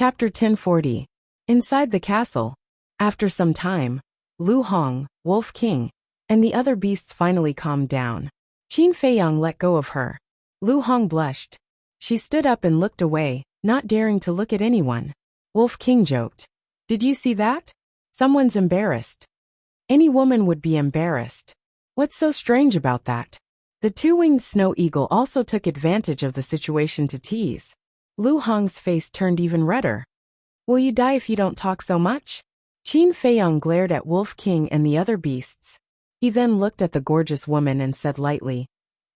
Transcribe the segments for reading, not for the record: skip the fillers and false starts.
Chapter 1040. Inside the castle. After some time, Lu Hong, Wolf King, and the other beasts finally calmed down. Qin Feiyang let go of her. Lu Hong blushed. She stood up and looked away, not daring to look at anyone. Wolf King joked. Did you see that? Someone's embarrassed. Any woman would be embarrassed. What's so strange about that? The two-winged snow eagle also took advantage of the situation to tease. Lu Hong's face turned even redder. Will you die if you don't talk so much? Qin Feiyang glared at Wolf King and the other beasts. He then looked at the gorgeous woman and said lightly,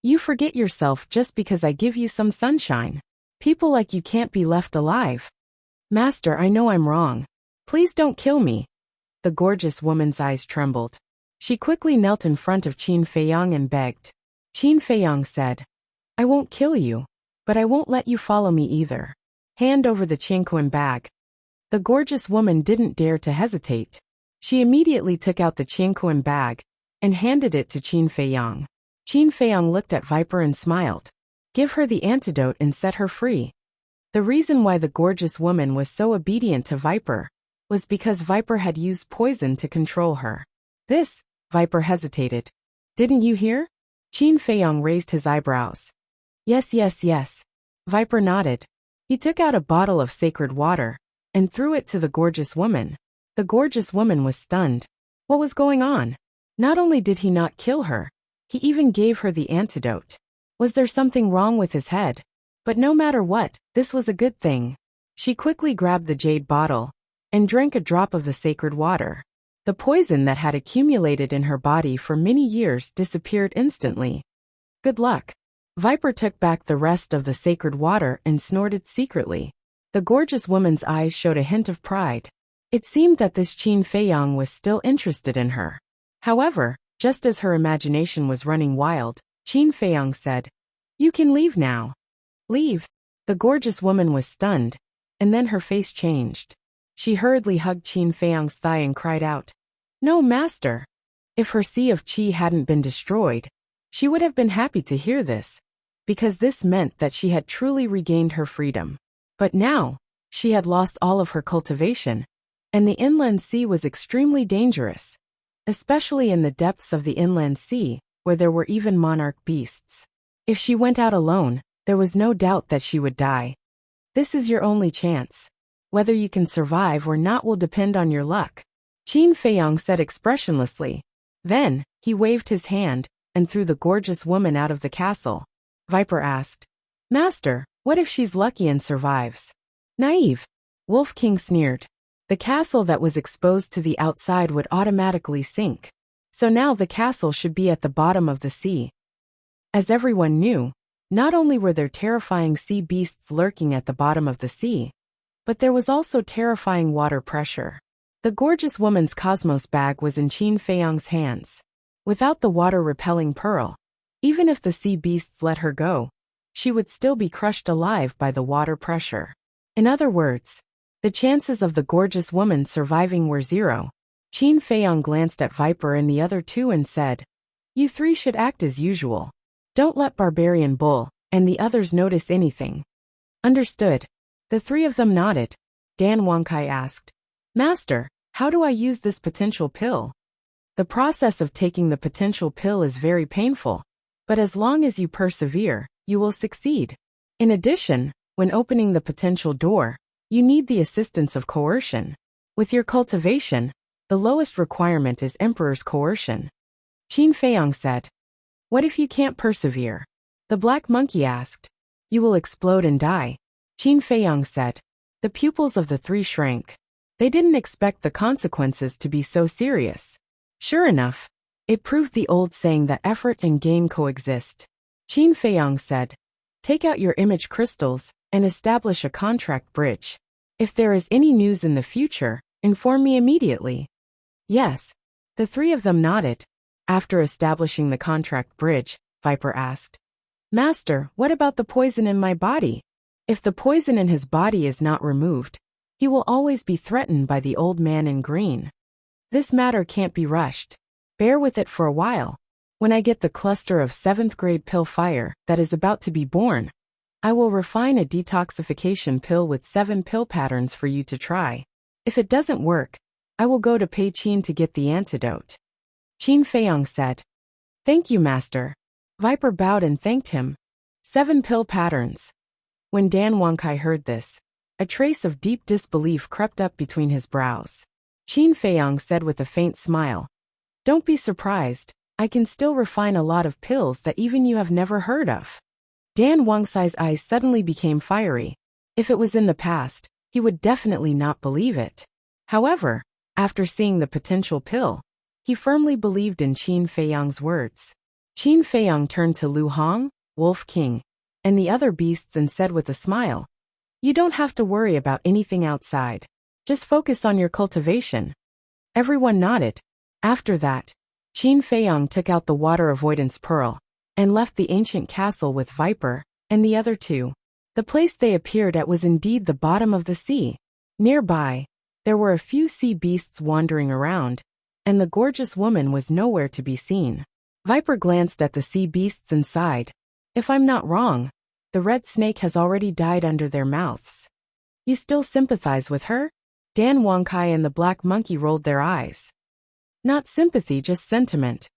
You forget yourself just because I give you some sunshine. People like you can't be left alive. Master, I know I'm wrong. Please don't kill me. The gorgeous woman's eyes trembled. She quickly knelt in front of Qin Feiyang and begged. Qin Feiyang said, I won't kill you, but I won't let you follow me either. Hand over the Qianquan bag. The gorgeous woman didn't dare to hesitate. She immediately took out the Qianquan bag and handed it to Qin Feiyang. Qin Feiyang looked at Viper and smiled. Give her the antidote and set her free. The reason why the gorgeous woman was so obedient to Viper was because Viper had used poison to control her. This, Viper hesitated. Didn't you hear? Qin Feiyang raised his eyebrows. Yes. Viper nodded. He took out a bottle of sacred water and threw it to the gorgeous woman. The gorgeous woman was stunned. What was going on? Not only did he not kill her, he even gave her the antidote. Was there something wrong with his head? But no matter what, this was a good thing. She quickly grabbed the jade bottle and drank a drop of the sacred water. The poison that had accumulated in her body for many years disappeared instantly. Good luck. Viper took back the rest of the sacred water and snorted secretly. The gorgeous woman's eyes showed a hint of pride. It seemed that this Qin Feiyang was still interested in her. However, just as her imagination was running wild, Qin Feiyang said, You can leave now. Leave. The gorgeous woman was stunned, and then her face changed. She hurriedly hugged Qin Feiyang's thigh and cried out, No, master. If her sea of qi hadn't been destroyed, she would have been happy to hear this, because this meant that she had truly regained her freedom. But now, she had lost all of her cultivation, and the inland sea was extremely dangerous, especially in the depths of the inland sea, where there were even monarch beasts. If she went out alone, there was no doubt that she would die. This is your only chance. Whether you can survive or not will depend on your luck. Qin Feiyang said expressionlessly. Then, he waved his hand and threw the gorgeous woman out of the castle. Viper asked, Master, what if she's lucky and survives? Naive. Wolf King sneered. The castle that was exposed to the outside would automatically sink. So now the castle should be at the bottom of the sea. As everyone knew, not only were there terrifying sea beasts lurking at the bottom of the sea, but there was also terrifying water pressure. The gorgeous woman's cosmos bag was in Qin Feiyang's hands. Without the water-repelling pearl, even if the sea beasts let her go, she would still be crushed alive by the water pressure. In other words, the chances of the gorgeous woman surviving were zero. Qin Feiyang glanced at Viper and the other two and said, You three should act as usual. Don't let Barbarian Bull and the others notice anything. Understood. The three of them nodded. Dan Wangkai asked, Master, how do I use this potential pill? The process of taking the potential pill is very painful, but as long as you persevere, you will succeed. In addition, when opening the potential door, you need the assistance of coercion. With your cultivation, the lowest requirement is Emperor's coercion. Qin Feiyang said, What if you can't persevere? The black monkey asked. You will explode and die. Qin Feiyang said. The pupils of the three shrank. They didn't expect the consequences to be so serious. Sure enough, it proved the old saying that effort and gain coexist. Qin Feiyang said, Take out your image crystals and establish a contract bridge. If there is any news in the future, inform me immediately. Yes. The three of them nodded. After establishing the contract bridge, Viper asked, Master, what about the poison in my body? If the poison in his body is not removed, he will always be threatened by the old man in green. This matter can't be rushed. Bear with it for a while. When I get the cluster of 7th grade pill fire that is about to be born, I will refine a detoxification pill with 7 pill patterns for you to try. If it doesn't work, I will go to pay Qin to get the antidote. Qin Feiyang said. Thank you, master. Viper bowed and thanked him. 7 pill patterns. When Dan Wangkai heard this, a trace of deep disbelief crept up between his brows. Qin Feiyang said with a faint smile, Don't be surprised, I can still refine a lot of pills that even you have never heard of. Dan Wangkai's eyes suddenly became fiery. If it was in the past, he would definitely not believe it. However, after seeing the potential pill, he firmly believed in Qin Feiyang's words. Qin Feiyang turned to Lu Hong, Wolf King, and the other beasts and said with a smile, You don't have to worry about anything outside. Just focus on your cultivation. Everyone nodded. After that, Qin Feiyang took out the water avoidance pearl and left the ancient castle with Viper and the other two. The place they appeared at was indeed the bottom of the sea. Nearby, there were a few sea beasts wandering around, and the gorgeous woman was nowhere to be seen. Viper glanced at the sea beasts and sighed. If I'm not wrong, the red snake has already died under their mouths. You still sympathize with her? Dan Wangkai and the black monkey rolled their eyes. Not sympathy, just sentiment,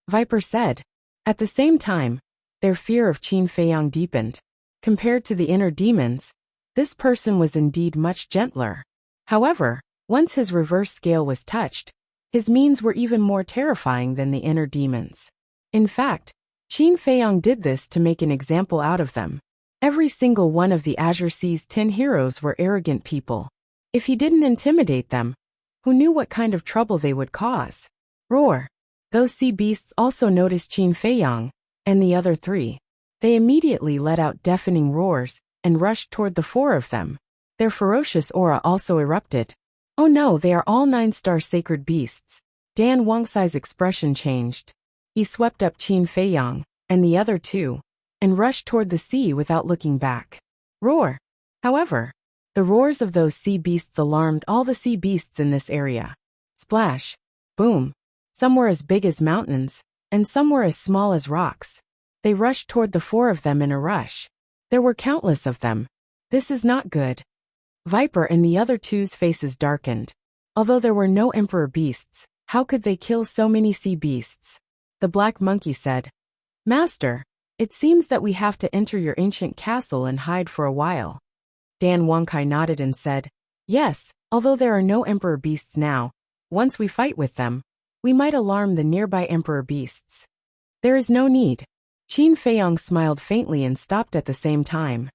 Viper said. At the same time, their fear of Qin Feiyang deepened. Compared to the inner demons, this person was indeed much gentler. However, once his reverse scale was touched, his means were even more terrifying than the inner demons. In fact, Qin Feiyang did this to make an example out of them. Every single one of the Azure Sea's 10 heroes were arrogant people. If he didn't intimidate them, who knew what kind of trouble they would cause? Roar! Those sea beasts also noticed Qin Feiyang and the other 3. They immediately let out deafening roars and rushed toward the 4 of them. Their ferocious aura also erupted. Oh no, they are all 9-star sacred beasts. Dan Wangkai's expression changed. He swept up Qin Feiyang and the other 2 and rushed toward the sea without looking back. Roar! However, the roars of those sea beasts alarmed all the sea beasts in this area. Splash! Boom! Some were as big as mountains, and some were as small as rocks. They rushed toward the 4 of them in a rush. There were countless of them. This is not good. Viper and the other 2's faces darkened. Although there were no emperor beasts, how could they kill so many sea beasts? The black monkey said, Master, it seems that we have to enter your ancient castle and hide for a while. Dan Wangkai nodded and said, Yes, although there are no emperor beasts now, once we fight with them, we might alarm the nearby emperor beasts. There is no need. Qin Feiyang smiled faintly and stopped at the same time.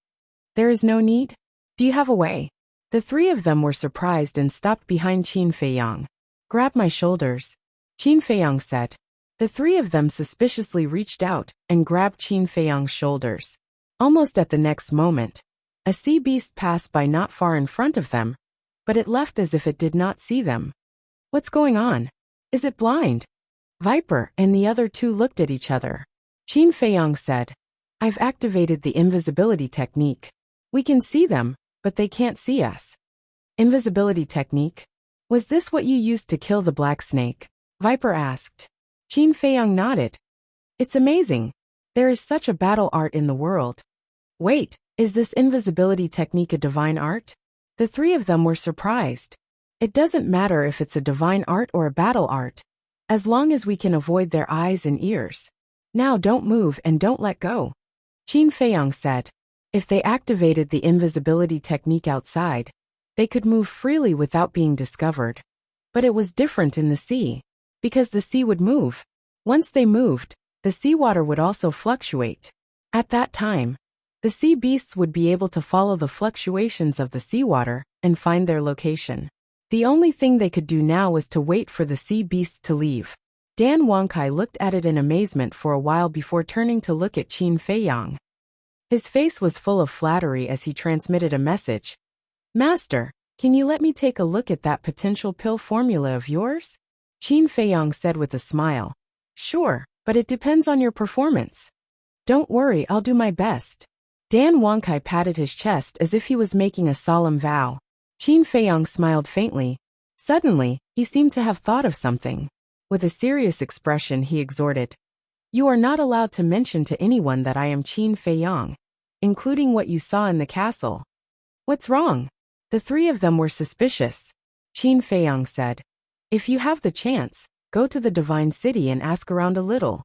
There is no need? Do you have a way? The 3 of them were surprised and stopped behind Qin Feiyang. Grab my shoulders, Qin Feiyang said. The 3 of them suspiciously reached out and grabbed Qin Feiyang's shoulders. Almost at the next moment, a sea beast passed by not far in front of them, but it left as if it did not see them. What's going on? Is it blind? Viper and the other 2 looked at each other. Qin Feiyang said, I've activated the invisibility technique. We can see them, but they can't see us. Invisibility technique? Was this what you used to kill the black snake? Viper asked. Qin Feiyang nodded. It's amazing. There is such a battle art in the world. Wait, is this invisibility technique a divine art? The 3 of them were surprised. It doesn't matter if it's a divine art or a battle art, as long as we can avoid their eyes and ears. Now don't move and don't let go. Qin Feiyang said. If they activated the invisibility technique outside, they could move freely without being discovered. But it was different in the sea, because the sea would move. Once they moved, the seawater would also fluctuate. At that time, the sea beasts would be able to follow the fluctuations of the seawater and find their location. The only thing they could do now was to wait for the sea beasts to leave. Dan Wangkai looked at it in amazement for a while before turning to look at Qin Feiyang. His face was full of flattery as he transmitted a message. Master, can you let me take a look at that potential pill formula of yours? Qin Feiyang said with a smile. Sure, but it depends on your performance. Don't worry, I'll do my best. Dan Wangkai patted his chest as if he was making a solemn vow. Qin Feiyang smiled faintly. Suddenly, he seemed to have thought of something. With a serious expression he exhorted. You are not allowed to mention to anyone that I am Qin Feiyang. including what you saw in the castle. What's wrong? The three of them were suspicious. Qin Feiyang said. If you have the chance, go to the Divine City and ask around a little.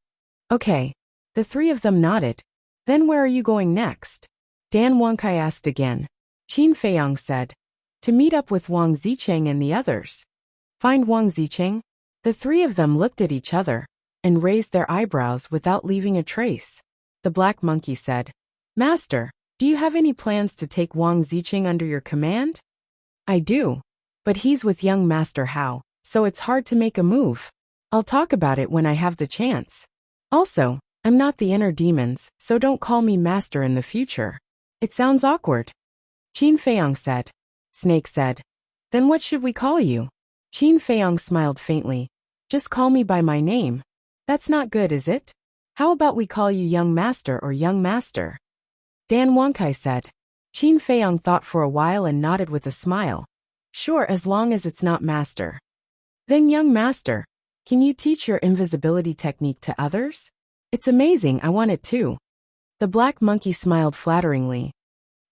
Okay. The three of them nodded. Then where are you going next? Dan Wangkai asked again. Qin Feiyang said. To meet up with Wang Zicheng and the others. Find Wang Zicheng? The three of them looked at each other and raised their eyebrows without leaving a trace. The black monkey said, Master, do you have any plans to take Wang Zicheng under your command? I do. But he's with young Master Hao, so it's hard to make a move. I'll talk about it when I have the chance. Also, I'm not the inner demons, so don't call me Master in the future. It sounds awkward. Qin Feiyang said. Snake said. Then what should we call you? Qin Feiyang smiled faintly. Just call me by my name. That's not good, is it? How about we call you Young Master or Young Master? Dan Wangkai said. Qin Feiyang thought for a while and nodded with a smile. Sure, as long as it's not Master. Then Young Master, can you teach your invisibility technique to others? It's amazing, I want it too. The black monkey smiled flatteringly.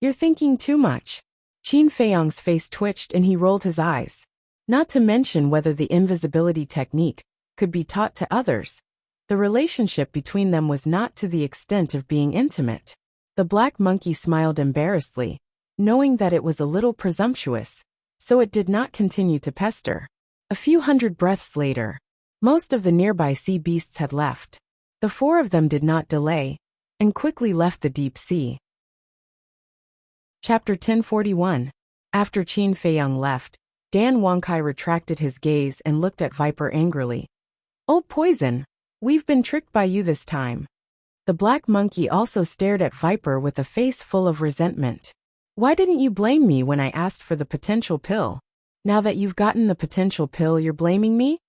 You're thinking too much. Qin Feiyang's face twitched and he rolled his eyes. Not to mention whether the invisibility technique could be taught to others. The relationship between them was not to the extent of being intimate. The black monkey smiled embarrassedly, knowing that it was a little presumptuous, so it did not continue to pester. A few hundred breaths later, most of the nearby sea beasts had left. The four of them did not delay, and quickly left the deep sea. Chapter 1041. After Qin Feiyang left, Dan Wangkai retracted his gaze and looked at Viper angrily. Old poison, we've been tricked by you this time. The black monkey also stared at Viper with a face full of resentment. Why didn't you blame me when I asked for the potential pill? Now that you've gotten the potential pill, you're blaming me?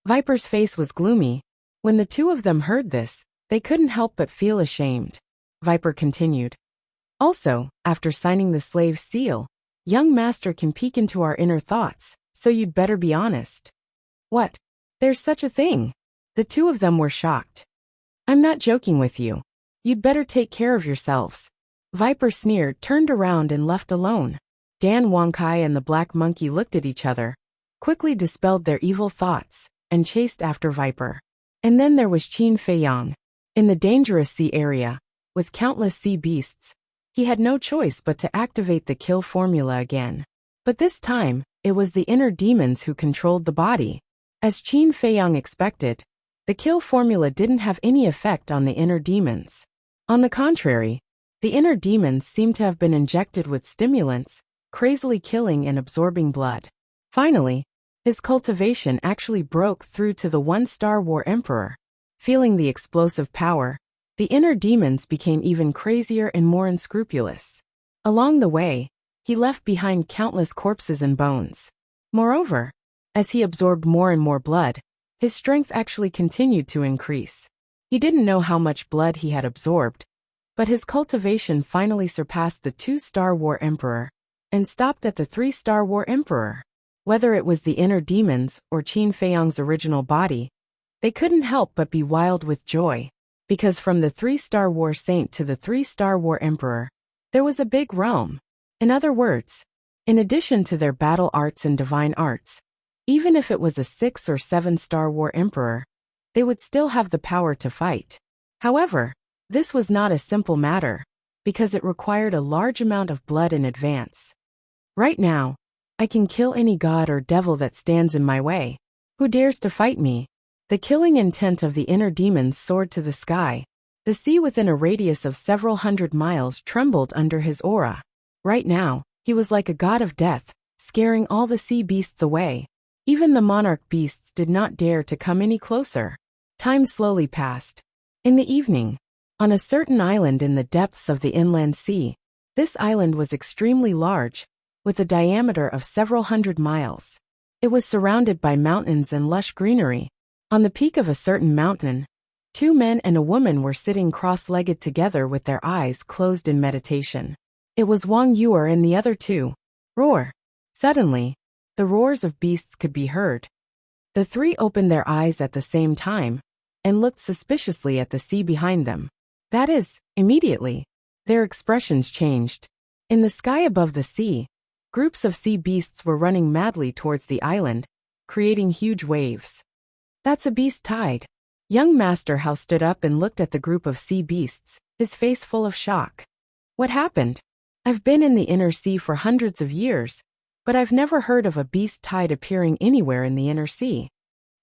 Viper's face was gloomy. When the two of them heard this, they couldn't help but feel ashamed. Viper continued. Also, after signing the slave seal, Young Master can peek into our inner thoughts, so you'd better be honest. What? There's such a thing? The two of them were shocked. I'm not joking with you. You'd better take care of yourselves. Viper sneered, turned around and left alone. Dan Wangkai and the black monkey looked at each other, quickly dispelled their evil thoughts, and chased after Viper. And then there was Qin Feiyang. In the dangerous sea area, with countless sea beasts, he had no choice but to activate the kill formula again. But this time, it was the inner demons who controlled the body. As Qin Feiyang expected, the kill formula didn't have any effect on the inner demons. On the contrary, the inner demons seemed to have been injected with stimulants, crazily killing and absorbing blood. Finally, his cultivation actually broke through to the one-star war emperor. Feeling the explosive power, the inner demons became even crazier and more unscrupulous. Along the way, he left behind countless corpses and bones. Moreover, as he absorbed more and more blood, his strength actually continued to increase. He didn't know how much blood he had absorbed, but his cultivation finally surpassed the 2-star war emperor and stopped at the 3-star war emperor. Whether it was the inner demons or Qin Feiyang's original body, they couldn't help but be wild with joy. Because from the 3-star war saint to the 3-star war emperor, there was a big realm. In other words, in addition to their battle arts and divine arts, even if it was a 6 or 7-star war emperor, they would still have the power to fight. However, this was not a simple matter, because it required a large amount of blood in advance. Right now, I can kill any god or devil that stands in my way. Who dares to fight me? The killing intent of the inner demons soared to the sky. The sea within a radius of several hundred miles trembled under his aura. Right now, he was like a god of death, scaring all the sea beasts away. Even the monarch beasts did not dare to come any closer. Time slowly passed. In the evening, on a certain island in the depths of the inland sea, this island was extremely large, with a diameter of several hundred miles. It was surrounded by mountains and lush greenery. On the peak of a certain mountain, 2 men and a woman were sitting cross-legged together with their eyes closed in meditation. It was Wang Yuer and the other two. Roar! Suddenly, the roars of beasts could be heard. The three opened their eyes at the same time and looked suspiciously at the sea behind them. That is, immediately, Their expressions changed. In the sky above the sea, groups of sea beasts were running madly towards the island, creating huge waves. That's a beast tide. Young Master Hao stood up and looked at the group of sea beasts, his face full of shock. What happened? I've been in the inner sea for hundreds of years, but I've never heard of a beast tide appearing anywhere in the inner sea.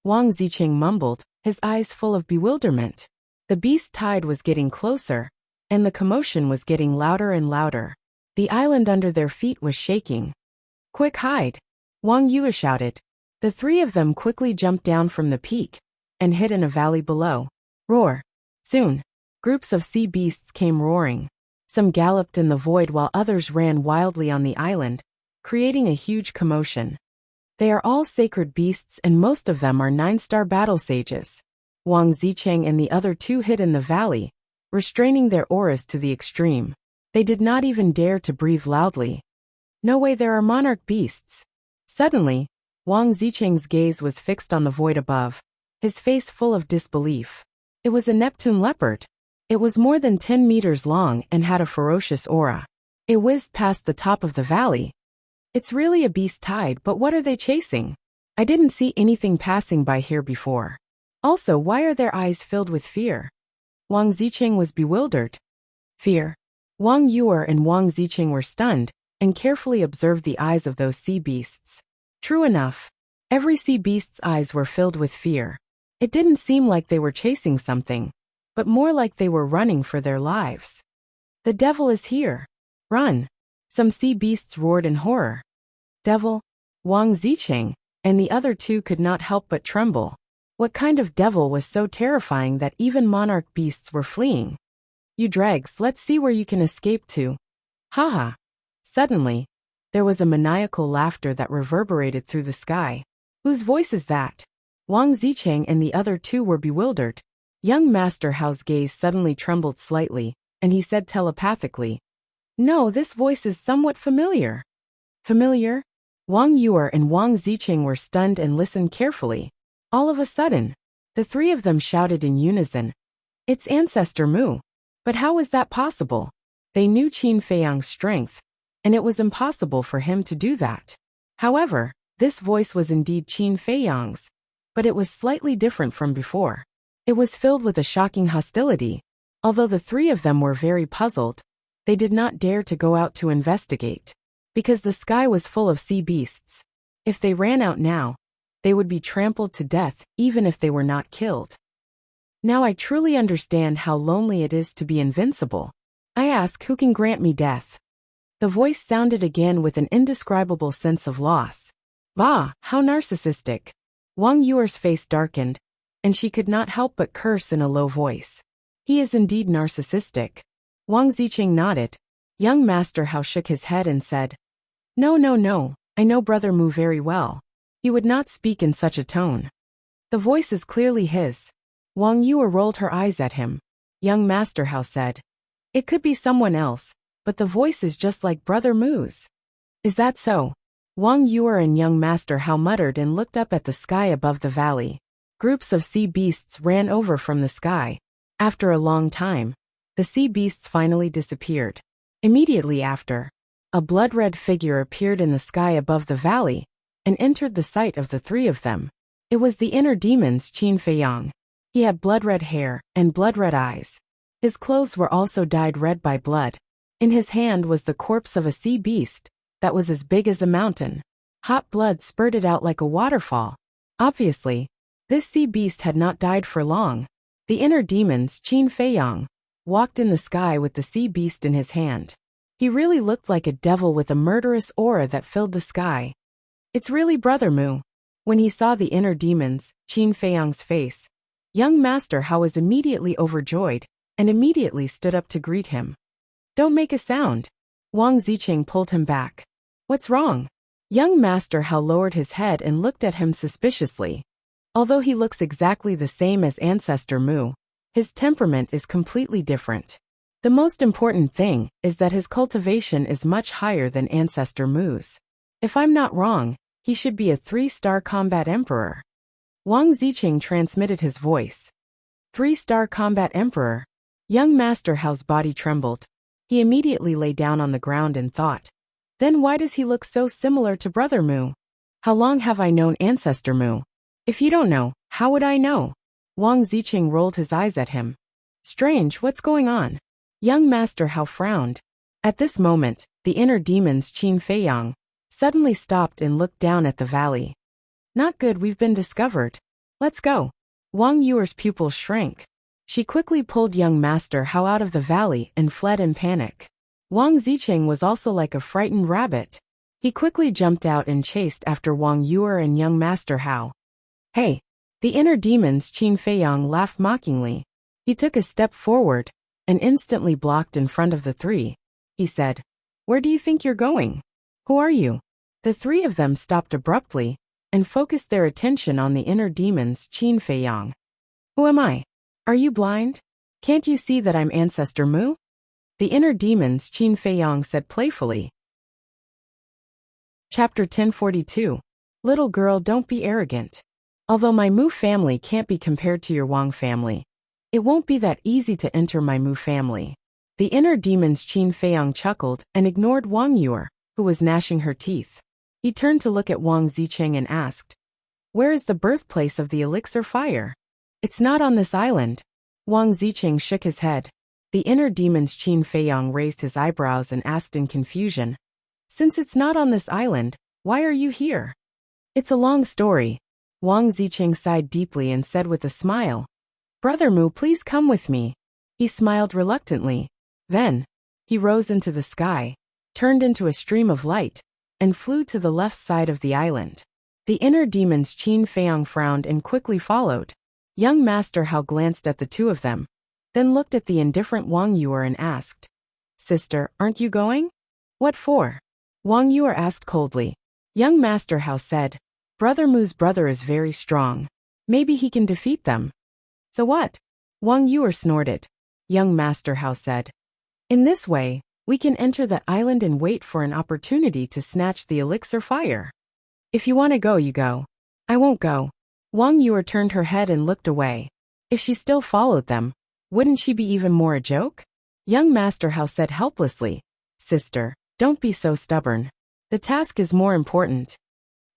Wang Ziqing mumbled, his eyes full of bewilderment. The beast tide was getting closer, and the commotion was getting louder and louder. The island under their feet was shaking. Quick, hide! Wang Yue shouted. The three of them quickly jumped down from the peak and hid in a valley below. Roar! Soon, groups of sea beasts came roaring. Some galloped in the void while others ran wildly on the island, creating a huge commotion. They are all sacred beasts and most of them are 9-star battle sages. Wang Zicheng and the other two hid in the valley, restraining their auras to the extreme. They did not even dare to breathe loudly. No way, there are monarch beasts. Suddenly, Wang Zicheng's gaze was fixed on the void above, his face full of disbelief. It was a Neptune leopard. It was more than 10 meters long and had a ferocious aura. It whizzed past the top of the valley. It's really a beast tide, but what are they chasing? I didn't see anything passing by here before. Also, why are their eyes filled with fear? Wang Zicheng was bewildered. Fear. Wang Yue and Wang Zicheng were stunned and carefully observed the eyes of those sea beasts. True enough. Every sea beast's eyes were filled with fear. It didn't seem like they were chasing something, but more like they were running for their lives. The devil is here. Run! Some sea beasts roared in horror. Devil? Wang Zicheng and the other two could not help but tremble. What kind of devil was so terrifying that even monarch beasts were fleeing? You dregs, let's see where you can escape to. Haha. Suddenly, there was a maniacal laughter that reverberated through the sky. Whose voice is that? Wang Zicheng and the other two were bewildered. Young Master Hao's gaze suddenly trembled slightly, and he said telepathically, No, this voice is somewhat familiar. Familiar? Wang Yue and Wang Zicheng were stunned and listened carefully. All of a sudden, the three of them shouted in unison, It's Ancestor Mu. But how was that possible? They knew Qin Feiyang's strength, and it was impossible for him to do that. However, this voice was indeed Qin Feiyang's, but it was slightly different from before. It was filled with a shocking hostility. Although the three of them were very puzzled, they did not dare to go out to investigate, because the sky was full of sea beasts. If they ran out now, they would be trampled to death even if they were not killed. Now I truly understand how lonely it is to be invincible. I ask, who can grant me death? The voice sounded again with an indescribable sense of loss. Bah, how narcissistic. Wang Yue's face darkened, and she could not help but curse in a low voice. He is indeed narcissistic. Wang Zicheng nodded. Young Master Hao shook his head and said, No, no, no, I know Brother Mu very well. He would not speak in such a tone. The voice is clearly his. Wang Yue rolled her eyes at him. Young Master Hao said, It could be someone else, but the voice is just like Brother Mu's. Is that so? Wang Yue and Young Master Hao muttered and looked up at the sky above the valley. Groups of sea beasts ran over from the sky. After a long time, the sea beasts finally disappeared. Immediately after, a blood-red figure appeared in the sky above the valley and entered the sight of the three of them. It was the inner demon's Qin Feiyang. He had blood-red hair and blood-red eyes. His clothes were also dyed red by blood. In his hand was the corpse of a sea beast that was as big as a mountain. Hot blood spurted out like a waterfall. Obviously, this sea beast had not died for long. The inner demon's Qin Feiyang walked in the sky with the sea beast in his hand. He really looked like a devil with a murderous aura that filled the sky. It's really Brother Mu. When he saw the inner demon's Qin Feiyang's face, Young Master Hao was immediately overjoyed and immediately stood up to greet him. Don't make a sound. Wang Zicheng pulled him back. What's wrong? Young Master Hao lowered his head and looked at him suspiciously. Although he looks exactly the same as Ancestor Mu, his temperament is completely different. The most important thing is that his cultivation is much higher than Ancestor Mu's. If I'm not wrong, he should be a 3-star combat emperor. Wang Zicheng transmitted his voice. 3-star combat emperor. Young Master Hao's body trembled. He immediately lay down on the ground and thought. Then why does he look so similar to Brother Mu? How long have I known Ancestor Mu? If you don't know, how would I know? Wang Ziqing rolled his eyes at him. Strange, what's going on? Young Master Hao frowned. At this moment, the inner demons Qin Feiyang suddenly stopped and looked down at the valley. Not good, we've been discovered. Let's go. Wang Yuer's pupils shrank. She quickly pulled young Master Hao out of the valley and fled in panic. Wang Ziqing was also like a frightened rabbit. He quickly jumped out and chased after Wang Yuer and young Master Hao. Hey! The inner demons Qin Feiyang laughed mockingly. He took a step forward and instantly blocked in front of the three. He said, Where do you think you're going? Who are you? The three of them stopped abruptly and focused their attention on the inner demons Qin Feiyang. Who am I? Are you blind? Can't you see that I'm Ancestor Mu? The inner demons Qin Feiyang said playfully. Chapter 1042. Little girl, don't be arrogant. Although my Mu family can't be compared to your Wang family, it won't be that easy to enter my Mu family. The inner demons Qin Feiyang chuckled and ignored Wang Yuer, who was gnashing her teeth. He turned to look at Wang Ziqing and asked, Where is the birthplace of the elixir fire? It's not on this island. Wang Ziqing shook his head. The inner demons Qin Feiyang raised his eyebrows and asked in confusion, Since it's not on this island, why are you here? It's a long story. Wang Ziqing sighed deeply and said with a smile, Brother Mu, please come with me. He smiled reluctantly. Then, he rose into the sky, turned into a stream of light, and flew to the left side of the island. The inner demons Qin Feiyang frowned and quickly followed. Young Master Hao glanced at the two of them, then looked at the indifferent Wang Yuer and asked, Sister, aren't you going? What for? Wang Yuer asked coldly. Young Master Hao said, Brother Mu's brother is very strong. Maybe he can defeat them. So what? Wang Yuer snorted. Young Master Hao said, In this way, we can enter the island and wait for an opportunity to snatch the elixir fire. If you want to go, you go. I won't go. Wang Yuer turned her head and looked away. If she still followed them, wouldn't she be even more a joke? Young Master Hao said helplessly, Sister, don't be so stubborn. The task is more important.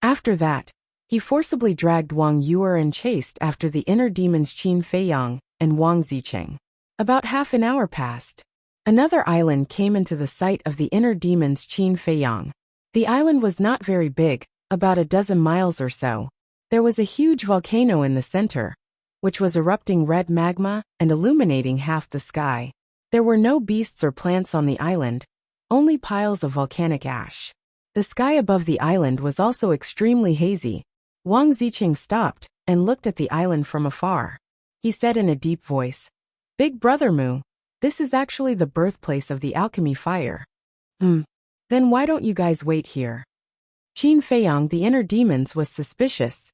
After that, he forcibly dragged Wang Yuer and chased after the inner demons Qin Feiyang and Wang Ziqing. About half an hour passed. Another island came into the sight of the inner demons Qin Feiyang. The island was not very big, about a dozen miles or so. There was a huge volcano in the center, which was erupting red magma and illuminating half the sky. There were no beasts or plants on the island, only piles of volcanic ash. The sky above the island was also extremely hazy. Wang Ziqing stopped and looked at the island from afar. He said in a deep voice, Big Brother Mu, this is actually the birthplace of the alchemy fire. Then why don't you guys wait here? Qin Feiyang, the inner demons, was suspicious.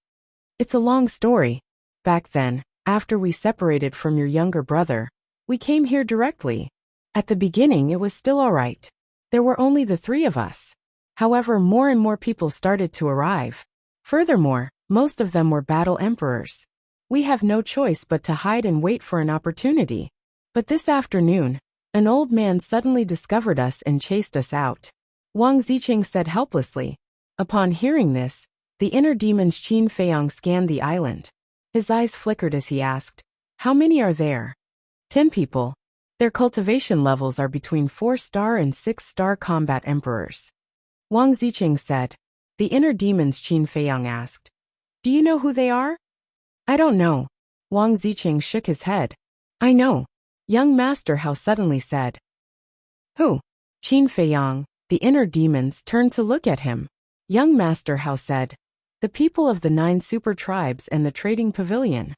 It's a long story. Back then, after we separated from your younger brother, we came here directly. At the beginning it was still alright. There were only the three of us. However, more and more people started to arrive. Furthermore, most of them were battle emperors. We have no choice but to hide and wait for an opportunity. But this afternoon, an old man suddenly discovered us and chased us out. Wang Ziqing said helplessly. Upon hearing this, the inner demons Qin Feiyang scanned the island. His eyes flickered as he asked, How many are there? 10 people. Their cultivation levels are between 4-star and 6-star combat emperors. Wang Ziqing said. The inner demons Qin Feiyang asked, Do you know who they are? I don't know. Wang Ziqing shook his head. I know. Young Master Hao suddenly said. Who? Qin Feiyang, the inner demons, turned to look at him. Young Master Hao said. The people of the 9 super tribes and the trading pavilion.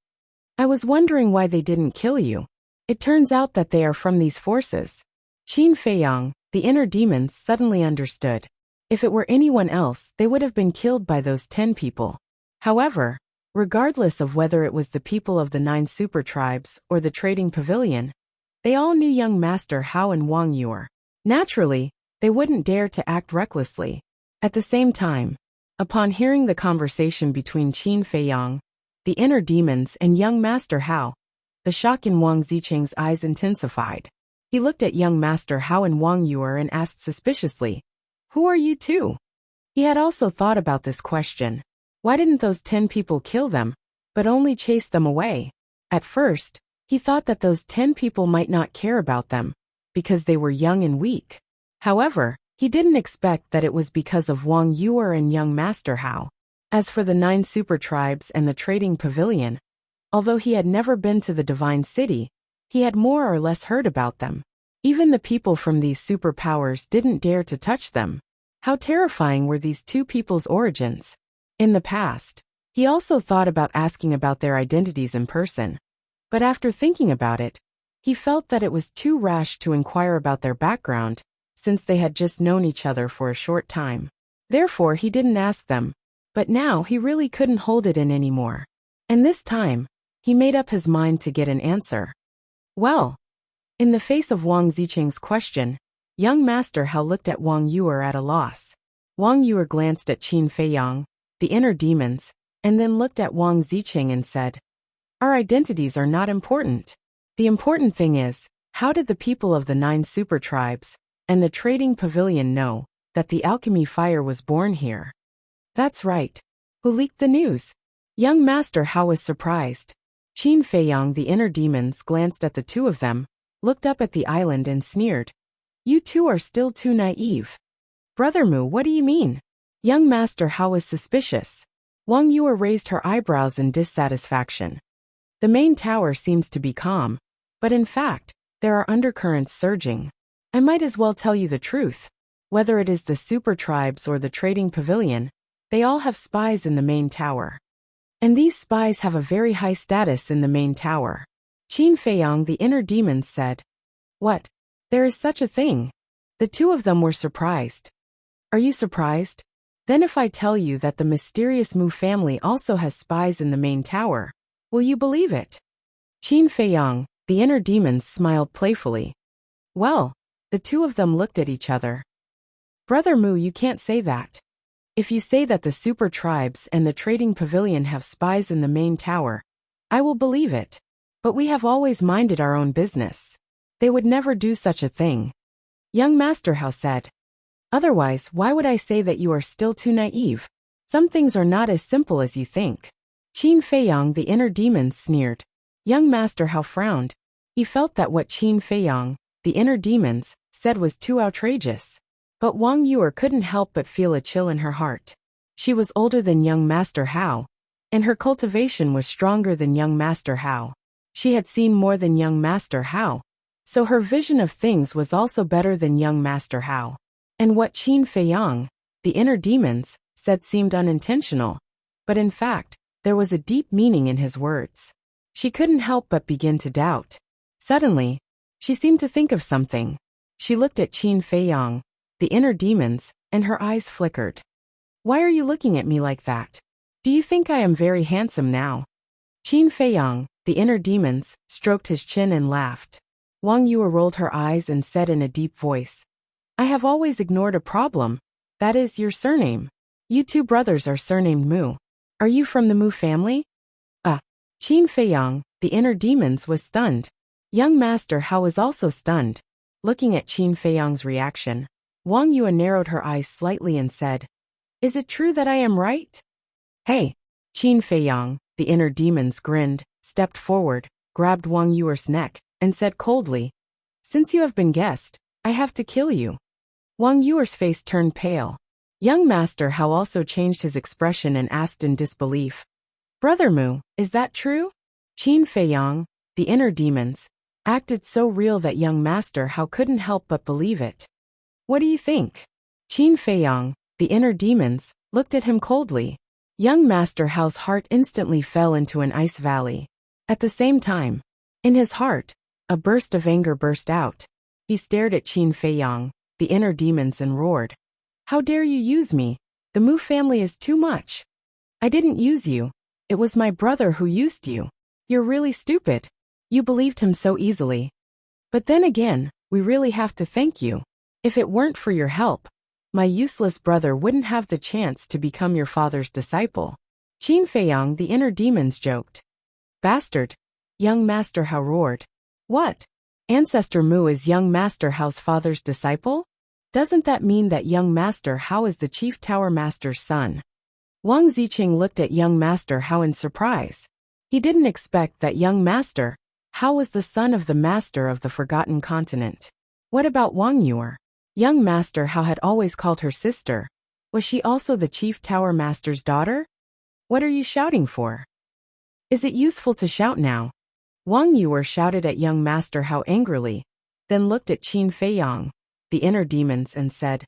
I was wondering why they didn't kill you. It turns out that they are from these forces. Qin Feiyang, the inner demons, suddenly understood. If it were anyone else, they would have been killed by those 10 people. However, regardless of whether it was the people of the 9 super tribes or the trading pavilion, they all knew young Master Hao and Wang Yuer. Naturally, they wouldn't dare to act recklessly. At the same time, upon hearing the conversation between Qin Feiyang, the inner demons, and young Master Hao, the shock in Wang Ziqing's eyes intensified. He looked at young Master Hao and Wang Yuer and asked suspiciously, "Who are you two?" He had also thought about this question. Why didn't those 10 people kill them, but only chase them away? At first, he thought that those 10 people might not care about them, because they were young and weak. However, he didn't expect that it was because of Wang Yuer and young Master Hao. As for the 9 super tribes and the trading pavilion, although he had never been to the Divine City, he had more or less heard about them. Even the people from these superpowers didn't dare to touch them. How terrifying were these 2 people's origins? In the past, he also thought about asking about their identities in person. But after thinking about it, he felt that it was too rash to inquire about their background, since they had just known each other for a short time. Therefore, he didn't ask them. But now he really couldn't hold it in anymore. And this time, he made up his mind to get an answer. Well, in the face of Wang Ziqing's question, young Master Hao looked at Wang Yuer at a loss. Wang Yuer glanced at Qin Feiyang, the inner demons, and then looked at Wang Ziqing and said, "Our identities are not important. The important thing is, how did the people of the 9 super tribes and the trading pavilion know that the alchemy fire was born here?" "That's right. Who leaked the news?" Young Master Hao was surprised. Qin Feiyang, the inner demons, glanced at the 2 of them, looked up at the island and sneered. "You 2 are still too naive." "Brother Mu, what do you mean?" Young Master Hao was suspicious. Wang Yuer raised her eyebrows in dissatisfaction. "The main tower seems to be calm, but in fact, there are undercurrents surging. I might as well tell you the truth. Whether it is the super tribes or the trading pavilion, they all have spies in the main tower. And these spies have a very high status in the main tower." Qin Feiyang, the inner demons, said. "What? There is such a thing?" The 2 of them were surprised. "Are you surprised? Then if I tell you that the mysterious Mu family also has spies in the main tower, will you believe it?" Qin Feiyang, the inner demons, smiled playfully. Well, the 2 of them looked at each other. "Brother Mu, you can't say that. If you say that the super tribes and the trading pavilion have spies in the main tower, I will believe it. But we have always minded our own business. They would never do such a thing." Young Master Hao said. "Otherwise, why would I say that you are still too naive? Some things are not as simple as you think." Qin Feiyang, the inner demon, sneered. Young Master Hao frowned. He felt that what Qin Feiyang, the inner demons, said was too outrageous. But Wang Yuer couldn't help but feel a chill in her heart. She was older than young Master Hao, and her cultivation was stronger than young Master Hao. She had seen more than young Master Hao, so her vision of things was also better than young Master Hao. And what Qin Feiyang, the inner demons, said seemed unintentional, but in fact, there was a deep meaning in his words. She couldn't help but begin to doubt. Suddenly, she seemed to think of something. She looked at Qin Feiyang, the inner demons, and her eyes flickered. "Why are you looking at me like that? Do you think I am very handsome now?" Qin Feiyang, the inner demons, stroked his chin and laughed. Wang Yuer rolled her eyes and said in a deep voice, "I have always ignored a problem. That is your surname. You 2 brothers are surnamed Mu. Are you from the Mu family?" Qin Feiyang, the inner demons, was stunned. Young Master Hao was also stunned. Looking at Qin Feiyang's reaction, Wang Yuer narrowed her eyes slightly and said, "Is it true that I am right?" "Hey!" Qin Feiyang, the inner demons, grinned, stepped forward, grabbed Wang Yuer's neck, and said coldly, "Since you have been guessed, I have to kill you." Wang Yuer's face turned pale. Young Master Hao also changed his expression and asked in disbelief, "Brother Mu, is that true?" Qin Feiyang, the inner demons, acted so real that young Master Hao couldn't help but believe it. "What do you think?" Qin Feiyang, the inner demons, looked at him coldly. Young Master Hao's heart instantly fell into an ice valley. At the same time, in his heart, a burst of anger burst out. He stared at Qin Feiyang, the inner demons, and roared, "How dare you use me? The Mu family is too much. I didn't use you. It was my brother who used you. You're really stupid. You believed him so easily. But then again, we really have to thank you. If it weren't for your help, my useless brother wouldn't have the chance to become your father's disciple." Qin Feiyang, the inner demons, joked. "Bastard!" Young Master Hao roared. "What? Ancestor Mu is young Master Hao's father's disciple? Doesn't that mean that young Master Hao is the Chief Tower Master's son? Wang Ziqing looked at young Master Hao in surprise. He didn't expect that young Master Hao was the son of the Master of the Forgotten Continent. What about Wang Yuer? Young Master Hao had always called her sister. Was she also the Chief Tower Master's daughter? What are you shouting for? Is it useful to shout now? Wang Yuer shouted at young Master Hao angrily, then looked at Qin Feiyang, the inner demons, and said,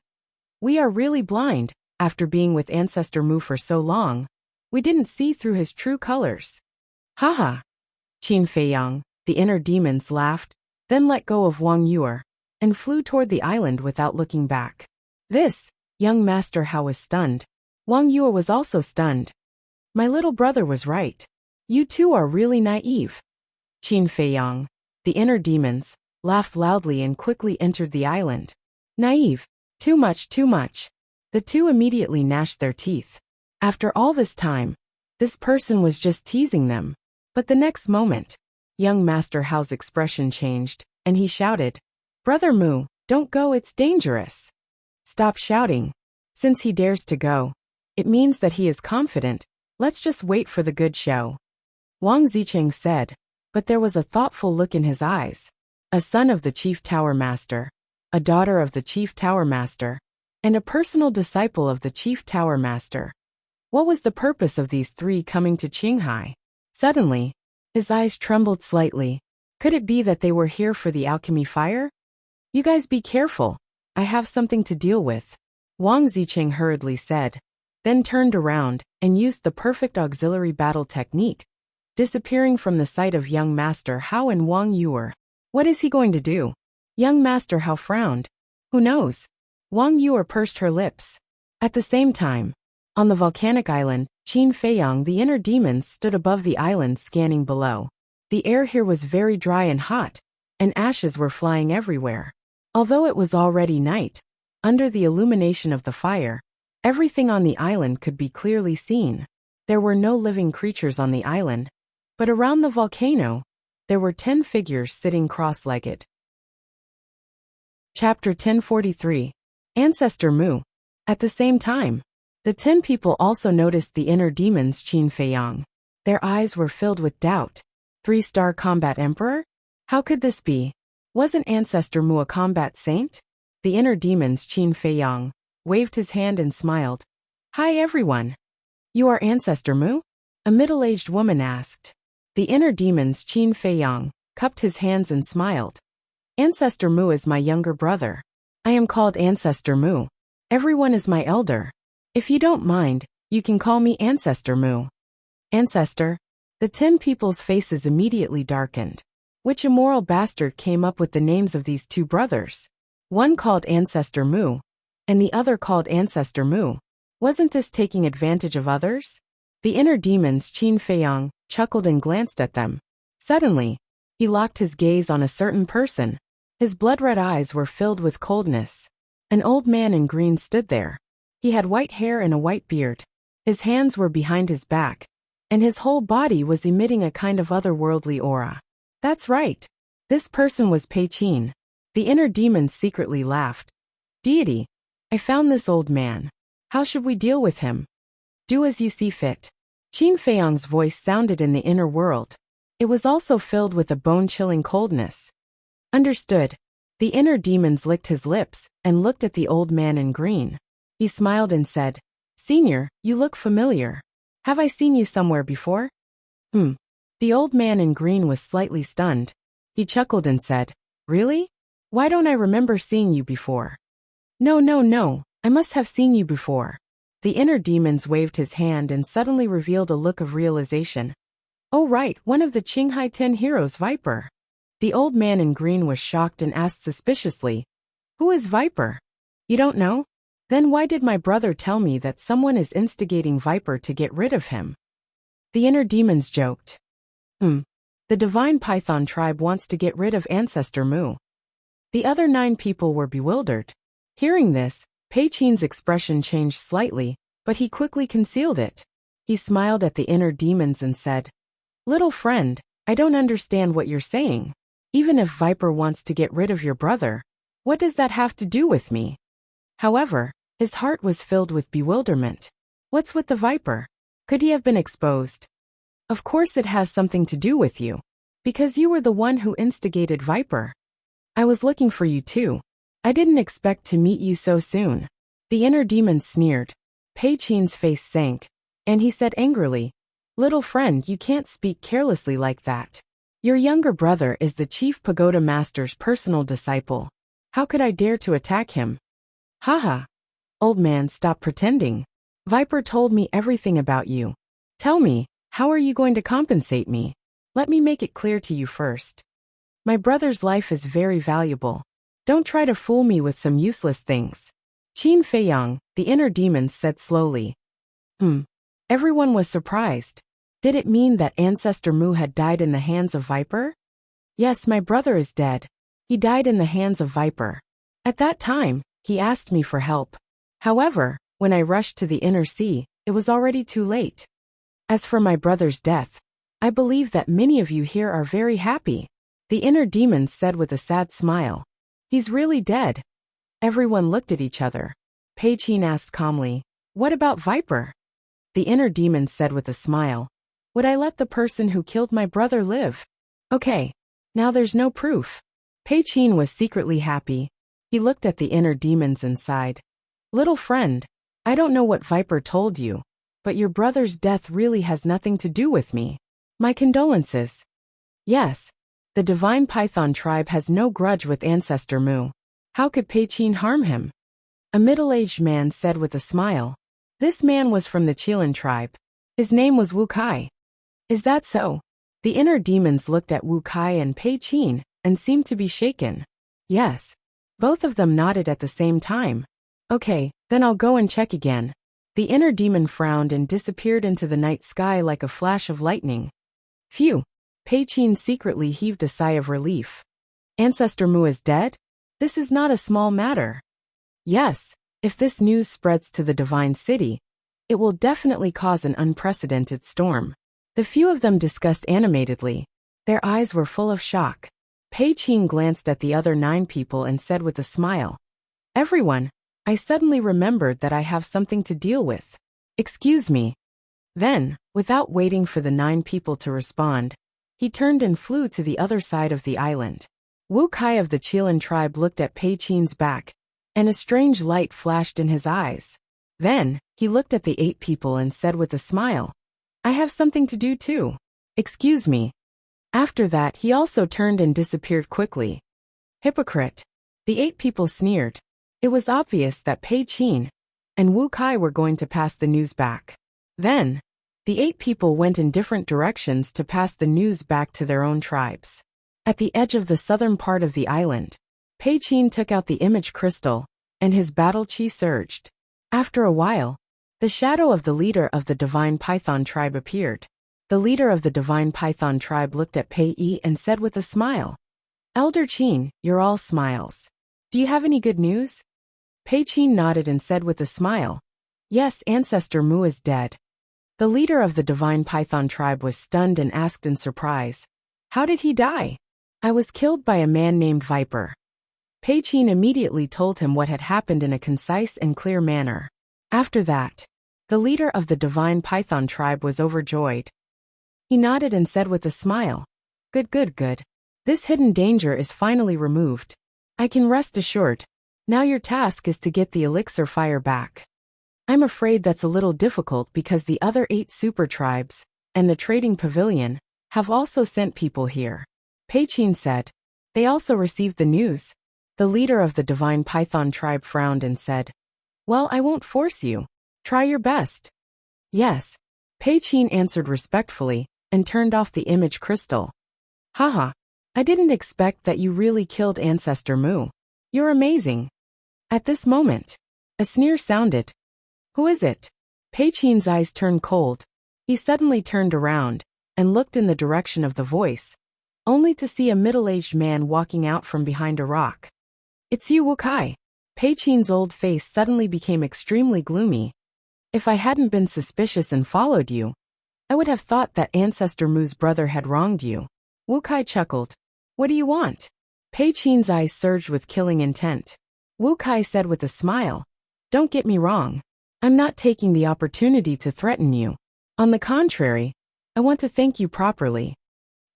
"We are really blind. After being with Ancestor Mu for so long, we didn't see through his true colors." Haha. Qin Feiyang, the inner demons, laughed, then let go of Wang Yuer, and flew toward the island without looking back. This, young Master Hao was stunned. Wang Yuer was also stunned. My little brother was right. You two are really naive. Qin Feiyang, the inner demons, laughed loudly and quickly entered the island. Naive. Too much, too much. The two immediately gnashed their teeth. After all this time, this person was just teasing them. But the next moment, young Master Hao's expression changed, and he shouted, "Brother Mu, don't go, it's dangerous." Stop shouting. Since he dares to go, it means that he is confident. Let's just wait for the good show. Wang Ziqing said, but there was a thoughtful look in his eyes. A son of the Chief Tower Master, a daughter of the Chief Tower Master, and a personal disciple of the Chief Tower Master. What was the purpose of these three coming to Qinghai? Suddenly, his eyes trembled slightly. Could it be that they were here for the alchemy fire? You guys be careful. I have something to deal with, Wang Ziqing hurriedly said, then turned around and used the perfect auxiliary battle technique, disappearing from the sight of young Master Hao and Wang Yuer. What is he going to do? Young Master Hao frowned. Who knows? Wang Yuer pursed her lips. At the same time, on the volcanic island, Qin Feiyang, the inner demons, stood above the island scanning below. The air here was very dry and hot, and ashes were flying everywhere. Although it was already night, under the illumination of the fire, everything on the island could be clearly seen. There were no living creatures on the island, but around the volcano, there were 10 figures sitting cross-legged. Chapter 1043. Ancestor Mu. At the same time, the 10 people also noticed the inner demons Qin Feiyang. Their eyes were filled with doubt. 3-star combat emperor? How could this be? Wasn't Ancestor Mu a combat saint? The inner demons Qin Feiyang waved his hand and smiled. Hi everyone. You are Ancestor Mu? A middle-aged woman asked. The inner demons Qin Feiyang cupped his hands and smiled. Ancestor Mu is my younger brother. I am called Ancestor Mu. Everyone is my elder. If you don't mind, you can call me Ancestor Mu. Ancestor. The 10 people's faces immediately darkened. Which immoral bastard came up with the names of these two brothers? One called Ancestor Mu, and the other called Ancestor Mu. Wasn't this taking advantage of others? The inner demons Qin Feiyang chuckled and glanced at them. Suddenly, he locked his gaze on a certain person. His blood-red eyes were filled with coldness. An old man in green stood there. He had white hair and a white beard. His hands were behind his back, and his whole body was emitting a kind of otherworldly aura. That's right. This person was Pei Qin. The inner demons secretly laughed. Deity, I found this old man. How should we deal with him? Do as you see fit. Qin Feiyang's voice sounded in the inner world. It was also filled with a bone-chilling coldness. Understood. The inner demons licked his lips and looked at the old man in green. He smiled and said, Senior, you look familiar. Have I seen you somewhere before? The old man in green was slightly stunned. He chuckled and said, Really? Why don't I remember seeing you before? No. I must have seen you before. The inner demons waved his hand and suddenly revealed a look of realization. Oh right, one of the Qinghai 10 heroes, Viper. The old man in green was shocked and asked suspiciously, Who is Viper? You don't know? Then why did my brother tell me that someone is instigating Viper to get rid of him? The inner demons joked. The divine python tribe wants to get rid of Ancestor Mu. The other 9 people were bewildered. Hearing this, Pei Qin's expression changed slightly, but he quickly concealed it. He smiled at the inner demons and said, Little friend, I don't understand what you're saying. Even if Viper wants to get rid of your brother, what does that have to do with me? However, his heart was filled with bewilderment. What's with the Viper? Could he have been exposed? Of course it has something to do with you. Because you were the one who instigated Viper. I was looking for you too. I didn't expect to meet you so soon. The inner demon sneered. Pei Qin's face sank, and he said angrily, "Little friend, you can't speak carelessly like that. Your younger brother is the chief pagoda master's personal disciple. How could I dare to attack him?" "Haha. Old man, stop pretending. Viper told me everything about you. Tell me, how are you going to compensate me? Let me make it clear to you first. My brother's life is very valuable. Don't try to fool me with some useless things." Qin Feiyang, the inner demon, said slowly. Everyone was surprised. Did it mean that Ancestor Mu had died in the hands of Viper? Yes, my brother is dead. He died in the hands of Viper. At that time, he asked me for help. However, when I rushed to the inner sea, it was already too late. As for my brother's death, I believe that many of you here are very happy. The inner demon said with a sad smile. He's really dead. Everyone looked at each other. Pei Qin asked calmly, "What about Viper?" The inner demon said with a smile, "Would I let the person who killed my brother live? Okay, now there's no proof." Pei Qin was secretly happy. He looked at the inner demons and sighed. "Little friend, I don't know what Viper told you, but your brother's death really has nothing to do with me. My condolences." Yes, the divine python tribe has no grudge with Ancestor Mu. How could Pei Qin harm him? A middle-aged man said with a smile. This man was from the Qilin tribe. His name was Wu Kai. Is that so? The inner demons looked at Wu Kai and Pei Qin and seemed to be shaken. Yes. Both of them nodded at the same time. Okay, then I'll go and check again. The inner demon frowned and disappeared into the night sky like a flash of lightning. Phew! Pei Qin secretly heaved a sigh of relief. Ancestor Mu is dead? This is not a small matter. Yes, if this news spreads to the divine city, it will definitely cause an unprecedented storm. The few of them discussed animatedly. Their eyes were full of shock. Pei Qin glanced at the other 9 people and said with a smile, "Everyone, I suddenly remembered that I have something to deal with. Excuse me." Then, without waiting for the 9 people to respond, he turned and flew to the other side of the island. Wu Kai of the Qilin tribe looked at Pei Qin's back, and a strange light flashed in his eyes. Then, he looked at the 8 people and said with a smile, "I have something to do too. Excuse me." After that, he also turned and disappeared quickly. Hypocrite. The 8 people sneered. It was obvious that Pei Qin and Wu Kai were going to pass the news back. Then, the 8 people went in different directions to pass the news back to their own tribes. At the edge of the southern part of the island, Pei Qin took out the image crystal, and his battle chi surged. After a while, the shadow of the leader of the divine python tribe appeared. The leader of the divine python tribe looked at Pei Yi and said with a smile, "Elder Qin, you're all smiles. Do you have any good news?" Pei Qin nodded and said with a smile, "Yes, Ancestor Mu is dead." The leader of the divine python tribe was stunned and asked in surprise, "How did he die?" "I was killed by a man named Viper." Pei Qin immediately told him what had happened in a concise and clear manner. After that, the leader of the divine python tribe was overjoyed. He nodded and said with a smile, Good, good, good. This hidden danger is finally removed. I can rest assured. Now your task is to get the elixir fire back. I'm afraid that's a little difficult because the other 8 super tribes, and the trading pavilion, have also sent people here. Pei Qin said. They also received the news. The leader of the divine python tribe frowned and said, Well, I won't force you. Try your best. Yes. Pei Qin answered respectfully, and turned off the image crystal. Haha. I didn't expect that you really killed Ancestor Mu. You're amazing. At this moment, a sneer sounded. Who is it? Pei Qin's eyes turned cold. He suddenly turned around, and looked in the direction of the voice, only to see a middle-aged man walking out from behind a rock. It's you, Wu Kai. Pei Qin's old face suddenly became extremely gloomy. If I hadn't been suspicious and followed you, I would have thought that Ancestor Mu's brother had wronged you. Wu Kai chuckled. What do you want? Pei Qin's eyes surged with killing intent. Wu Kai said with a smile, Don't get me wrong. I'm not taking the opportunity to threaten you. On the contrary, I want to thank you properly.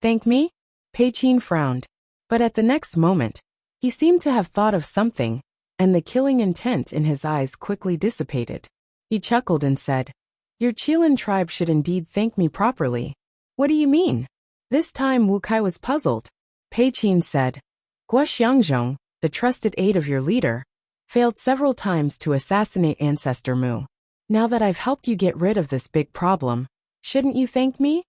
Thank me? Pei Qin frowned. But at the next moment, he seemed to have thought of something, and the killing intent in his eyes quickly dissipated. He chuckled and said, Your Qilin tribe should indeed thank me properly. What do you mean? This time Wu Kai was puzzled. Pei Qin said, Guo Xiangzhong, the trusted aide of your leader, failed several times to assassinate Ancestor Mu. Now that I've helped you get rid of this big problem, shouldn't you thank me?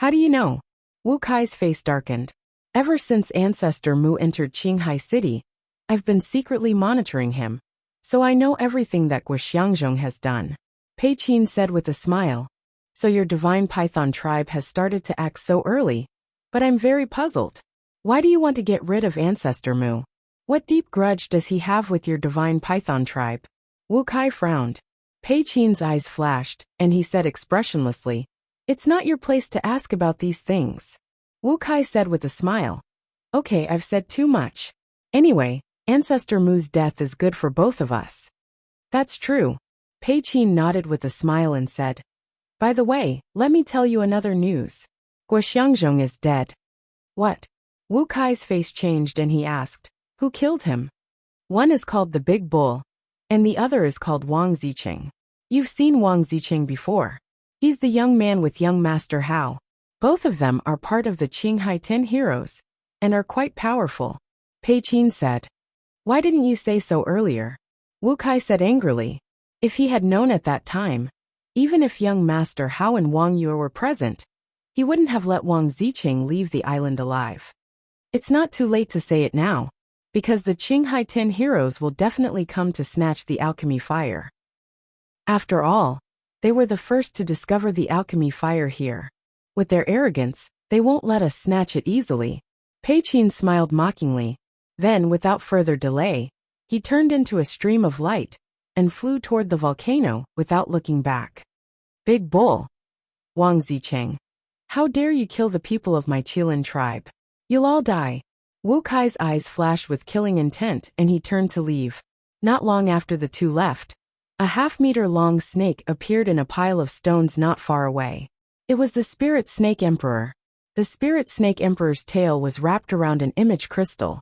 How do you know? Wu Kai's face darkened. Ever since Ancestor Mu entered Qinghai City, I've been secretly monitoring him, so I know everything that Guo Xiangzhong has done. Pei Qin said with a smile. So your divine python tribe has started to act so early, but I'm very puzzled. Why do you want to get rid of Ancestor Mu? What deep grudge does he have with your divine python tribe? Wu Kai frowned. Pei Qin's eyes flashed, and he said expressionlessly, It's not your place to ask about these things. Wu Kai said with a smile. Okay, I've said too much. Anyway, Ancestor Mu's death is good for both of us. That's true. Pei Qin nodded with a smile and said, By the way, let me tell you another news. Guo Xiangzhong is dead. What? Wu Kai's face changed and he asked, Who killed him? One is called the Big Bull, and the other is called Wang Ziqing. You've seen Wang Ziqing before. He's the young man with young Master Hao. Both of them are part of the Qinghai 10 heroes, and are quite powerful. Pei Qin said. Why didn't you say so earlier? Wu Kai said angrily. If he had known at that time, even if young Master Hao and Wang Yue were present, he wouldn't have let Wang Ziqing leave the island alive. It's not too late to say it now, because the Qinghai 10 heroes will definitely come to snatch the alchemy fire. After all, they were the first to discover the alchemy fire here. With their arrogance, they won't let us snatch it easily. Pei Qin smiled mockingly. Then, without further delay, he turned into a stream of light and flew toward the volcano without looking back. Big Bull. Wang Ziqing. How dare you kill the people of my Qilin tribe? You'll all die. Wu Kai's eyes flashed with killing intent and he turned to leave. Not long after the two left, a half-meter-long snake appeared in a pile of stones not far away. It was the Spirit Snake Emperor. The Spirit Snake Emperor's tail was wrapped around an image crystal.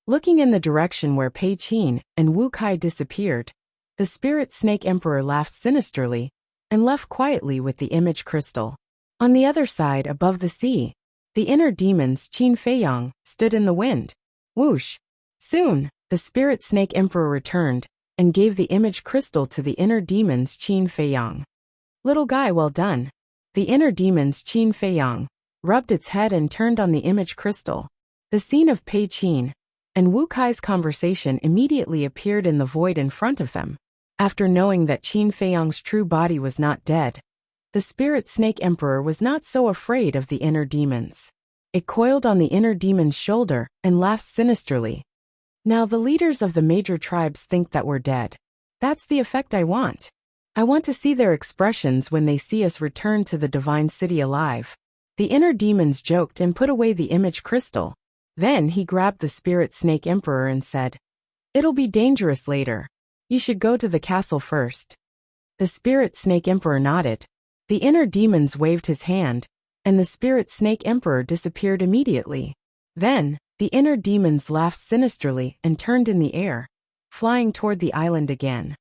Looking in the direction where Pei Qin and Wu Kai disappeared, the Spirit Snake Emperor laughed sinisterly and left quietly with the image crystal. On the other side, above the sea, the inner demons Qin Feiyang stood in the wind. Whoosh! Soon, the Spirit Snake Emperor returned and gave the image crystal to the inner demons Qin Feiyang. Little guy, well done. The inner demons Qin Feiyang rubbed its head and turned on the image crystal. The scene of Pei Qin and Wu Kai's conversation immediately appeared in the void in front of them. After knowing that Qin Feiyang's true body was not dead, the Spirit Snake Emperor was not so afraid of the inner demons. It coiled on the inner demon's shoulder and laughed sinisterly. Now the leaders of the major tribes think that we're dead. That's the effect I want. I want to see their expressions when they see us return to the divine city alive. The inner demons joked and put away the image crystal. Then he grabbed the Spirit Snake Emperor and said, It'll be dangerous later. You should go to the castle first. The Spirit Snake Emperor nodded. The inner demons waved his hand, and the Spirit Snake Emperor disappeared immediately. Then, the inner demons laughed sinisterly and turned in the air, flying toward the island again.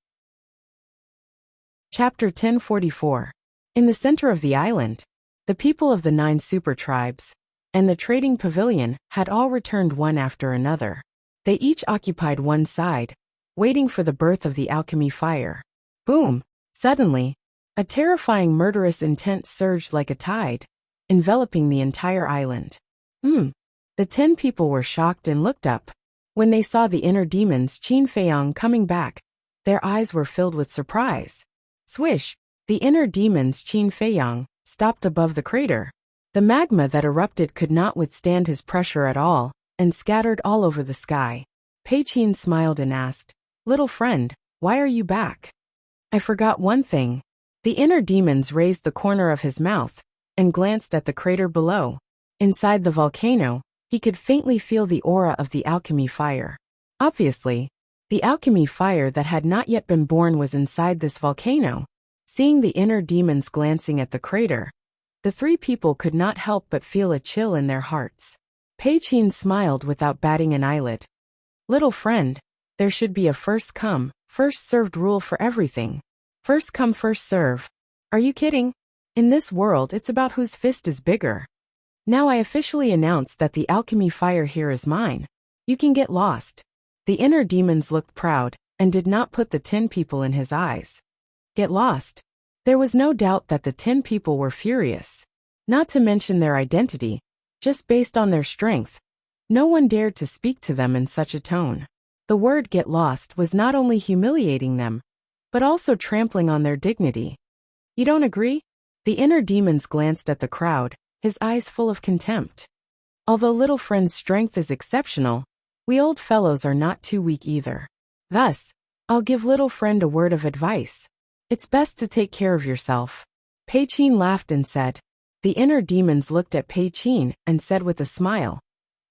Chapter 1044. In the center of the island, the people of the 9 super tribes and the trading pavilion had all returned one after another. They each occupied one side, waiting for the birth of the alchemy fire. Boom! Suddenly, a terrifying murderous intent surged like a tide, enveloping the entire island. The 10 people were shocked and looked up. When they saw the inner demons Qin Feiyang coming back, their eyes were filled with surprise. Swish! The inner demons Qin Feiyang stopped above the crater. The magma that erupted could not withstand his pressure at all, and scattered all over the sky. Pei Qin smiled and asked, Little friend, why are you back? I forgot one thing. The inner demons raised the corner of his mouth and glanced at the crater below. Inside the volcano, He could faintly feel the aura of the alchemy fire. Obviously, the alchemy fire that had not yet been born was inside this volcano. Seeing the inner demons glancing at the crater, the three people could not help but feel a chill in their hearts. Pei Qin smiled without batting an eyelid. Little friend, there should be a first come, first served rule for everything. First come, first serve. Are you kidding? In this world, it's about whose fist is bigger. Now I officially announce that the alchemy fire here is mine. You can get lost. The inner demons looked proud, and did not put the 10 people in his eyes. Get lost? There was no doubt that the 10 people were furious. Not to mention their identity, just based on their strength. No one dared to speak to them in such a tone. The word get lost was not only humiliating them, but also trampling on their dignity. You don't agree? The inner demons glanced at the crowd, his eyes full of contempt. Although little friend's strength is exceptional, we old fellows are not too weak either. Thus, I'll give little friend a word of advice. It's best to take care of yourself. Pei Qin laughed and said. The inner demons looked at Pei Qin and said with a smile,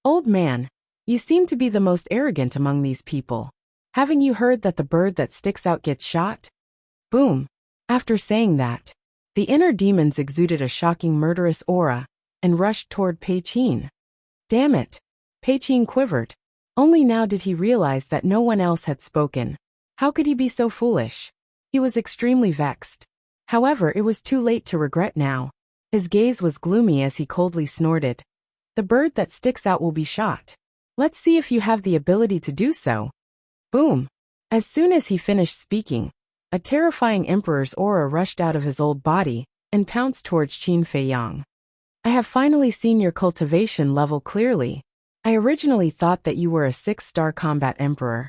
Old man, you seem to be the most arrogant among these people. Haven't you heard that the bird that sticks out gets shot? Boom. After saying that, the inner demons exuded a shocking murderous aura and rushed toward Pei Qin. Damn it. Pei Qin quivered. Only now did he realize that no one else had spoken. How could he be so foolish? He was extremely vexed. However, it was too late to regret now. His gaze was gloomy as he coldly snorted. The bird that sticks out will be shot. Let's see if you have the ability to do so. Boom. As soon as he finished speaking, a terrifying emperor's aura rushed out of his old body and pounced towards Qin Feiyang. I have finally seen your cultivation level clearly. I originally thought that you were a 6-star combat emperor,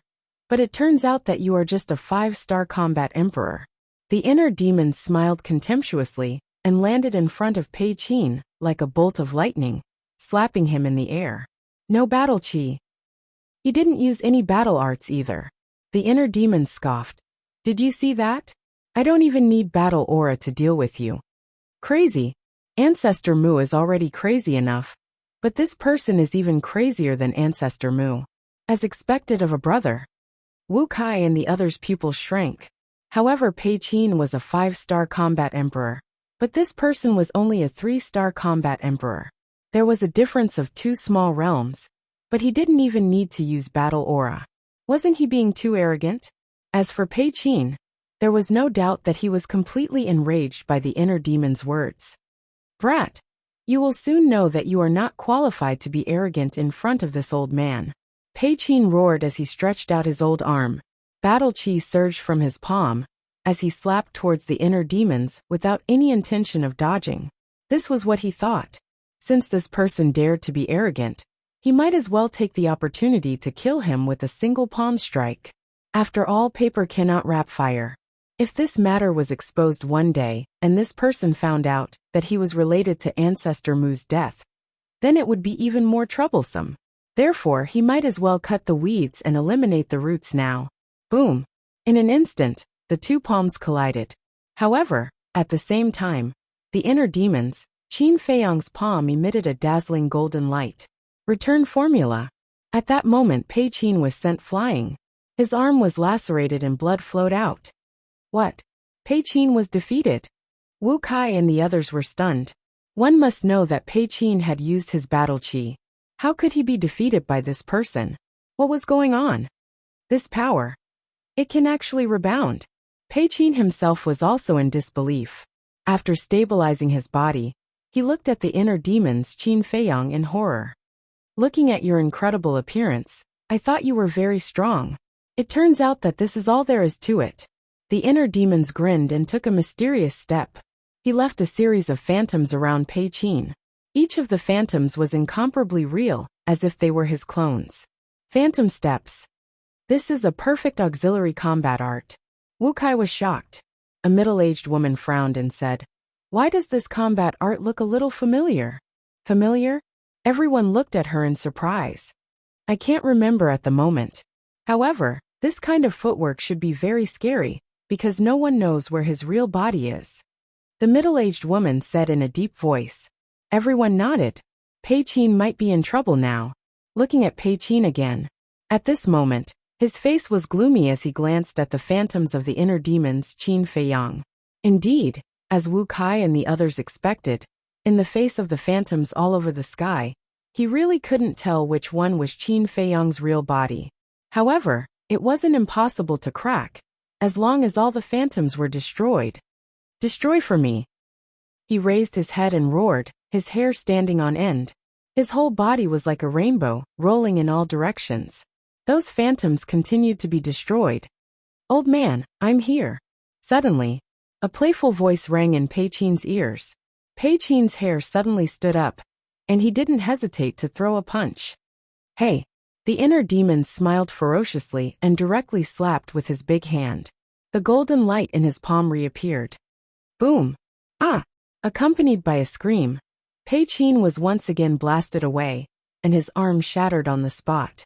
but it turns out that you are just a 5-star combat emperor. The inner demon smiled contemptuously and landed in front of Pei Qin like a bolt of lightning, slapping him in the air. No battle chi. He didn't use any battle arts either. The inner demon scoffed. Did you see that? I don't even need battle aura to deal with you. Crazy. Ancestor Mu is already crazy enough. But this person is even crazier than Ancestor Mu. As expected of a brother. Wu Kai and the others' pupils shrank. However, Pei Qin was a 5-star combat emperor. But this person was only a 3-star combat emperor. There was a difference of 2 small realms. But he didn't even need to use battle aura. Wasn't he being too arrogant? As for Pei Qin, there was no doubt that he was completely enraged by the inner demon's words. Brat! You will soon know that you are not qualified to be arrogant in front of this old man. Pei Qin roared as he stretched out his old arm. Battle chi surged from his palm, as he slapped towards the inner demons without any intention of dodging. This was what he thought. Since this person dared to be arrogant, he might as well take the opportunity to kill him with a single palm strike. After all, paper cannot wrap fire. If this matter was exposed one day, and this person found out that he was related to Ancestor Mu's death, then it would be even more troublesome. Therefore, he might as well cut the weeds and eliminate the roots now. Boom! In an instant, the 2 palms collided. However, at the same time, the inner demons, Qin Feiyang's palm emitted a dazzling golden light. Return formula. At that moment, Pei Qin was sent flying. His arm was lacerated and blood flowed out. What? Pei Qin was defeated. Wu Kai and the others were stunned. One must know that Pei Qin had used his battle chi. How could he be defeated by this person? What was going on? This power. It can actually rebound. Pei Qin himself was also in disbelief. After stabilizing his body, he looked at the inner demons Qin Feiyang in horror. Looking at your incredible appearance, I thought you were very strong. It turns out that this is all there is to it. The inner demons grinned and took a mysterious step. He left a series of phantoms around Pei Qin. Each of the phantoms was incomparably real, as if they were his clones. Phantom steps. This is a perfect auxiliary combat art. Wu Kai was shocked. A middle-aged woman frowned and said, Why does this combat art look a little familiar? Familiar? Everyone looked at her in surprise. I can't remember at the moment. However, this kind of footwork should be very scary, because no one knows where his real body is. The middle-aged woman said in a deep voice. Everyone nodded. Pei Qin might be in trouble now. Looking at Pei Qin again. At this moment, his face was gloomy as he glanced at the phantoms of the inner demons Qin Feiyang. Indeed, as Wu Kai and the others expected, in the face of the phantoms all over the sky, he really couldn't tell which one was Qin Feiyang's real body. However, it wasn't impossible to crack, as long as all the phantoms were destroyed. Destroy for me. He raised his head and roared, his hair standing on end. His whole body was like a rainbow, rolling in all directions. Those phantoms continued to be destroyed. Old man, I'm here. Suddenly, a playful voice rang in Pei Qin's ears. Pei Qin's hair suddenly stood up, and he didn't hesitate to throw a punch. Hey! The inner demon smiled ferociously and directly slapped with his big hand. The golden light in his palm reappeared. Boom! Ah! Accompanied by a scream, Pei Qin was once again blasted away, and his arm shattered on the spot.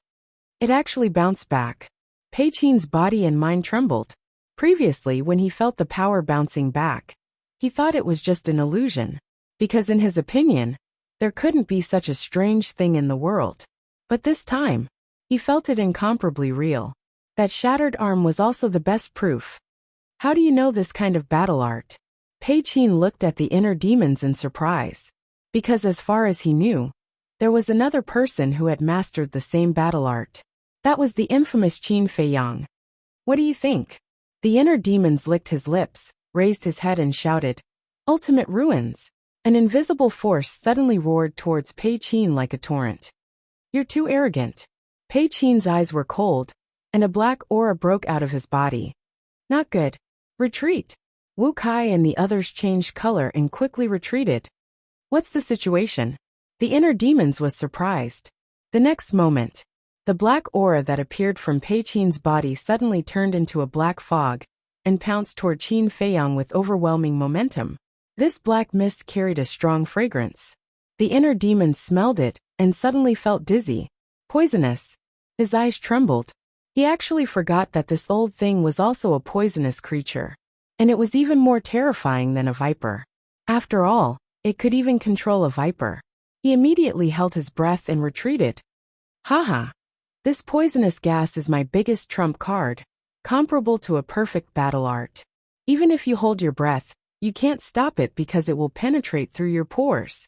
It actually bounced back. Pei Qin's body and mind trembled. Previously, when he felt the power bouncing back, he thought it was just an illusion, because in his opinion, there couldn't be such a strange thing in the world. But this time, he felt it incomparably real. That shattered arm was also the best proof. How do you know this kind of battle art? Pei Qin looked at the inner demons in surprise. Because as far as he knew, there was another person who had mastered the same battle art. That was the infamous Qin Feiyang. What do you think? The inner demons licked his lips, raised his head and shouted, Ultimate ruins! An invisible force suddenly roared towards Pei Qin like a torrent. You're too arrogant. Pei Qin's eyes were cold, and a black aura broke out of his body. Not good. Retreat. Wu Kai and the others changed color and quickly retreated. What's the situation? The inner demons was surprised. The next moment, the black aura that appeared from Pei Qin's body suddenly turned into a black fog and pounced toward Qin Feiyang with overwhelming momentum. This black mist carried a strong fragrance. The inner demons smelled it and suddenly felt dizzy. Poisonous. His eyes trembled. He actually forgot that this old thing was also a poisonous creature. And it was even more terrifying than a viper. After all, it could even control a viper. He immediately held his breath and retreated. Haha. This poisonous gas is my biggest trump card, comparable to a perfect battle art. Even if you hold your breath, you can't stop it because it will penetrate through your pores.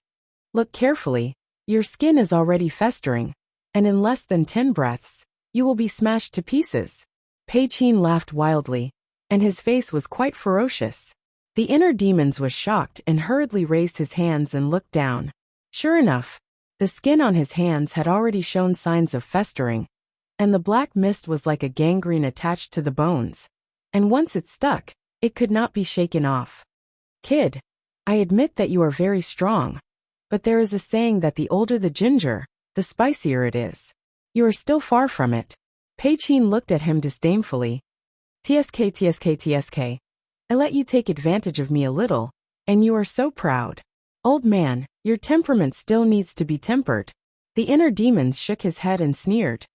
Look carefully, your skin is already festering, and in less than 10 breaths, you will be smashed to pieces. Pei Qin laughed wildly, and his face was quite ferocious. The inner demons was shocked and hurriedly raised his hands and looked down. Sure enough, the skin on his hands had already shown signs of festering, and the black mist was like a gangrene attached to the bones. And once it stuck, it could not be shaken off. Kid, I admit that you are very strong, but there is a saying that the older the ginger, the spicier it is. You are still far from it. Pei Qin looked at him disdainfully. TSK. I let you take advantage of me a little, and you are so proud. Old man, your temperament still needs to be tempered. The inner demons shook his head and sneered.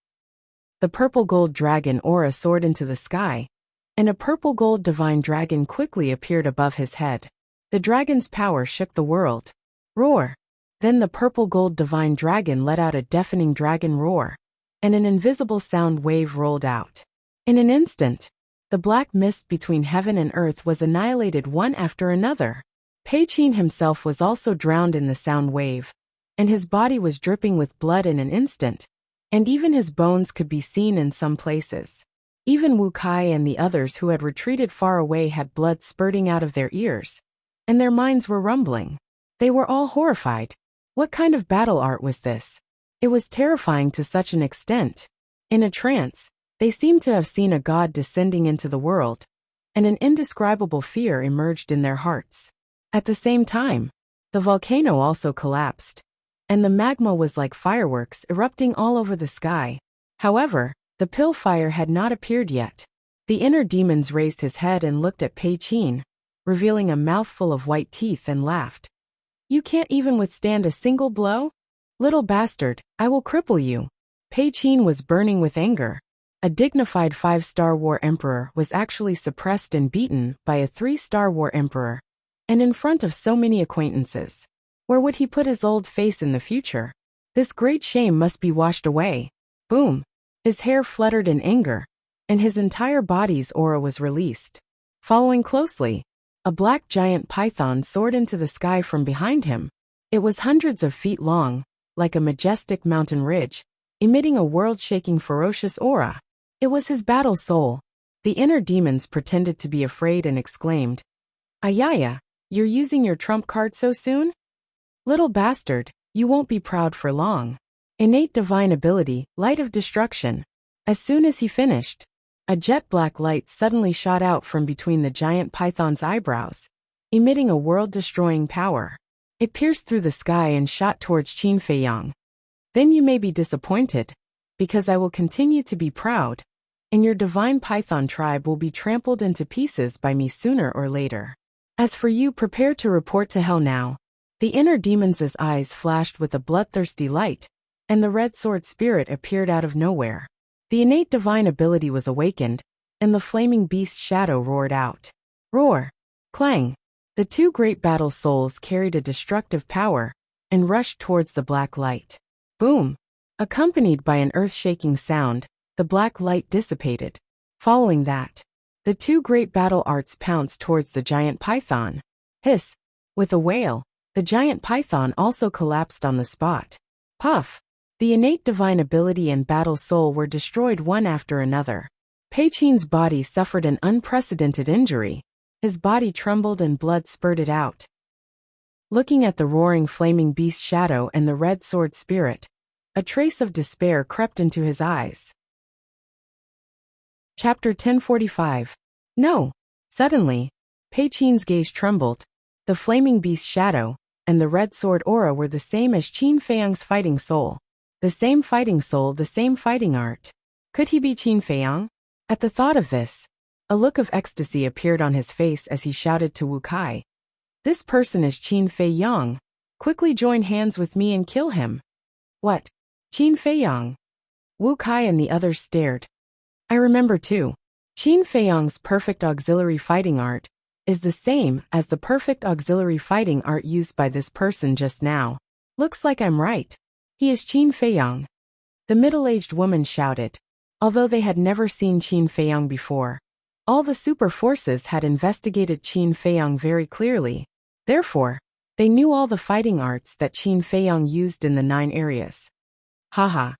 The purple gold dragon aura soared into the sky, and a purple gold divine dragon quickly appeared above his head. The dragon's power shook the world. Roar! Then the purple gold divine dragon let out a deafening dragon roar, and an invisible sound wave rolled out. In an instant, the black mist between heaven and earth was annihilated one after another. Pei Qin himself was also drowned in the sound wave, and his body was dripping with blood in an instant, and even his bones could be seen in some places. Even Wu Kai and the others who had retreated far away had blood spurting out of their ears, and their minds were rumbling. They were all horrified. What kind of battle art was this? It was terrifying to such an extent. In a trance, they seemed to have seen a god descending into the world, and an indescribable fear emerged in their hearts. At the same time, the volcano also collapsed, and the magma was like fireworks erupting all over the sky. However, the pill fire had not appeared yet. The inner demons raised his head and looked at Pei Qin, revealing a mouthful of white teeth, and laughed. You can't even withstand a single blow? Little bastard, I will cripple you. Pei Qin was burning with anger. A dignified 5-star war emperor was actually suppressed and beaten by a 3-star war emperor, and in front of so many acquaintances. Where would he put his old face in the future? This great shame must be washed away. Boom! His hair fluttered in anger, and his entire body's aura was released. Following closely, a black giant python soared into the sky from behind him. It was hundreds of feet long, like a majestic mountain ridge, emitting a world-shaking ferocious aura. It was his battle soul. The inner demons pretended to be afraid and exclaimed, "Ayaya, you're using your trump card so soon? Little bastard, you won't be proud for long." Innate divine ability, light of destruction. As soon as he finished, a jet-black light suddenly shot out from between the giant python's eyebrows, emitting a world-destroying power. It pierced through the sky and shot towards Qin Feiyang. "Then you may be disappointed, because I will continue to be proud, and your divine python tribe will be trampled into pieces by me sooner or later. As for you, prepare to report to hell now." The inner demon's eyes flashed with a bloodthirsty light, and the red sword spirit appeared out of nowhere. The innate divine ability was awakened, and the flaming beast shadow roared out. Roar! Clang! The two great battle souls carried a destructive power, and rushed towards the black light. Boom! Accompanied by an earth-shaking sound, the black light dissipated. Following that, the two great battle arts pounced towards the giant python. Hiss! With a wail, the giant python also collapsed on the spot. Puff! The innate divine ability and battle soul were destroyed one after another. Pei Qin's body suffered an unprecedented injury. His body trembled and blood spurted out. Looking at the roaring flaming beast shadow and the red sword spirit, a trace of despair crept into his eyes. Chapter 1045. No! Suddenly, Pei Qin's gaze trembled. The flaming beast shadow and the red sword aura were the same as Qin Feiyang's fighting soul. The same fighting soul, the same fighting art. Could he be Qin Feiyang? At the thought of this, a look of ecstasy appeared on his face as he shouted to Wu Kai. "This person is Qin Feiyang. Quickly join hands with me and kill him." "What? Qin Feiyang?" Wu Kai and the others stared. "I remember too. Qin Feiyang's perfect auxiliary fighting art is the same as the perfect auxiliary fighting art used by this person just now. Looks like I'm right. He is Qin Feiyang." The middle-aged woman shouted. Although they had never seen Qin Feiyang before, all the super forces had investigated Qin Feiyang very clearly. Therefore, they knew all the fighting arts that Qin Feiyang used in the 9 areas. Haha.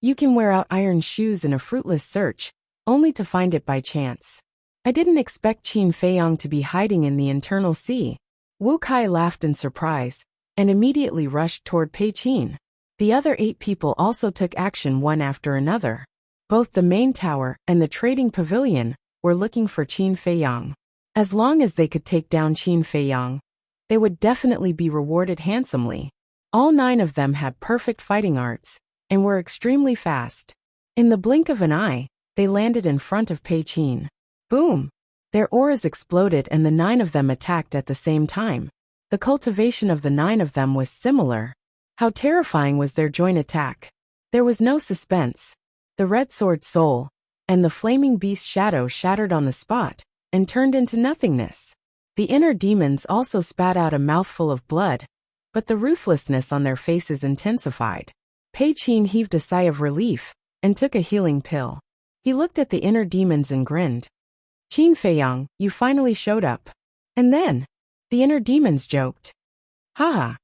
You can wear out iron shoes in a fruitless search, only to find it by chance. I didn't expect Qin Feiyang to be hiding in the internal sea. Wu Kai laughed in surprise, and immediately rushed toward Pei Qin. The other 8 people also took action one after another. Both the main tower and the trading pavilion were looking for Qin Feiyang. As long as they could take down Qin Feiyang, they would definitely be rewarded handsomely. All 9 of them had perfect fighting arts, and were extremely fast. In the blink of an eye, they landed in front of Pei Qin. Boom! Their auras exploded and the 9 of them attacked at the same time. The cultivation of the 9 of them was similar. How terrifying was their joint attack! There was no suspense. The red sword soul and the flaming beast shadow shattered on the spot and turned into nothingness. The inner demons also spat out a mouthful of blood, but the ruthlessness on their faces intensified. Pei Qin heaved a sigh of relief and took a healing pill. He looked at the inner demons and grinned. "Qin Feiyang, you finally showed up." And then, the inner demons joked. "Haha.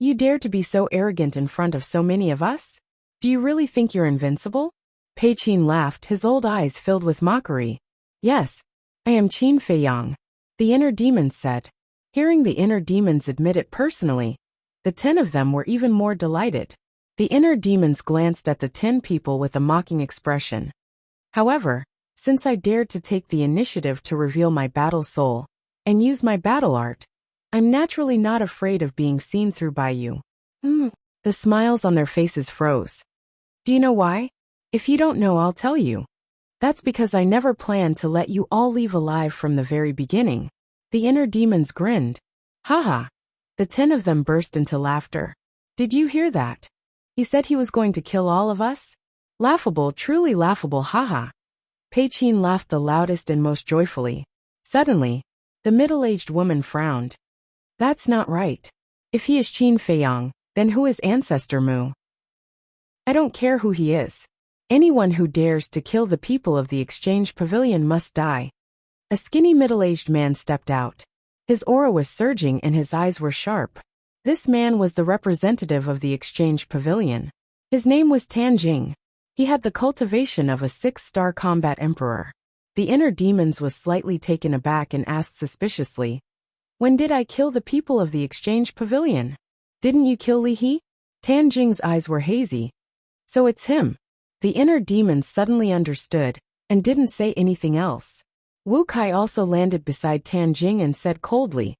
You dare to be so arrogant in front of so many of us? Do you really think you're invincible?" Pei Qin laughed, his old eyes filled with mockery. "Yes, I am Qin Feiyang," the inner demons said. Hearing the inner demons admit it personally, the 10 of them were even more delighted. The inner demons glanced at the 10 people with a mocking expression. "However, since I dared to take the initiative to reveal my battle soul and use my battle art, I'm naturally not afraid of being seen through by you." The smiles on their faces froze. "Do you know why? If you don't know, I'll tell you. That's because I never planned to let you all leave alive from the very beginning." The inner demons grinned. Haha. The 10 of them burst into laughter. "Did you hear that? He said he was going to kill all of us? Laughable, truly laughable, haha." Pei Qin laughed the loudest and most joyfully. Suddenly, the middle-aged woman frowned. "That's not right. If he is Qin Feiyang, then who is ancestor Mu? I don't care who he is. Anyone who dares to kill the people of the exchange pavilion must die. A skinny middle-aged man stepped out. His aura was surging and his eyes were sharp. This man was the representative of the exchange pavilion. His name was Tan Jing. He had the cultivation of a 6-star combat emperor. The inner demons was slightly taken aback and asked suspiciously, "When did I kill the people of the exchange pavilion? Didn't you kill Li He?" Tan Jing's eyes were hazy. So it's him. The inner demons suddenly understood, and didn't say anything else. Wu Kai also landed beside Tan Jing and said coldly,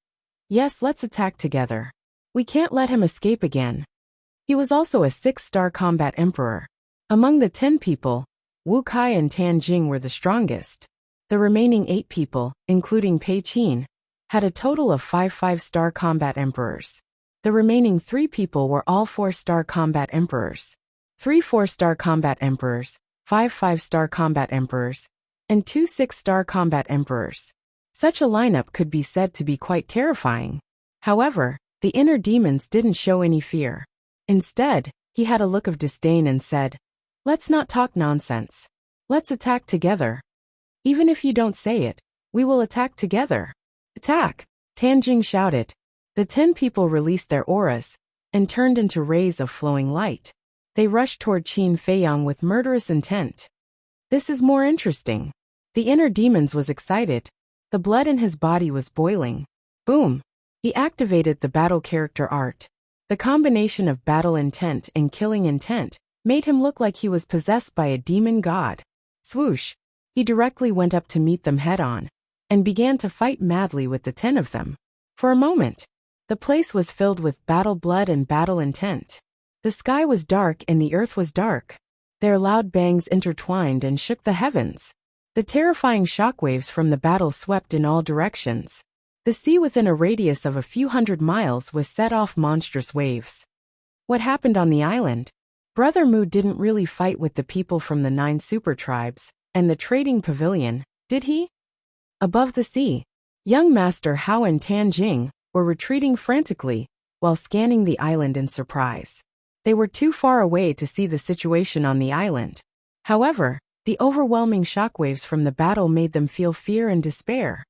"Yes, let's attack together. We can't let him escape again." He was also a 6-star combat emperor. Among the 10 people, Wu Kai and Tan Jing were the strongest. The remaining 8 people, including Pei Qin, had a total of 5 5-star combat emperors. The remaining 3 people were all 4-star combat emperors. 3 4-star combat emperors, 5 5-star combat emperors, and 2 6-star combat emperors. Such a lineup could be said to be quite terrifying. However, the inner demons didn't show any fear. Instead, he had a look of disdain and said, "Let's not talk nonsense. Let's attack together. Even if you don't say it, we will attack together." "Attack!" Tan Jing shouted. The 10 people released their auras and turned into rays of flowing light. They rushed toward Qin Feiyang with murderous intent. This is more interesting. The inner demons was excited. The blood in his body was boiling. Boom! He activated the battle character art. The combination of battle intent and killing intent made him look like he was possessed by a demon god. Swoosh! He directly went up to meet them head-on, and began to fight madly with the 10 of them. For a moment, the place was filled with battle blood and battle intent. The sky was dark and the earth was dark. Their loud bangs intertwined and shook the heavens. The terrifying shockwaves from the battle swept in all directions. The sea within a radius of a few hundred miles was set off monstrous waves. What happened on the island? Brother Mu didn't really fight with the people from the 9 super tribes and the trading pavilion, did he? Above the sea, young Master Hao and Tan Jing were retreating frantically while scanning the island in surprise. They were too far away to see the situation on the island. However, the overwhelming shockwaves from the battle made them feel fear and despair.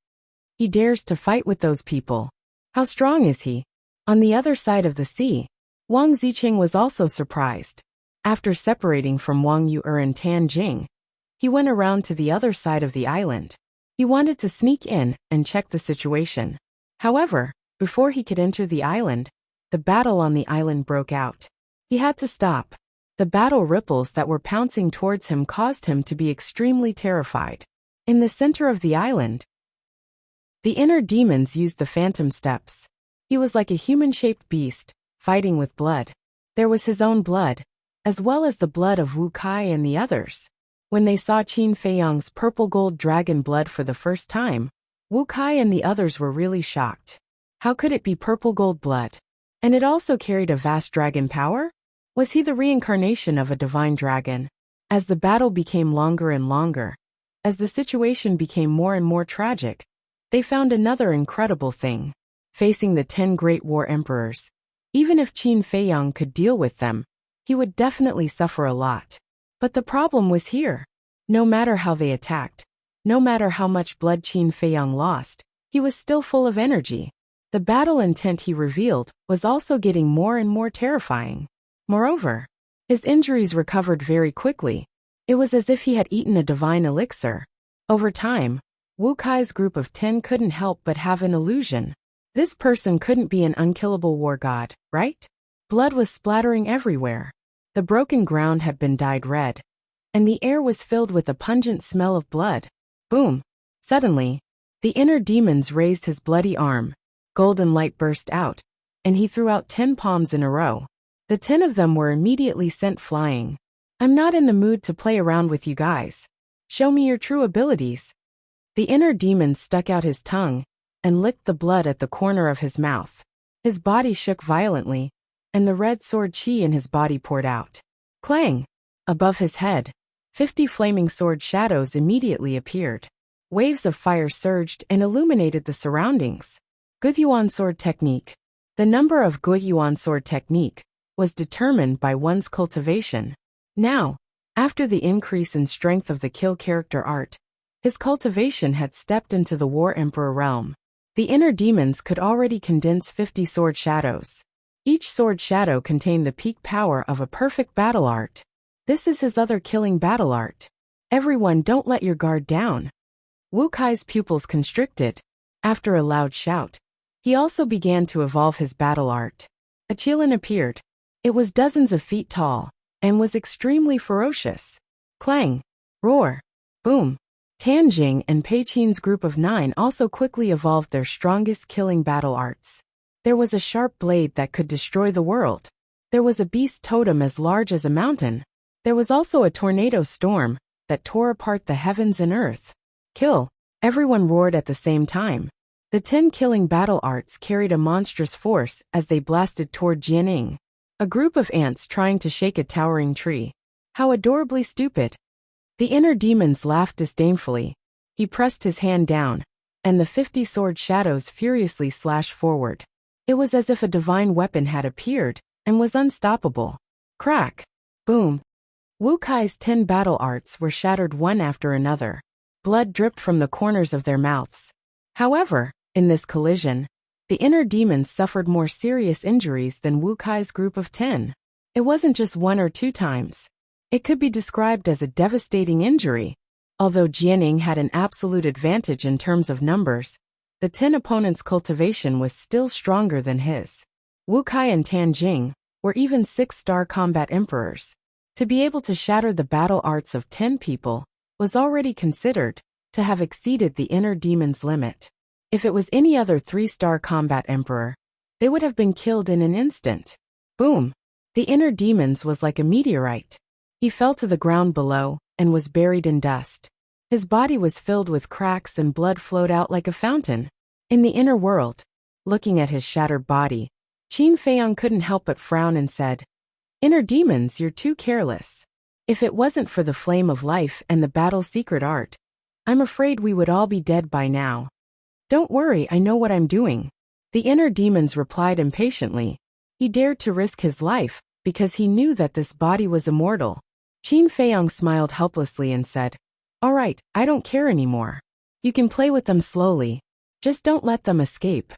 He dares to fight with those people. How strong is he? On the other side of the sea, Wang Ziqing was also surprised. After separating from Wang Yu'er and Tan Jing, he went around to the other side of the island. He wanted to sneak in and check the situation. However, before he could enter the island, the battle on the island broke out. He had to stop. The battle ripples that were pouncing towards him caused him to be extremely terrified. In the center of the island, the inner demons used the phantom steps. He was like a human-shaped beast, fighting with blood. There was his own blood, as well as the blood of Wu Kai and the others. When they saw Qin Feiyang's purple gold dragon blood for the first time, Wu Kai and the others were really shocked. How could it be purple gold blood? And it also carried a vast dragon power? Was he the reincarnation of a divine dragon? As the battle became longer and longer, as the situation became more and more tragic, they found another incredible thing. Facing the 10 great war emperors, even if Qin Feiyang could deal with them, he would definitely suffer a lot. But the problem was here. No matter how they attacked, no matter how much blood Qin Feiyang lost, he was still full of energy. The battle intent he revealed was also getting more and more terrifying. Moreover, his injuries recovered very quickly. It was as if he had eaten a divine elixir. Over time, Wu Kai's group of 10 couldn't help but have an illusion. This person couldn't be an unkillable war god, right? Blood was splattering everywhere. The broken ground had been dyed red, and the air was filled with a pungent smell of blood. Boom! Suddenly, the inner demons raised his bloody arm. Golden light burst out, and he threw out 10 palms in a row. The 10 of them were immediately sent flying. I'm not in the mood to play around with you guys. Show me your true abilities. The inner demon stuck out his tongue and licked the blood at the corner of his mouth. His body shook violently, and the red sword chi in his body poured out. Clang! Above his head, 50 flaming sword shadows immediately appeared. Waves of fire surged and illuminated the surroundings. Guthyuan sword technique. The number of Guiyuan sword technique was determined by one's cultivation. Now, after the increase in strength of the kill character art, his cultivation had stepped into the War Emperor realm. The inner demons could already condense 50 sword shadows. Each sword shadow contained the peak power of a perfect battle art. This is his other killing battle art. Everyone, don't let your guard down. Wu Kai's pupils constricted. After a loud shout, he also began to evolve his battle art. A Qilin appeared. It was dozens of feet tall, and was extremely ferocious. Clang! Roar! Boom! Tanjing and Pei Qin's group of 9 also quickly evolved their strongest killing battle arts. There was a sharp blade that could destroy the world. There was a beast totem as large as a mountain. There was also a tornado storm that tore apart the heavens and earth. Kill! Everyone roared at the same time. The 10 killing battle arts carried a monstrous force as they blasted toward Jianing, a group of ants trying to shake a towering tree. How adorably stupid! The inner demons laughed disdainfully. He pressed his hand down, and the 50 sword shadows furiously slashed forward. It was as if a divine weapon had appeared and was unstoppable. Crack! Boom! Wu Kai's 10 battle arts were shattered one after another. Blood dripped from the corners of their mouths. However, in this collision, the inner demons suffered more serious injuries than Wu Kai's group of 10. It wasn't just 1 or 2 times. It could be described as a devastating injury. Although Jianing had an absolute advantage in terms of numbers, the 10 opponents' cultivation was still stronger than his. Wu Kai and Tanjing were even 6-star combat emperors. To be able to shatter the battle arts of 10 people was already considered to have exceeded the inner demon's limit. If it was any other 3-star combat emperor, they would have been killed in an instant. Boom! The inner demons was like a meteorite. He fell to the ground below and was buried in dust. His body was filled with cracks and blood flowed out like a fountain. In the inner world, looking at his shattered body, Qin Feiyang couldn't help but frown and said, "Inner demons, you're too careless. If it wasn't for the flame of life and the battle secret art, I'm afraid we would all be dead by now." "Don't worry, I know what I'm doing." The inner demons replied impatiently. He dared to risk his life because he knew that this body was immortal. Qin Feiyang smiled helplessly and said, "All right, I don't care anymore. You can play with them slowly. Just don't let them escape."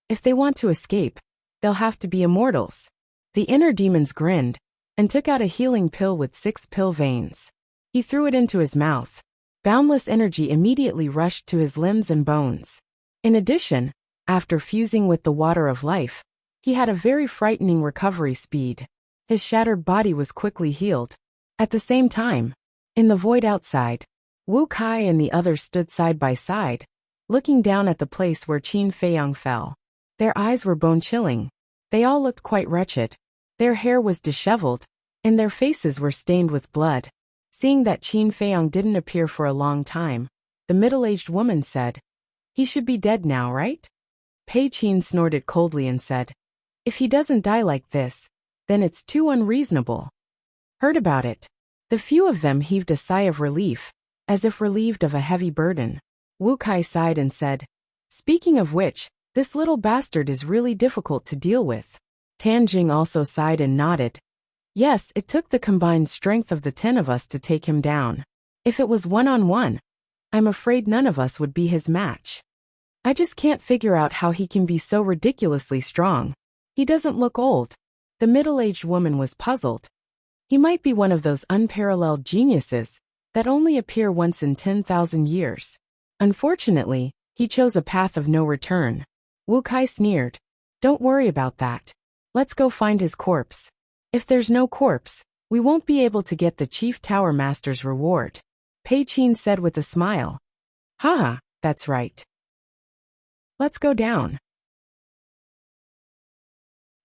If they want to escape, they'll have to be immortals." The inner demons grinned and took out a healing pill with 6 pill veins. He threw it into his mouth. Boundless energy immediately rushed to his limbs and bones. In addition, after fusing with the water of life, he had a very frightening recovery speed. His shattered body was quickly healed. At the same time, in the void outside, Wu Kai and the others stood side by side, looking down at the place where Qin Feiyang fell. Their eyes were bone-chilling. They all looked quite wretched. Their hair was disheveled, and their faces were stained with blood. Seeing that Qin Feiyang didn't appear for a long time, the middle-aged woman said, "He should be dead now, right?" Pei Qin snorted coldly and said, "If he doesn't die like this, then it's too unreasonable." Heard about it. The few of them heaved a sigh of relief, as if relieved of a heavy burden. Wu Kai sighed and said, "Speaking of which, this little bastard is really difficult to deal with." Tanjing also sighed and nodded. Yes, it took the combined strength of the 10 of us to take him down. If it was 1-on-1, I'm afraid none of us would be his match. I just can't figure out how he can be so ridiculously strong. He doesn't look old. The middle-aged woman was puzzled. He might be one of those unparalleled geniuses that only appear once in 10,000 years. Unfortunately, he chose a path of no return. Wu Kai sneered. "Don't worry about that. Let's go find his corpse. If there's no corpse, we won't be able to get the Chief Tower Master's reward." Pei Qin said with a smile. "Haha, that's right. Let's go down."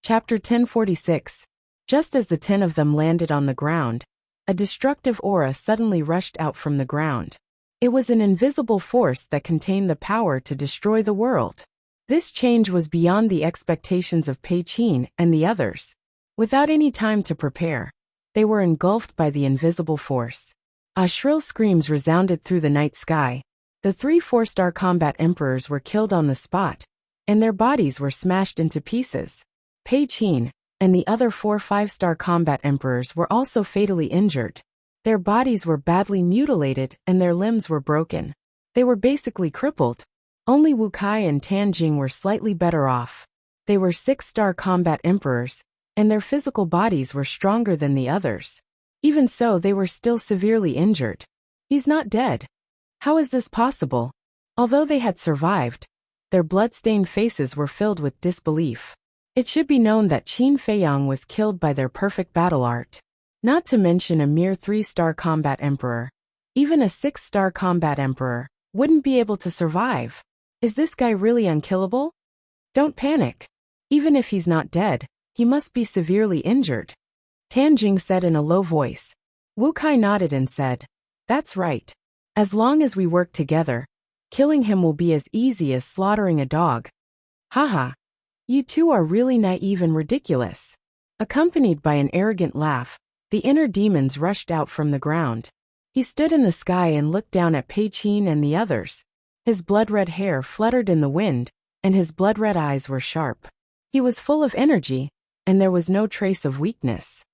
Chapter 1046. Just as the 10 of them landed on the ground, a destructive aura suddenly rushed out from the ground. It was an invisible force that contained the power to destroy the world. This change was beyond the expectations of Pei Qin and the others. Without any time to prepare, they were engulfed by the invisible force. Shrill screams resounded through the night sky. The 3 4-star combat emperors were killed on the spot, and their bodies were smashed into pieces. Pei Qin and the other 4 5-star combat emperors were also fatally injured. Their bodies were badly mutilated and their limbs were broken. They were basically crippled. Only Wu Kai and Tan Jing were slightly better off. They were 6-star combat emperors, and their physical bodies were stronger than the others. Even so, they were still severely injured. He's not dead. How is this possible? Although they had survived, their blood-stained faces were filled with disbelief. It should be known that Qin Feiyang was killed by their perfect battle art. Not to mention a mere 3-star combat emperor. Even a 6-star combat emperor wouldn't be able to survive. Is this guy really unkillable? Don't panic. Even if he's not dead, he must be severely injured. Tan Jing said in a low voice. Wu Kai nodded and said, "That's right. As long as we work together, killing him will be as easy as slaughtering a dog." Haha. You two are really naive and ridiculous. Accompanied by an arrogant laugh, the inner demons rushed out from the ground. He stood in the sky and looked down at Pei Qin and the others. His blood-red hair fluttered in the wind, and his blood-red eyes were sharp. He was full of energy, and there was no trace of weakness.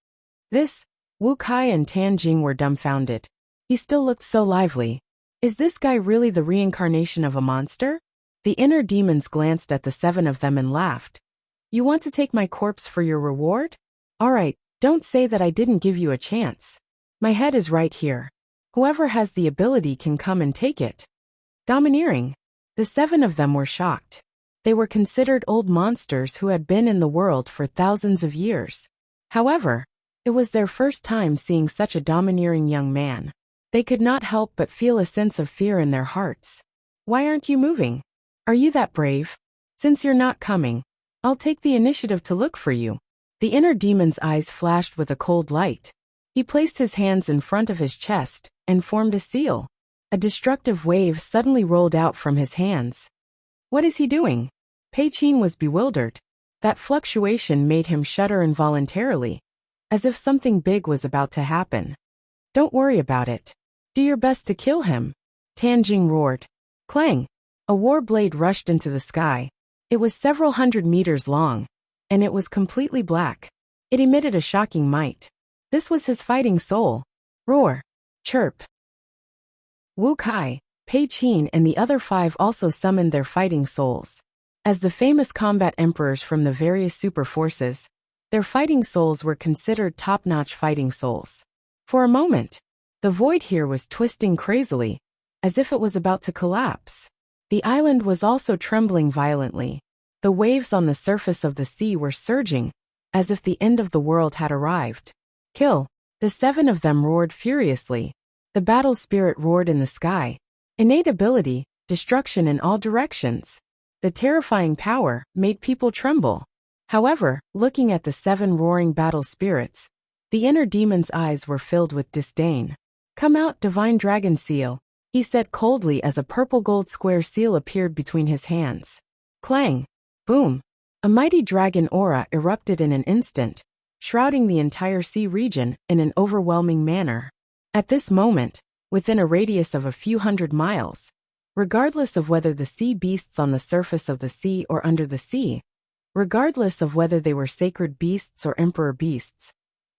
Wu Kai and Tan Jing were dumbfounded. He still looked so lively. Is this guy really the reincarnation of a monster? The inner demons glanced at the 7 of them and laughed. You want to take my corpse for your reward? All right, don't say that I didn't give you a chance. My head is right here. Whoever has the ability can come and take it. Domineering. The 7 of them were shocked. They were considered old monsters who had been in the world for thousands of years. However, it was their first time seeing such a domineering young man. They could not help but feel a sense of fear in their hearts. Why aren't you moving? Are you that brave? Since you're not coming, I'll take the initiative to look for you. The inner demon's eyes flashed with a cold light. He placed his hands in front of his chest and formed a seal. A destructive wave suddenly rolled out from his hands. What is he doing? Pei Qin was bewildered. That fluctuation made him shudder involuntarily, as if something big was about to happen. Don't worry about it. Do your best to kill him. Tan Jing roared. Clang! A war blade rushed into the sky. It was several hundred meters long, and it was completely black. It emitted a shocking might. This was his fighting soul. Roar! Chirp! Wu Kai, Pei Qin and the other 5 also summoned their fighting souls. As the famous combat emperors from the various super forces, their fighting souls were considered top-notch fighting souls. For a moment, the void here was twisting crazily, as if it was about to collapse. The island was also trembling violently. The waves on the surface of the sea were surging, as if the end of the world had arrived. Kill! The 7 of them roared furiously. The battle spirit roared in the sky. Innate ability, destruction in all directions. The terrifying power made people tremble. However, looking at the 7 roaring battle spirits, the inner demon's eyes were filled with disdain. Come out, divine dragon seal, he said coldly as a purple gold square seal appeared between his hands. Clang! Boom! A mighty dragon aura erupted in an instant, shrouding the entire sea region in an overwhelming manner. At this moment, within a radius of a few hundred miles, regardless of whether the sea beasts on the surface of the sea or under the sea, regardless of whether they were sacred beasts or emperor beasts,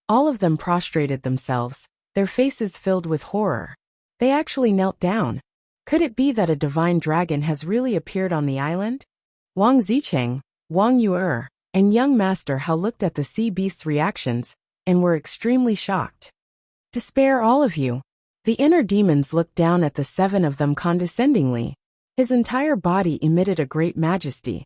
all of them prostrated themselves, their faces filled with horror. They actually knelt down. Could it be that a divine dragon has really appeared on the island? Wang Zicheng, Wang Yu'er, and young Master Hao looked at the sea beast's reactions and were extremely shocked. To spare all of you. The inner demons looked down at the 7 of them condescendingly. His entire body emitted a great majesty,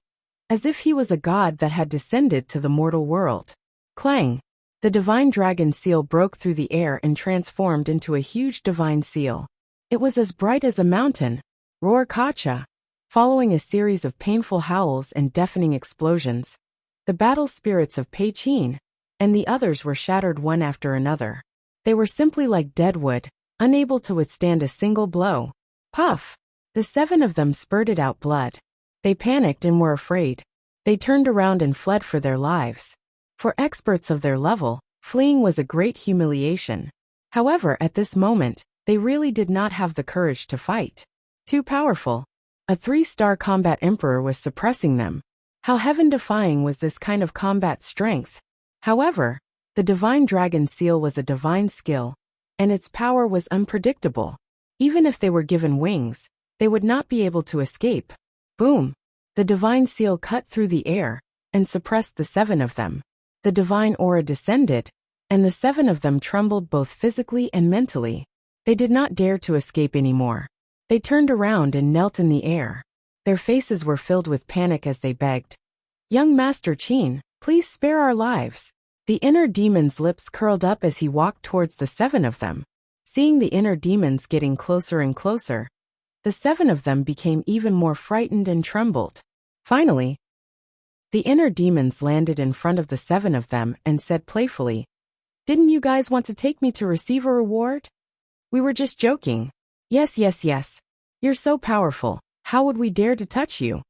as if he was a god that had descended to the mortal world. Clang! The divine dragon seal broke through the air and transformed into a huge divine seal. It was as bright as a mountain. Roar Kacha! Following a series of painful howls and deafening explosions, the battle spirits of Pei Qin and the others were shattered one after another. They were simply like dead wood, unable to withstand a single blow. Puff! The 7 of them spurted out blood. They panicked and were afraid. They turned around and fled for their lives. For experts of their level, fleeing was a great humiliation. However, at this moment, they really did not have the courage to fight. Too powerful. A 3-star combat emperor was suppressing them. How heaven-defying was this kind of combat strength? However, the divine dragon seal was a divine skill, and its power was unpredictable. Even if they were given wings, they would not be able to escape. Boom! The divine seal cut through the air and suppressed the 7 of them. The divine aura descended, and the 7 of them trembled both physically and mentally. They did not dare to escape anymore. They turned around and knelt in the air. Their faces were filled with panic as they begged, "Young Master Qin, please spare our lives." The inner demon's lips curled up as he walked towards the 7 of them. Seeing the inner demons getting closer and closer, the 7 of them became even more frightened and trembled. Finally, the inner demons landed in front of the 7 of them and said playfully, "Didn't you guys want to take me to receive a reward? We were just joking." Yes, yes, yes. You're so powerful. How would we dare to touch you?"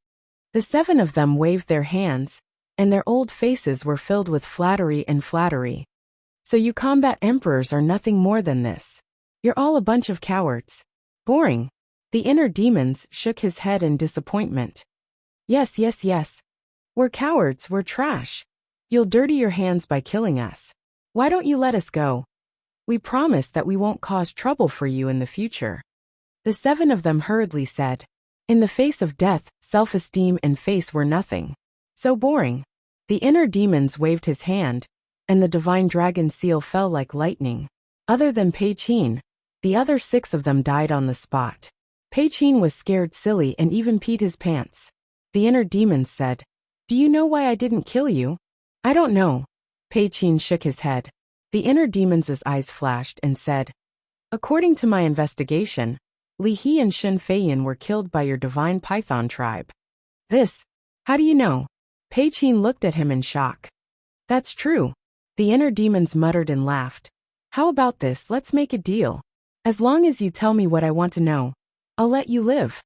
The 7 of them waved their hands, and their old faces were filled with flattery and flattery. "So you combat emperors are nothing more than this. You're all a bunch of cowards. Boring." The inner demons shook his head in disappointment. Yes, yes, yes. We're cowards, we're trash. You'll dirty your hands by killing us. Why don't you let us go? We promise that we won't cause trouble for you in the future." The 7 of them hurriedly said. In the face of death, self-esteem and face were nothing. So boring. The inner demons waved his hand, and the divine dragon seal fell like lightning. Other than Pei Qin, the other 6 of them died on the spot. Pei Qin was scared silly and even peed his pants. The inner demons said, "Do you know why I didn't kill you?" "I don't know." Pei Qin shook his head. The inner demons' eyes flashed and said, "According to my investigation, Li He and Shen Feiyan were killed by your divine python tribe." "This? How do you know?" Pei Qin looked at him in shock. "That's true." The inner demons muttered and laughed. "How about this? Let's make a deal. As long as you tell me what I want to know, I'll let you live."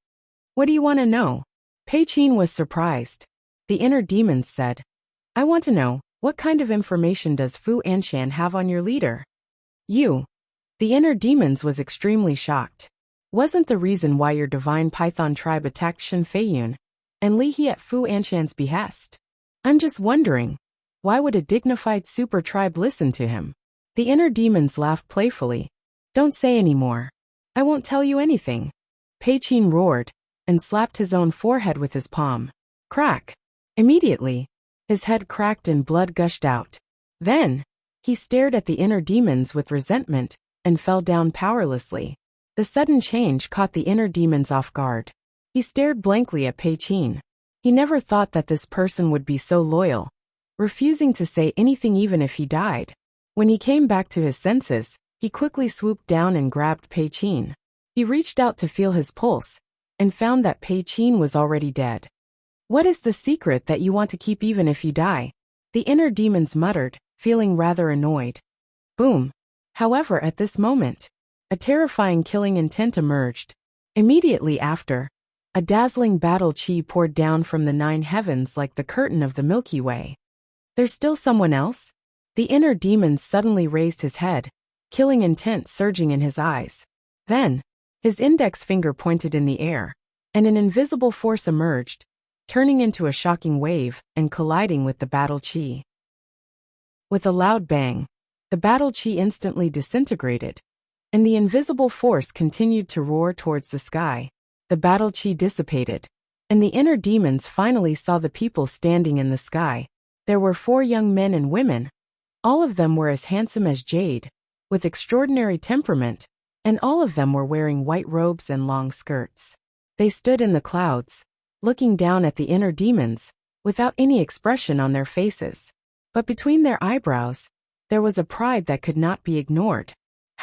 "What do you want to know?" Pei Qin was surprised. The inner demons said, "I want to know, what kind of information does Fu Anshan have on your leader?" "You." The inner demons was extremely shocked. "Wasn't the reason why your divine python tribe attacked Shen Feiyun and Li He at Fu Anshan's behest? I'm just wondering, why would a dignified super tribe listen to him?" The inner demons laughed playfully. "Don't say any more. I won't tell you anything." Pei Qin roared and slapped his own forehead with his palm. Crack! Immediately, his head cracked and blood gushed out. Then, he stared at the inner demons with resentment and fell down powerlessly. The sudden change caught the inner demons off guard. He stared blankly at Pei Qin. He never thought that this person would be so loyal, refusing to say anything even if he died. When he came back to his senses, he quickly swooped down and grabbed Pei Qin. He reached out to feel his pulse, and found that Pei Qin was already dead. "What is the secret that you want to keep even if you die?" the inner demons muttered, feeling rather annoyed. Boom! However, at this moment, a terrifying killing intent emerged. Immediately after, a dazzling battle chi poured down from the 9 heavens like the curtain of the Milky Way. "There's still someone else?" The inner demon suddenly raised his head, killing intent surging in his eyes. Then, his index finger pointed in the air, and an invisible force emerged, turning into a shocking wave and colliding with the battle chi. With a loud bang, the battle chi instantly disintegrated, and the invisible force continued to roar towards the sky. The battle chi dissipated, and the inner demons finally saw the people standing in the sky. There were 4 young men and women. All of them were as handsome as jade, with extraordinary temperament, and all of them were wearing white robes and long skirts. They stood in the clouds, looking down at the inner demons, without any expression on their faces. But between their eyebrows, there was a pride that could not be ignored.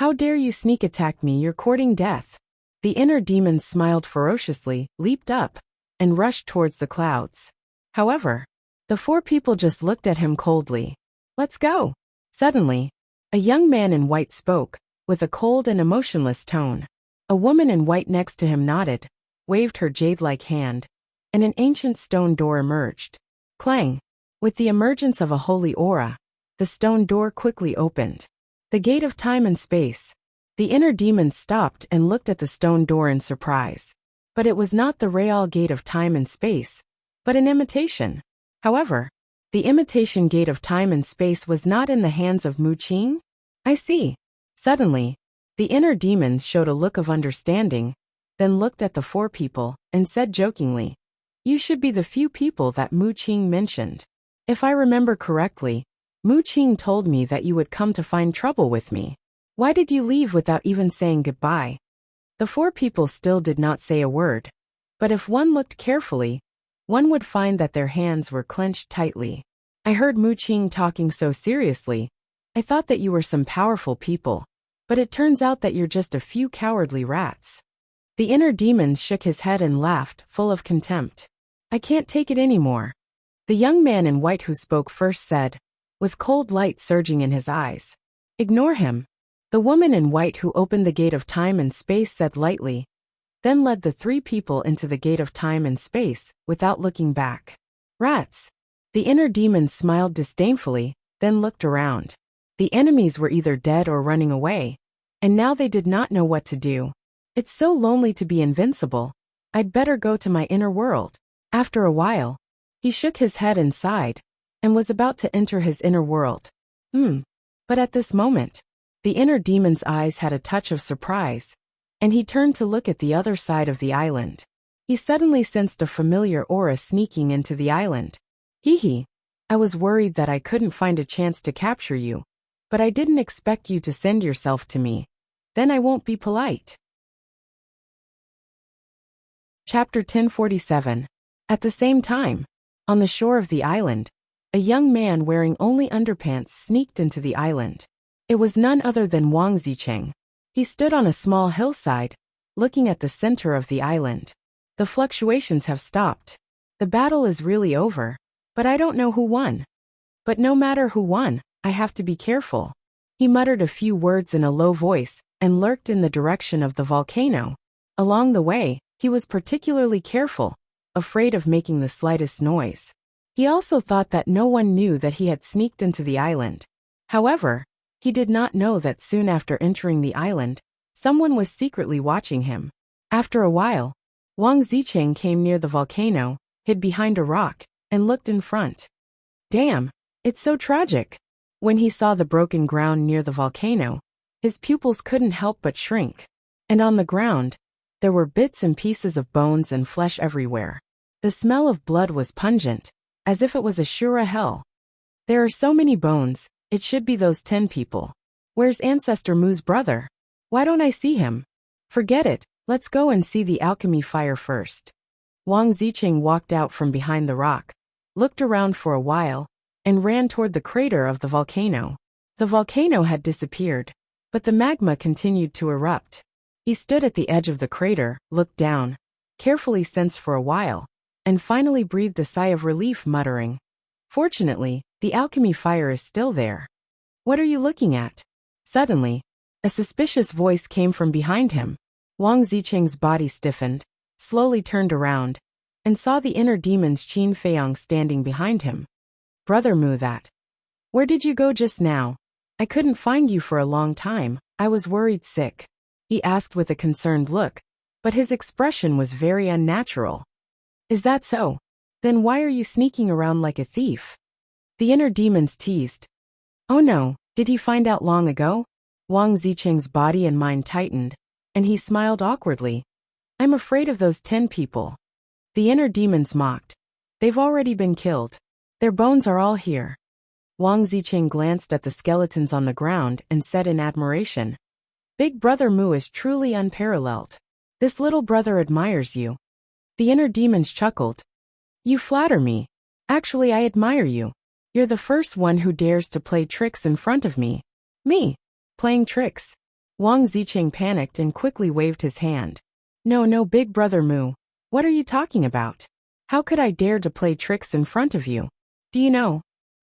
"How dare you sneak attack me? You're courting death." The inner demons smiled ferociously, leaped up, and rushed towards the clouds. However, the 4 people just looked at him coldly. "Let's go." Suddenly, a young man in white spoke, with a cold and emotionless tone. A woman in white next to him nodded, waved her jade-like hand, and an ancient stone door emerged. Clang! With the emergence of a holy aura, the stone door quickly opened. The gate of time and space. The inner demons stopped and looked at the stone door in surprise. But it was not the real gate of time and space, but an imitation. However, the imitation gate of time and space was not in the hands of Mu Qing? I see. Suddenly, the inner demons showed a look of understanding, then looked at the four people and said jokingly, "You should be the few people that Mu Qing mentioned. If I remember correctly, Mu Qing told me that you would come to find trouble with me. Why did you leave without even saying goodbye?" The four people still did not say a word, but if one looked carefully, one would find that their hands were clenched tightly. "I heard Mu Qing talking so seriously. I thought that you were some powerful people, but it turns out that you're just a few cowardly rats." The inner demon shook his head and laughed, full of contempt. "I can't take it anymore." The young man in white who spoke first said, with cold light surging in his eyes, "Ignore him." The woman in white who opened the gate of time and space said lightly, then led the three people into the gate of time and space, without looking back. "Rats." The inner demon smiled disdainfully, then looked around. The enemies were either dead or running away, and now they did not know what to do. "It's so lonely to be invincible. I'd better go to my inner world." After a while, he shook his head and sighed, and was about to enter his inner world. But at this moment, the inner demon's eyes had a touch of surprise, and he turned to look at the other side of the island. He suddenly sensed a familiar aura sneaking into the island. "Hee. I was worried that I couldn't find a chance to capture you, but I didn't expect you to send yourself to me. Then I won't be polite." Chapter 1047. At the same time, on the shore of the island, a young man wearing only underpants sneaked into the island. It was none other than Wang Zicheng. He stood on a small hillside, looking at the center of the island. "The fluctuations have stopped. The battle is really over, but I don't know who won. But no matter who won, I have to be careful." He muttered a few words in a low voice and lurked in the direction of the volcano. Along the way, he was particularly careful, afraid of making the slightest noise. He also thought that no one knew that he had sneaked into the island. However, he did not know that soon after entering the island, someone was secretly watching him. After a while, Wang Zicheng came near the volcano, hid behind a rock, and looked in front. "Damn, it's so tragic." When he saw the broken ground near the volcano, his pupils couldn't help but shrink. And on the ground, there were bits and pieces of bones and flesh everywhere. The smell of blood was pungent, as if it was a sure hell. "There are so many bones, it should be those 10 people. Where's Ancestor Mu's brother? Why don't I see him?" "Forget it, let's go and see the alchemy fire first." Wang Zicheng walked out from behind the rock, looked around for a while, and ran toward the crater of the volcano. The volcano had disappeared, but the magma continued to erupt. He stood at the edge of the crater, looked down, carefully sensed for a while, and finally breathed a sigh of relief, muttering, "Fortunately, the alchemy fire is still there." "What are you looking at?" Suddenly, a suspicious voice came from behind him. Wang Zicheng's body stiffened, slowly turned around, and saw the inner demon's Qin Feiyang standing behind him. "Brother Mu, that. Where did you go just now? I couldn't find you for a long time. I was worried sick," he asked with a concerned look, but his expression was very unnatural. "Is that so? Then why are you sneaking around like a thief?" The inner demons teased. "Oh no, did he find out long ago?" Wang Zicheng's body and mind tightened, and he smiled awkwardly. "I'm afraid of those 10 people." The inner demons mocked. "They've already been killed. Their bones are all here." Wang Zicheng glanced at the skeletons on the ground and said in admiration, "Big Brother Mu is truly unparalleled. This little brother admires you." The inner demons chuckled. "You flatter me. Actually, I admire you. You're the first one who dares to play tricks in front of me." "Me? Playing tricks?" Wang Zicheng panicked and quickly waved his hand. No, Big Brother Mu. What are you talking about? How could I dare to play tricks in front of you? Do you know?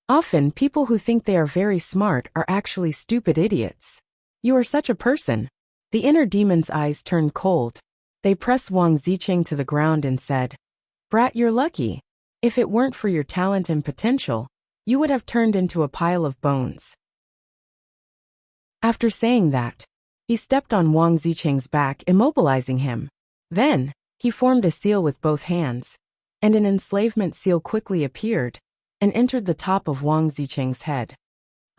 Often people who think they are very smart are actually stupid idiots. You are such a person." The inner demon's eyes turned cold. They pressed Wang Zicheng to the ground and said, "Brat, you're lucky. If it weren't for your talent and potential, you would have turned into a pile of bones." After saying that, he stepped on Wang Zicheng's back, immobilizing him. Then, He formed a seal with both hands, and an enslavement seal quickly appeared and entered the top of Wang Zicheng's head.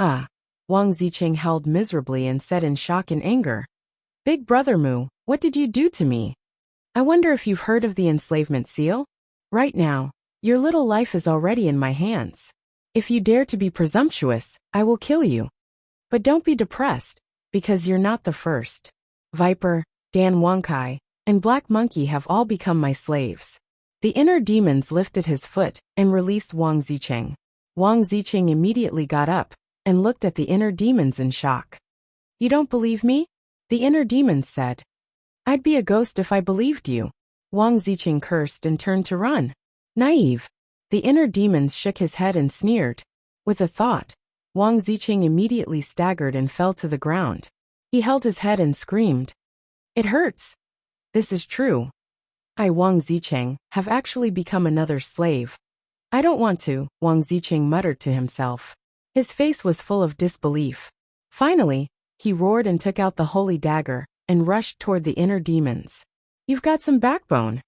Ah! Wang Zicheng howled miserably and said in shock and anger, "Big brother Mu, what did you do to me? I wonder if you've heard of the enslavement seal? Right now, your little life is already in my hands. If you dare to be presumptuous, I will kill you. But don't be depressed, because you're not the first. Viper, Dan Wangkai, and Black Monkey have all become my slaves." The inner demons lifted his foot and released Wang Zicheng. Wang Zicheng immediately got up and looked at the inner demons in shock. "You don't believe me?" the inner demons said. "I'd be a ghost if I believed you." Wang Zicheng cursed and turned to run. "Naive." The inner demons shook his head and sneered. With a thought, Wang Zicheng immediately staggered and fell to the ground. He held his head and screamed, "It hurts." "This is true. I, Wang Zicheng, have actually become another slave. I don't want to," Wang Zicheng muttered to himself. His face was full of disbelief. Finally, he roared and took out the holy dagger and rushed toward the inner demons. "You've got some backbone,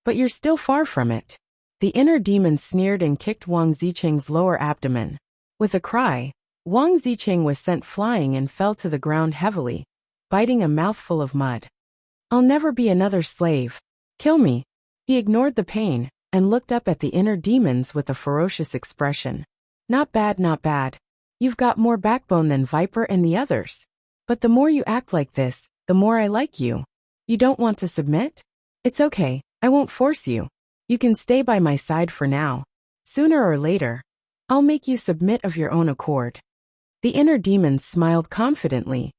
but you're still far from it." The inner demons sneered and kicked Wang Zicheng's lower abdomen. With a cry, Wang Zicheng was sent flying and fell to the ground heavily, biting a mouthful of mud. "I'll never be another slave. Kill me." He ignored the pain and looked up at the inner demons with a ferocious expression. "Not bad, not bad. You've got more backbone than Viper and the others. But the more you act like this, the more I like you. You don't want to submit? It's okay, I won't force you. You can stay by my side for now. Sooner or later, I'll make you submit of your own accord." The inner demons smiled confidently.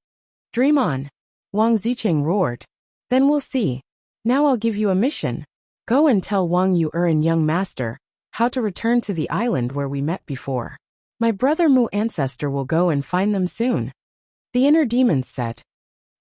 "Dream on," Wang Zicheng roared. "Then we'll see. Now I'll give you a mission. Go and tell Wang Yu and young master how to return to the island where we met before. My brother Mu ancestor will go and find them soon." The inner demons said.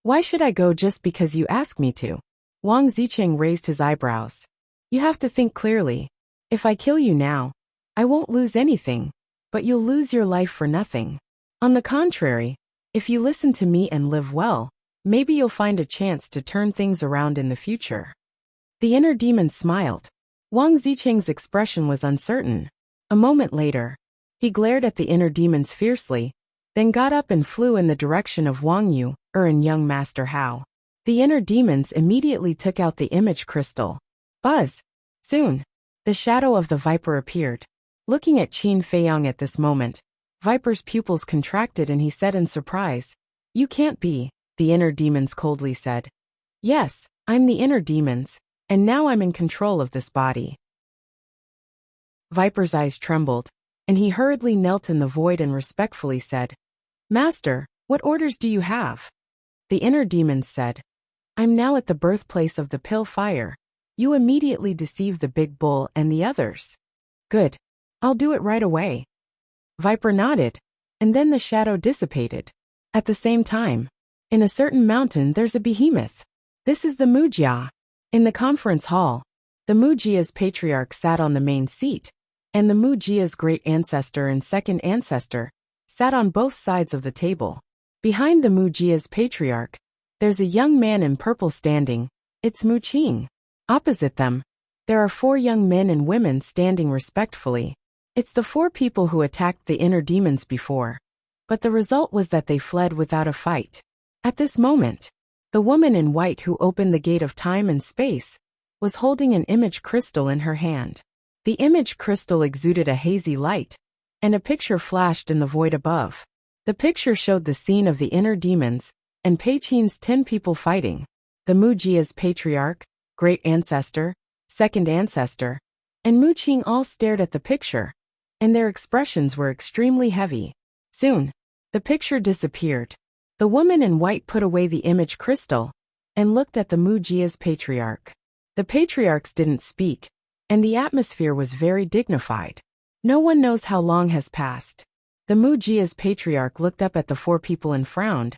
"Why should I go just because you ask me to?" Wang Zicheng raised his eyebrows. "You have to think clearly. If I kill you now, I won't lose anything, but you'll lose your life for nothing. On the contrary, if you listen to me and live well, maybe you'll find a chance to turn things around in the future." The inner demon smiled. Wang Zicheng's expression was uncertain. A moment later, he glared at the inner demons fiercely, then got up and flew in the direction of Wang Yu and young Master Hao. The inner demons immediately took out the image crystal. Buzz! Soon, the shadow of the Viper appeared. Looking at Qin Feiyang at this moment, Viper's pupils contracted and he said in surprise, "You can't be." The inner demons coldly said, "Yes, I'm the inner demons, and now I'm in control of this body." Viper's eyes trembled, and he hurriedly knelt in the void and respectfully said, "Master, what orders do you have?" The inner demons said, "I'm now at the birthplace of the Pill Fire. You immediately deceive the big bull and the others." "Good. I'll do it right away." Viper nodded, and then the shadow dissipated. At the same time, in a certain mountain there's a behemoth. This is the Mujia. In the conference hall, the Mujia's patriarch sat on the main seat, and the Mujia's great ancestor and second ancestor sat on both sides of the table. Behind the Mujia's patriarch, there's a young man in purple standing. It's Mu Qing. Opposite them, there are 4 young men and women standing respectfully. It's the 4 people who attacked the inner demons before, but the result was that they fled without a fight. At this moment, the woman in white who opened the gate of time and space was holding an image crystal in her hand. The image crystal exuded a hazy light, and a picture flashed in the void above. The picture showed the scene of the inner demons and Pei Qin's 10 people fighting. The Mujia's patriarch, great ancestor, second ancestor, and Mu Qing all stared at the picture, and their expressions were extremely heavy. Soon, the picture disappeared. The woman in white put away the image crystal and looked at the Mujia's patriarch. The patriarchs didn't speak, and the atmosphere was very dignified. No one knows how long has passed. The Mujia's patriarch looked up at the 4 people and frowned.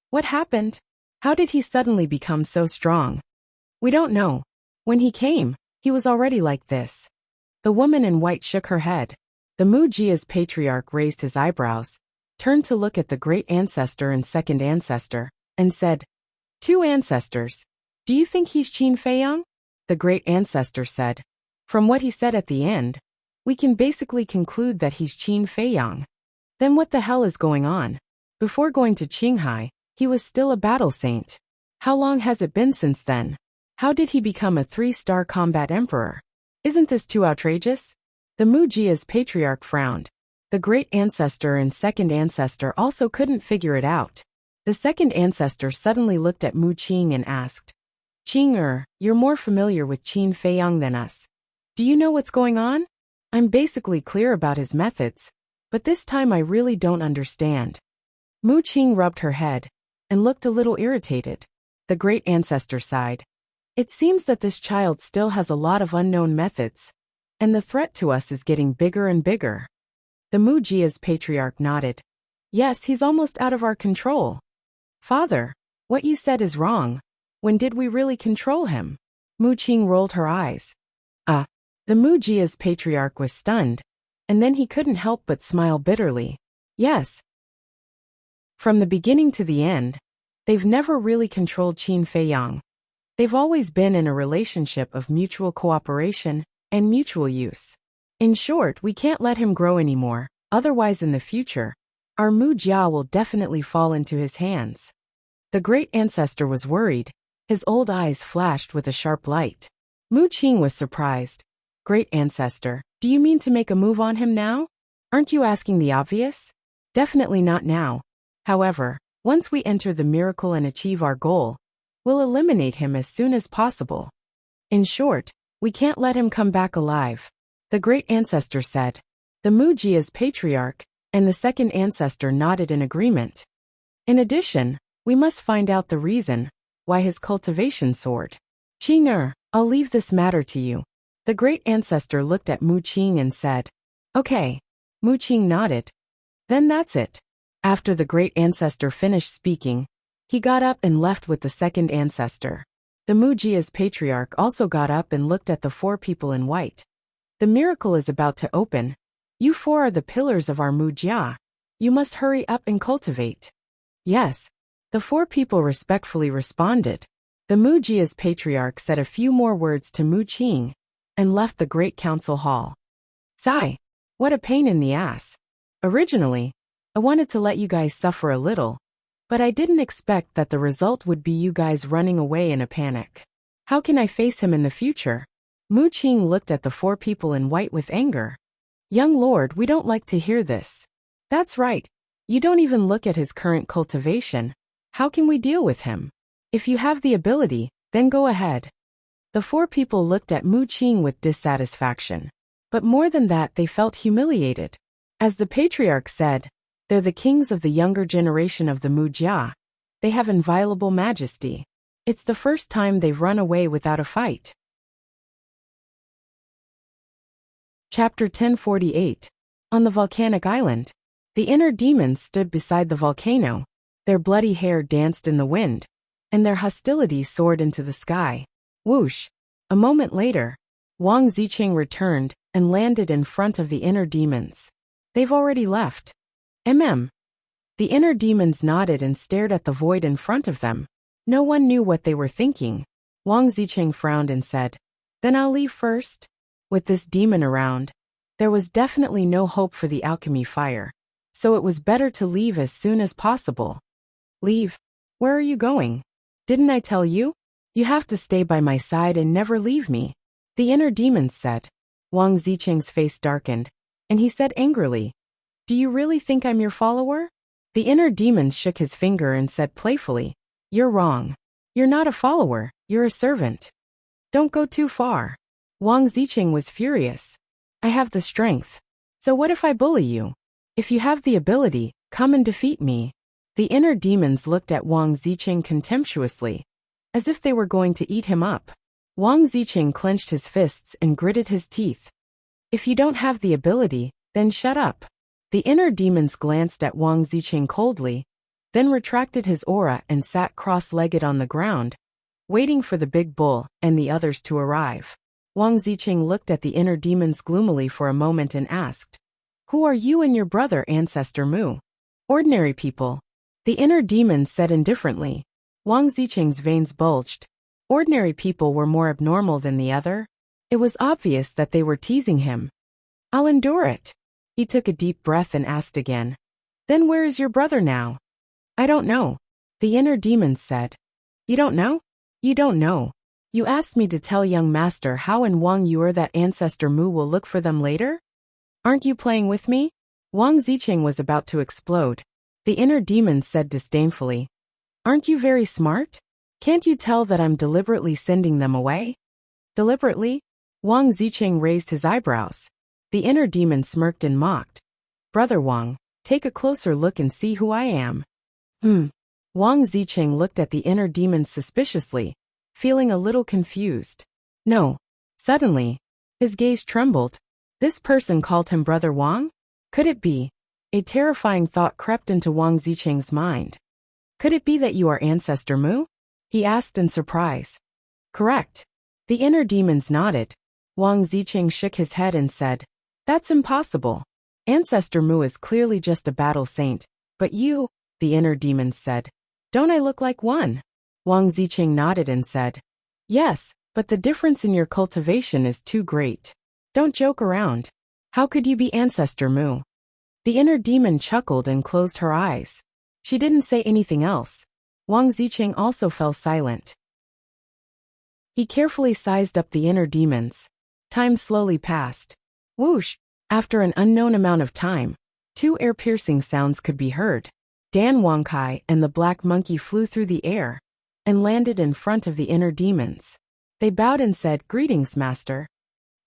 What happened? How did he suddenly become so strong? We don't know. When he came, he was already like this. The woman in white shook her head. The Mujia's patriarch raised his eyebrows, turned to look at the great ancestor and second ancestor, and said, 2 ancestors. Do you think he's Qin Feiyang? the great ancestor said. From what he said at the end, we can basically conclude that he's Qin Feiyang. Then what the hell is going on? Before going to Qinghai, he was still a battle saint. How long has it been since then? How did he become a 3-star combat emperor? Isn't this too outrageous? The Wuxia's patriarch frowned. The great ancestor and second ancestor also couldn't figure it out. The second ancestor suddenly looked at Mu Qing and asked, Qing, you're more familiar with Qin Feiyang than us. Do you know what's going on? I'm basically clear about his methods, but this time I really don't understand. Mu Qing rubbed her head and looked a little irritated. The great ancestor sighed. It seems that this child still has a lot of unknown methods, and the threat to us is getting bigger and bigger. The Wuxia's patriarch nodded. Yes, he's almost out of our control. Father, what you said is wrong. When did we really control him? Mu Qing rolled her eyes. The Wuxia's patriarch was stunned, and then he couldn't help but smile bitterly. Yes. From the beginning to the end, they've never really controlled Qin Feiyang. They've always been in a relationship of mutual cooperation and mutual use. In short, we can't let him grow anymore, otherwise in the future, our Wuxia will definitely fall into his hands. The great ancestor was worried. His old eyes flashed with a sharp light. Mu Qing was surprised. Great ancestor, do you mean to make a move on him now? Aren't you asking the obvious? Definitely not now. However, once we enter the miracle and achieve our goal, we'll eliminate him as soon as possible. In short, we can't let him come back alive. The great ancestor said. The Wuxia's patriarch and the second ancestor nodded in agreement. In addition, we must find out the reason why his cultivation soared. Qing, I'll leave this matter to you. The great ancestor looked at Mu Qing and said, Okay. Mu Qing nodded. Then that's it. After the great ancestor finished speaking, he got up and left with the second ancestor. The Wuxia's patriarch also got up and looked at the 4 people in white. The miracle is about to open. You 4 are the pillars of our Wuxia. You must hurry up and cultivate. Yes. The 4 people respectfully responded. The Wuxia's patriarch said a few more words to Mu Qing and left the great council hall. Sigh. What a pain in the ass. Originally, I wanted to let you guys suffer a little, but I didn't expect that the result would be you guys running away in a panic. How can I face him in the future? Mu Qing looked at the 4 people in white with anger. Young lord, we don't like to hear this. That's right. You don't even look at his current cultivation. How can we deal with him? If you have the ability, then go ahead. The 4 people looked at Mu Qing with dissatisfaction. But more than that, they felt humiliated. As the patriarch said, they're the kings of the younger generation of the Wuxia. They have inviolable majesty. It's the first time they've run away without a fight. Chapter 1048. On the volcanic island. The inner demons stood beside the volcano. Their bloody hair danced in the wind, and their hostility soared into the sky. Whoosh! A moment later, Wang Ziqing returned and landed in front of the inner demons. They've already left. The inner demons nodded and stared at the void in front of them. No one knew what they were thinking. Wang Ziqing frowned and said, Then I'll leave first. With this demon around, there was definitely no hope for the alchemy fire, so it was better to leave as soon as possible. Leave? Where are you going? Didn't I tell you? You have to stay by my side and never leave me. The inner demons said. Wang Ziqing's face darkened, and he said angrily, Do you really think I'm your follower? The inner demons shook his finger and said playfully, You're wrong. You're not a follower, you're a servant. Don't go too far. Wang Ziqing was furious. I have the strength. So what if I bully you? If you have the ability, come and defeat me. The inner demons looked at Wang Ziqing contemptuously, as if they were going to eat him up. Wang Ziqing clenched his fists and gritted his teeth. If you don't have the ability, then shut up. The inner demons glanced at Wang Ziqing coldly, then retracted his aura and sat cross-legged on the ground, waiting for the big bull and the others to arrive. Wang Ziqing looked at the inner demons gloomily for a moment and asked, Who are you and your brother Ancestor Mu? Ordinary people. The inner demons said indifferently. Wang Ziqing's veins bulged. ordinary people were more abnormal than the other? It was obvious that they were teasing him. I'll endure it. He took a deep breath and asked again. Then where is your brother now? I don't know. The inner demons said. You don't know? You don't know. You asked me to tell young master how and Wang Yuer that ancestor Mu will look for them later? Aren't you playing with me? Wang Ziqing was about to explode. The inner demons said disdainfully. Aren't you very smart? Can't you tell that I'm deliberately sending them away? Deliberately? Wang Ziqing raised his eyebrows. The inner demon smirked and mocked. Brother Wang, take a closer look and see who I am. Wang Ziqing looked at the inner demon suspiciously, feeling a little confused. No. Suddenly, his gaze trembled. This person called him Brother Wang? Could it be? A terrifying thought crept into Wang Ziqing's mind. Could it be that you are Ancestor Mu? He asked in surprise. Correct. The inner demons nodded. Wang Ziqing shook his head and said, That's impossible. Ancestor Mu is clearly just a battle saint, but you, the inner demons said, don't I look like one? Wang Ziqing nodded and said, Yes, but the difference in your cultivation is too great. Don't joke around. How could you be Ancestor Mu? The inner demon chuckled and closed her eyes. She didn't say anything else. Wang Ziqing also fell silent. He carefully sized up the inner demons. Time slowly passed. Whoosh! After an unknown amount of time, 2 ear-piercing sounds could be heard. Dan Wangkai and the black monkey flew through the air and landed in front of the inner demons. They bowed and said, Greetings, Master.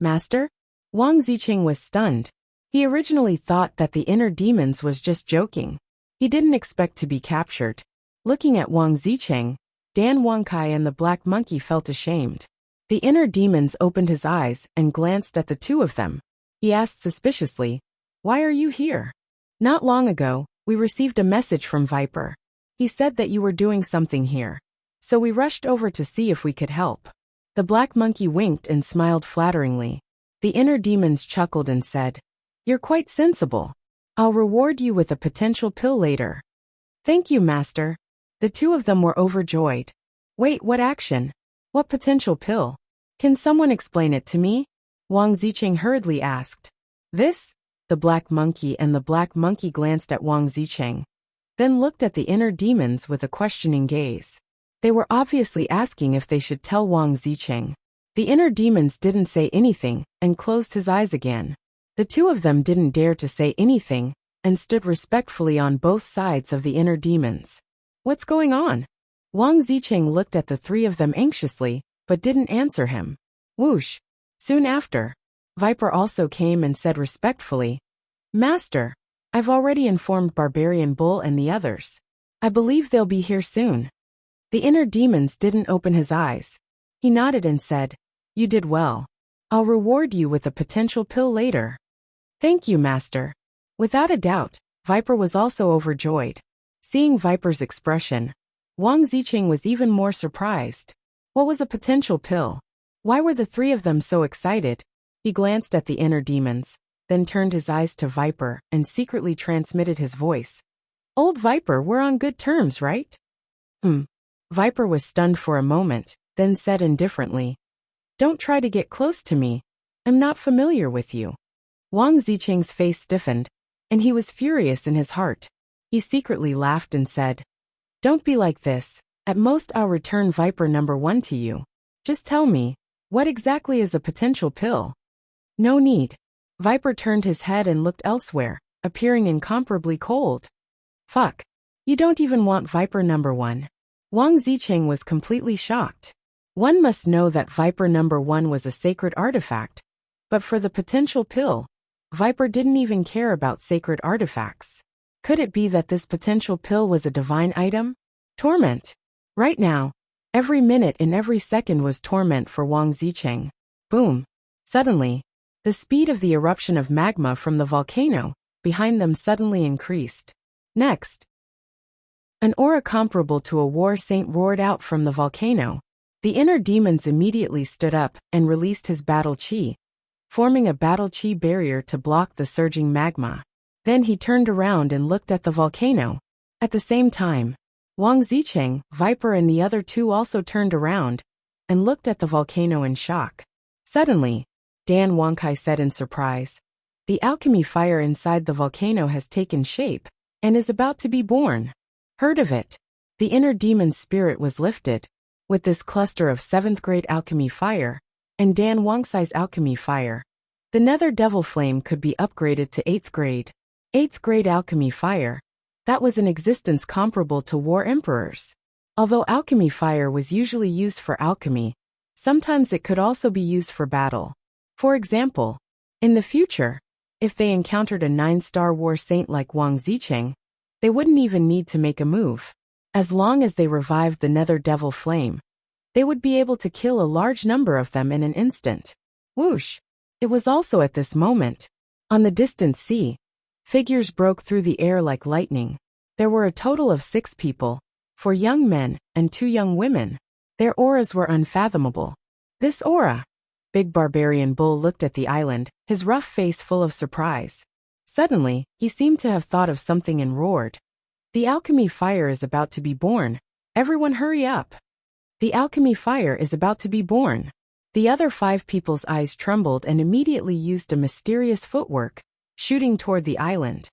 Master? Wang Ziqing was stunned. He originally thought that the inner demons was just joking. He didn't expect to be captured. Looking at Wang Ziqing, Dan Wangkai and the black monkey felt ashamed. The inner demons opened his eyes and glanced at the 2 of them. He asked suspiciously, Why are you here? Not long ago, we received a message from Viper. He said that you were doing something here. So we rushed over to see if we could help. The black monkey winked and smiled flatteringly. The inner demons chuckled and said, You're quite sensible. I'll reward you with a potential pill later. Thank you, Master. The 2 of them were overjoyed. Wait, what action? What potential pill? Can someone explain it to me? Wang Ziqing hurriedly asked. This? The black monkey and the black monkey glanced at Wang Ziqing, then looked at the inner demons with a questioning gaze. They were obviously asking if they should tell Wang Ziqing. The inner demons didn't say anything and closed his eyes again. The 2 of them didn't dare to say anything and stood respectfully on both sides of the inner demons. What's going on? Wang Ziqing looked at the 3 of them anxiously, but didn't answer him. Whoosh! Soon after, Viper also came and said respectfully, Master, I've already informed Barbarian Bull and the others. I believe they'll be here soon. The inner demons didn't open his eyes. He nodded and said, You did well. I'll reward you with a potential pill later. Thank you, Master. Without a doubt, Viper was also overjoyed. Seeing Viper's expression, Wang Ziqing was even more surprised. What was a potential pill? Why were the 3 of them so excited? He glanced at the inner demons, then turned his eyes to Viper and secretly transmitted his voice. Old Viper, we're on good terms, right? Viper was stunned for a moment, then said indifferently, Don't try to get close to me. I'm not familiar with you. Wang Ziqing's face stiffened, and he was furious in his heart. He secretly laughed and said, Don't be like this. At most I'll return Viper number 1 to you. Just tell me, what exactly is a potential pill? No need. Viper turned his head and looked elsewhere, appearing incomparably cold. Fuck. You don't even want Viper number 1. Wang Ziqing was completely shocked. One must know that Viper number 1 was a sacred artifact. But for the potential pill, Viper didn't even care about sacred artifacts. Could it be that this potential pill was a divine item? Torment. Right now, every minute and every second was torment for Wang Ziqing. Boom. Suddenly, the speed of the eruption of magma from the volcano behind them suddenly increased. Next, an aura comparable to a war saint roared out from the volcano. The inner demons immediately stood up and released his battle chi, forming a battle chi barrier to block the surging magma. Then he turned around and looked at the volcano. At the same time, Wang Ziqing, Viper and the other 2 also turned around and looked at the volcano in shock. Suddenly, Dan Wonkai said in surprise, "The alchemy fire inside the volcano has taken shape and is about to be born." Heard of it? The inner demon's spirit was lifted. With this cluster of 7th grade alchemy fire and Dan Wongsai's alchemy fire, the nether devil flame could be upgraded to 8th grade. 8th grade alchemy fire. That was an existence comparable to war emperors. Although alchemy fire was usually used for alchemy, sometimes it could also be used for battle. For example, in the future, if they encountered a 9-star war saint like Wang Zicheng, they wouldn't even need to make a move. As long as they revived the nether devil flame, they would be able to kill a large number of them in an instant. Whoosh! It was also at this moment. On the distant sea, figures broke through the air like lightning. There were a total of 6 people, 4 young men and 2 young women. Their auras were unfathomable. This aura. Big Barbarian Bull looked at the island, his rough face full of surprise. Suddenly, he seemed to have thought of something and roared. "The alchemy fire is about to be born. Everyone hurry up. The alchemy fire is about to be born." The other 5 people's eyes trembled and immediately used a mysterious footwork, shooting toward the island.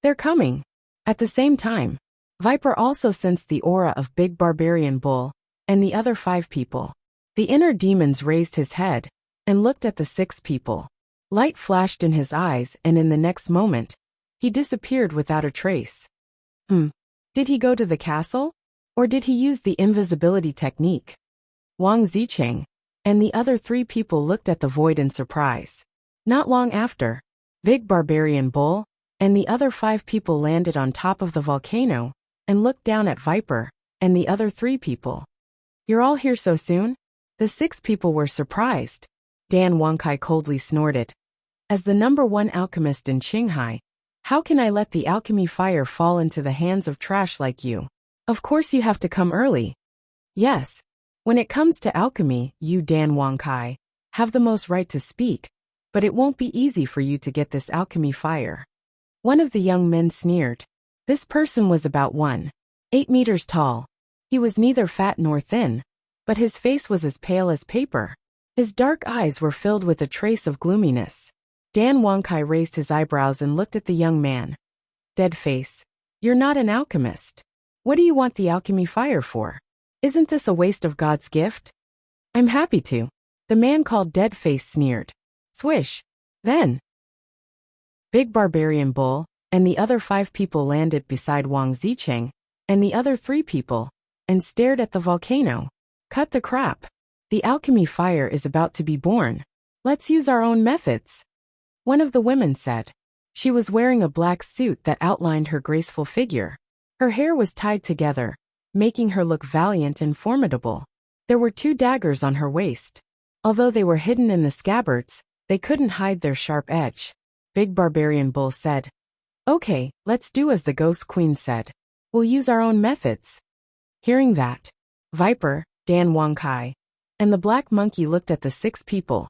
"They're coming." At the same time, Viper also sensed the aura of Big Barbarian Bull and the other 5 people. The inner demons raised his head and looked at the 6 people. Light flashed in his eyes, and in the next moment, he disappeared without a trace. Did he go to the castle? Or did he use the invisibility technique? Wang Zicheng and the other 3 people looked at the void in surprise. Not long after, Big Barbarian Bull and the other 5 people landed on top of the volcano and looked down at Viper and the other 3 people. "You're all here so soon?" The 6 people were surprised. Dan Wonkai coldly snorted. "As the #1 alchemist in Qinghai, how can I let the alchemy fire fall into the hands of trash like you? Of course you have to come early." "Yes. When it comes to alchemy, you, Dan Wonkai, have the most right to speak, but it won't be easy for you to get this alchemy fire." One of the young men sneered. This person was about 1.8 meters tall. He was neither fat nor thin, but his face was as pale as paper. His dark eyes were filled with a trace of gloominess. Dan Wonkai raised his eyebrows and looked at the young man. "Dead face. You're not an alchemist. What do you want the alchemy fire for? Isn't this a waste of God's gift?" "I'm happy to." The man called Dead Face sneered. Swish. Then, Big Barbarian Bull and the other 5 people landed beside Wang Zicheng and the other 3 people and stared at the volcano. "Cut the crap. The alchemy fire is about to be born. Let's use our own methods," one of the women said. She was wearing a black suit that outlined her graceful figure. Her hair was tied together, making her look valiant and formidable. There were 2 daggers on her waist. Although they were hidden in the scabbards, they couldn't hide their sharp edge. Big Barbarian Bull said, "Okay, let's do as the Ghost Queen said. We'll use our own methods." Hearing that, Viper, Dan Wonkai, and the Black Monkey looked at the 6 people,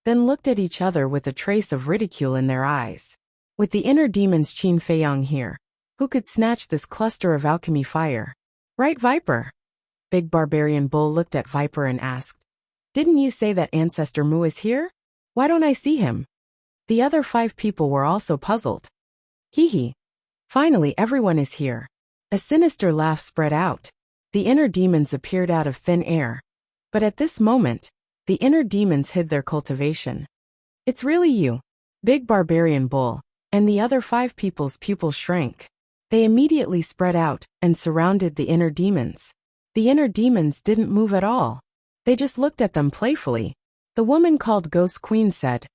then looked at each other with a trace of ridicule in their eyes. With the inner demons Qin Feiyang here, who could snatch this cluster of alchemy fire? Right, Viper? Big Barbarian Bull looked at Viper and asked, "Didn't you say that Ancestor Mu is here? Why don't I see him?" The other 5 people were also puzzled. Hee. Finally everyone is here. A sinister laugh spread out. The inner demons appeared out of thin air. But at this moment, the inner demons hid their cultivation. "It's really you, Big Barbarian Bull," and the other 5 people's pupils shrank. They immediately spread out and surrounded the inner demons. The inner demons didn't move at all. They just looked at them playfully. The woman called Ghost Queen said,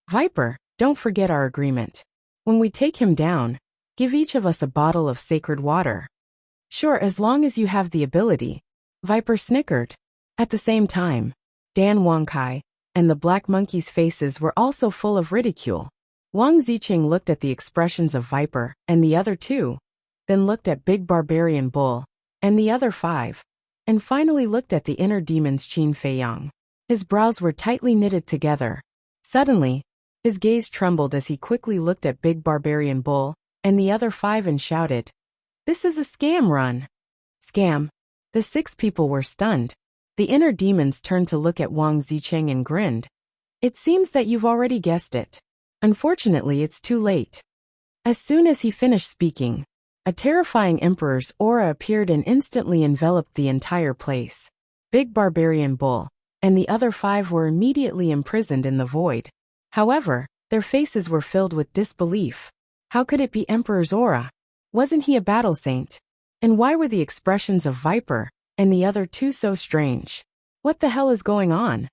"Viper, don't forget our agreement. When we take him down, give each of us a bottle of sacred water." "Sure, as long as you have the ability," Viper snickered. At the same time, Dan Wonkai and the Black Monkey's faces were also full of ridicule. Wang Zicheng looked at the expressions of Viper and the other 2, then looked at Big Barbarian Bull and the other 5, and finally looked at the inner demons Qin Feiyang. His brows were tightly knitted together. Suddenly, his gaze trembled as he quickly looked at Big Barbarian Bull and the other 5 and shouted, "This is a scam run." Scam. The 6 people were stunned. The inner demons turned to look at Wang Zicheng and grinned. It seems that you've already guessed it. Unfortunately, it's too late. As soon as he finished speaking, a terrifying emperor's aura appeared and instantly enveloped the entire place. Big Barbarian Bull and the other 5 were immediately imprisoned in the void. However, their faces were filled with disbelief. How could it be Emperor's aura? Wasn't he a battle saint? And why were the expressions of Viper and the other 2 so strange? What the hell is going on?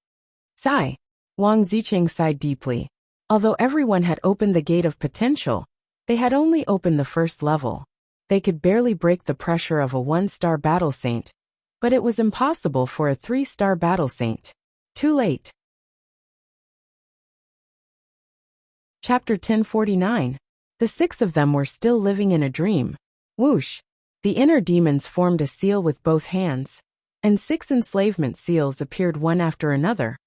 Sigh. Wang Zicheng sighed deeply. Although everyone had opened the gate of potential, they had only opened the first level. They could barely break the pressure of a 1-star battle saint, but it was impossible for a 3-star battle saint. Too late. Chapter 1049. The 6 of them were still living in a dream. Whoosh! The inner demons formed a seal with both hands, and 6 enslavement seals appeared one after another,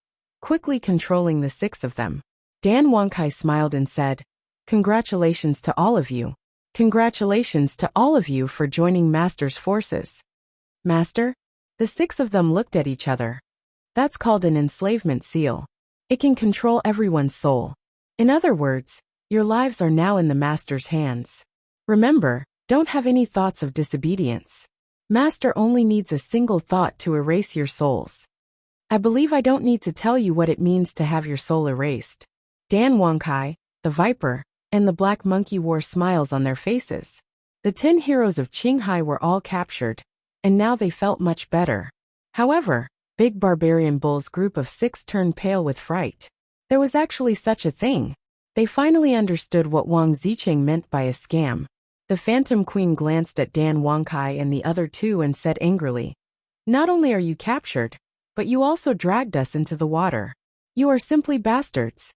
quickly controlling the 6 of them. Dan Wangkai smiled and said, "Congratulations to all of you. Congratulations to all of you for joining Master's forces." Master? The 6 of them looked at each other. That's called an enslavement seal. It can control everyone's soul. In other words, your lives are now in the Master's hands. Remember, don't have any thoughts of disobedience. Master only needs a single thought to erase your souls. I believe I don't need to tell you what it means to have your soul erased. Dan Wangkai, the Viper, and the Black Monkey wore smiles on their faces. The 10 heroes of Qinghai were all captured, and now they felt much better. However, Big Barbarian Bull's group of 6 turned pale with fright. There was actually such a thing. They finally understood what Wang Zicheng meant by a scam. The Phantom Queen glanced at Dan Wangkai and the other 2 and said angrily, "Not only are you captured, but you also dragged us into the water. You are simply bastards."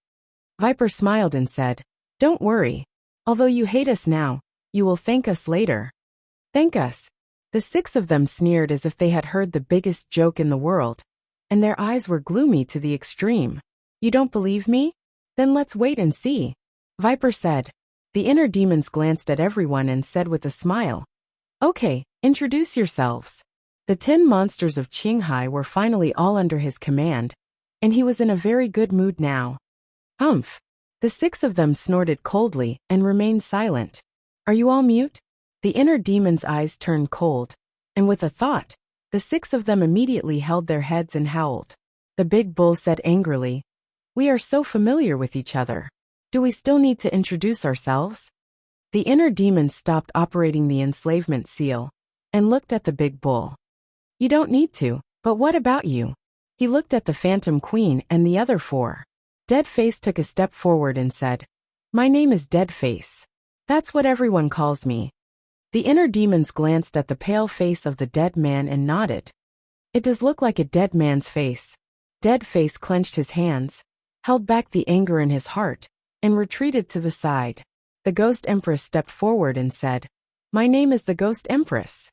Viper smiled and said, "Don't worry. Although you hate us now, you will thank us later." Thank us? The 6 of them sneered as if they had heard the biggest joke in the world, and their eyes were gloomy to the extreme. You don't believe me? Then let's wait and see. Viper said. The inner demons glanced at everyone and said with a smile, "Okay, introduce yourselves." The 10 monsters of Qinghai were finally all under his command, and he was in a very good mood now. Humph. The 6 of them snorted coldly and remained silent. Are you all mute? The inner demon's eyes turned cold, and with a thought, the 6 of them immediately held their heads and howled. The big bull said angrily, "We are so familiar with each other. Do we still need to introduce ourselves?" The inner demons stopped operating the enslavement seal and looked at the big bull. "You don't need to, but what about you?" He looked at the Phantom Queen and the other 4. Deadface took a step forward and said, "My name is Deadface. That's what everyone calls me." The inner demons glanced at the pale face of the dead man and nodded. It does look like a dead man's face. Deadface clenched his hands, held back the anger in his heart, and retreated to the side. The Ghost Empress stepped forward and said, "My name is the Ghost Empress."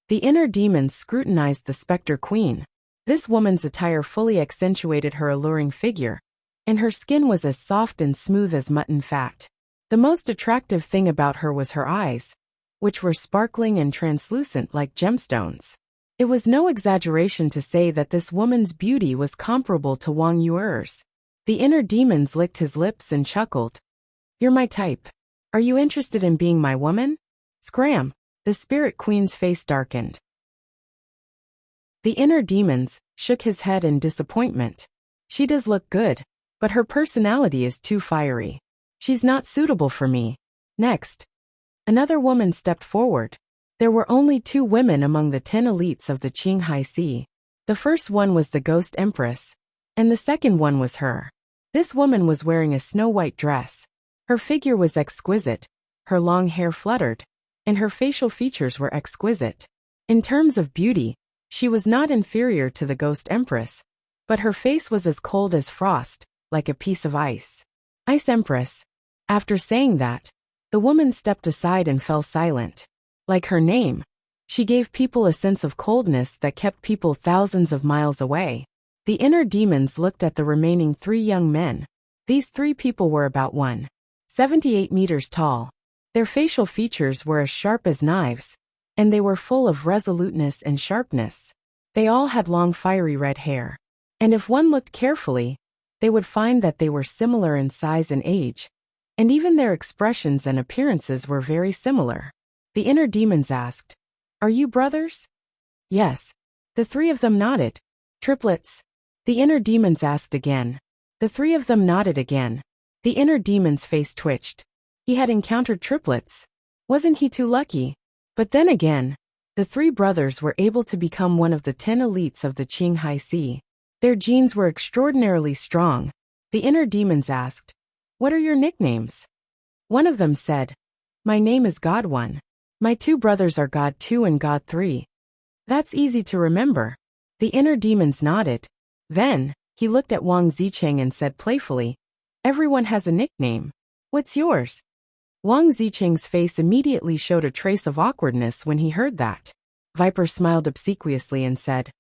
The inner demons scrutinized the Spectre Queen. This woman's attire fully accentuated her alluring figure, and her skin was as soft and smooth as mutton fat. The most attractive thing about her was her eyes, which were sparkling and translucent like gemstones. It was no exaggeration to say that this woman's beauty was comparable to Wang Yuer's. The inner demons licked his lips and chuckled. "You're my type. Are you interested in being my woman?" Scram! The Spirit Queen's face darkened. The inner demons shook his head in disappointment. "She does look good, but her personality is too fiery. She's not suitable for me." Next, another woman stepped forward. There were only 2 women among the 10 elites of the Qinghai Sea. The first one was the Ghost Empress, and the second one was her. This woman was wearing a snow-white dress. Her figure was exquisite, her long hair fluttered, and her facial features were exquisite. In terms of beauty, she was not inferior to the Ghost Empress, but her face was as cold as frost, like a piece of ice. Ice Empress. After saying that, the woman stepped aside and fell silent. Like her name, she gave people a sense of coldness that kept people thousands of miles away. The inner demons looked at the remaining 3 young men. These 3 people were about 1.78 meters tall. Their facial features were as sharp as knives, and they were full of resoluteness and sharpness. They all had long fiery red hair. And if one looked carefully, they would find that they were similar in size and age, and even their expressions and appearances were very similar. The inner demons asked, "Are you brothers?" "Yes." The three of them nodded. "Triplets?" The inner demons asked again. The three of them nodded again. The inner demon's face twitched. He had encountered triplets. Wasn't he too lucky? But then again, the three brothers were able to become one of the 10 elites of the Qinghai Sea. Their genes were extraordinarily strong. The inner demons asked, "What are your nicknames?" One of them said, "My name is God 1. My two brothers are God 2 and God 3. That's easy to remember." The inner demons nodded. Then, he looked at Wang Zicheng and said playfully, "Everyone has a nickname. What's yours?" Wang Zicheng's face immediately showed a trace of awkwardness when he heard that. Viper smiled obsequiously and said,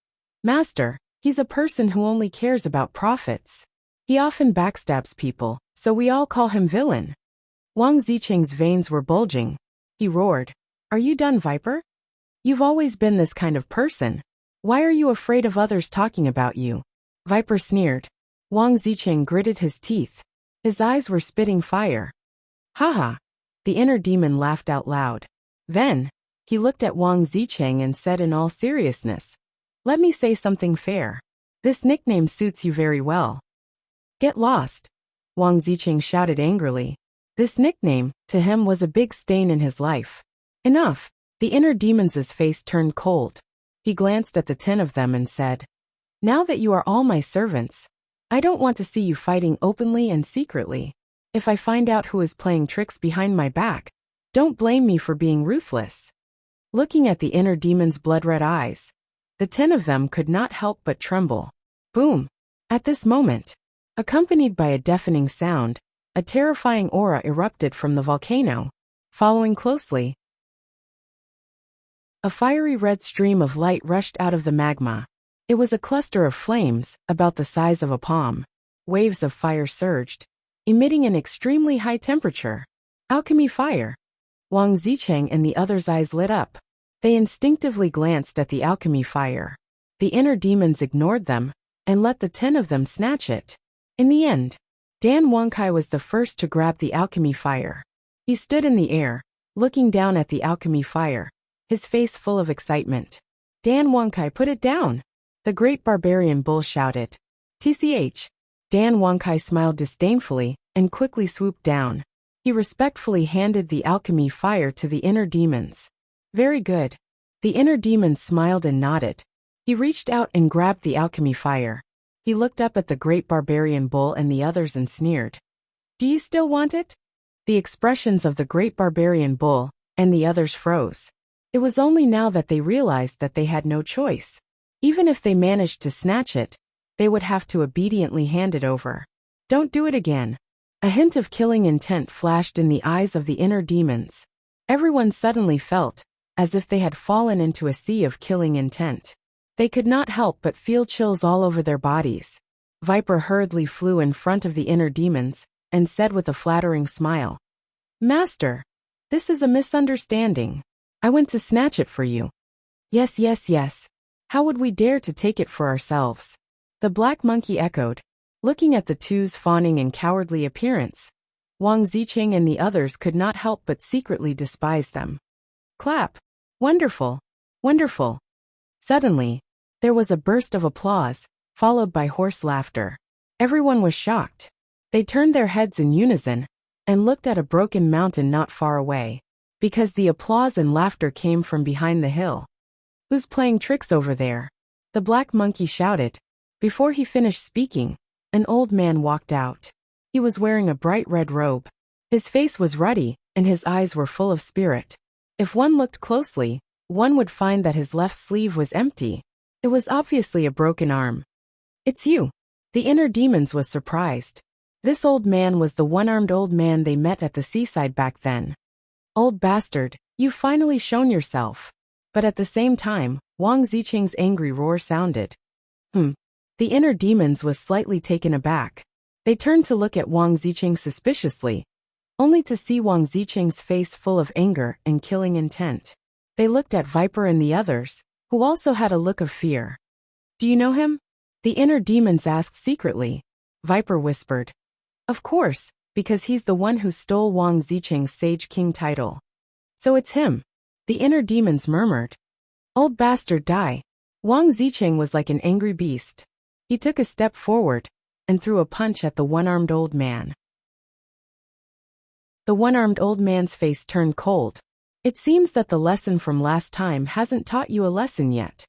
"Master, he's a person who only cares about profits. He often backstabs people, so we all call him Villain." Wang Zicheng's veins were bulging. He roared, "Are you done, Viper? You've always been this kind of person. Why are you afraid of others talking about you?" Viper sneered. Wang Zicheng gritted his teeth. His eyes were spitting fire. "Haha." The inner demon laughed out loud. Then, he looked at Wang Zicheng and said in all seriousness, "Let me say something fair. This nickname suits you very well." "Get lost," Wang Zicheng shouted angrily. This nickname, to him, was a big stain in his life. "Enough." The inner demon's face turned cold. He glanced at the 10 of them and said, "Now that you are all my servants, I don't want to see you fighting openly and secretly. If I find out who is playing tricks behind my back, don't blame me for being ruthless." Looking at the inner demon's blood-red eyes, the 10 of them could not help but tremble. Boom! At this moment, accompanied by a deafening sound, a terrifying aura erupted from the volcano. Following closely, a fiery red stream of light rushed out of the magma. It was a cluster of flames, about the size of a palm. Waves of fire surged, emitting an extremely high temperature. Alchemy fire. Wang Zicheng and the others' eyes lit up. They instinctively glanced at the alchemy fire. The inner demons ignored them, and let the 10 of them snatch it. In the end, Dan Wangkai was the first to grab the alchemy fire. He stood in the air, looking down at the alchemy fire, his face full of excitement. Dan Wangkai, put it down! The great barbarian bull shouted. TCH. Dan Wangkai smiled disdainfully, and quickly swooped down. He respectfully handed the alchemy fire to the inner demons. Very good. The inner demons smiled and nodded. He reached out and grabbed the alchemy fire. He looked up at the great barbarian bull and the others and sneered. Do you still want it? The expressions of the great barbarian bull and the others froze. It was only now that they realized that they had no choice. Even if they managed to snatch it, they would have to obediently hand it over. Don't do it again. A hint of killing intent flashed in the eyes of the inner demons. Everyone suddenly felt as if they had fallen into a sea of killing intent. They could not help but feel chills all over their bodies. Viper hurriedly flew in front of the inner demons and said with a flattering smile, Master, this is a misunderstanding. I went to snatch it for you. Yes, yes, yes. How would we dare to take it for ourselves? The black monkey echoed, looking at the two's fawning and cowardly appearance. Wang Zicheng and the others could not help but secretly despise them. Clap. Wonderful. Wonderful. Suddenly, there was a burst of applause, followed by hoarse laughter. Everyone was shocked. They turned their heads in unison and looked at a broken mountain not far away, because the applause and laughter came from behind the hill. Who's playing tricks over there? The black monkey shouted. Before he finished speaking, an old man walked out. He was wearing a bright red robe. His face was ruddy, and his eyes were full of spirit. If one looked closely, one would find that his left sleeve was empty. It was obviously a broken arm. It's you. The inner demons was surprised. This old man was the one-armed old man they met at the seaside back then. Old bastard, you've finally shown yourself. But at the same time, Wang Zicheng's angry roar sounded. The inner demons was slightly taken aback. They turned to look at Wang Zicheng suspiciously, only to see Wang Zicheng's face full of anger and killing intent. They looked at Viper and the others, who also had a look of fear. Do you know him? The inner demons asked secretly. Viper whispered. Of course, because he's the one who stole Wang Zicheng's Sage King title. So it's him. The inner demons murmured. Old bastard die. Wang Zicheng was like an angry beast. He took a step forward and threw a punch at the one-armed old man. The one-armed old man's face turned cold. It seems that the lesson from last time hasn't taught you a lesson yet.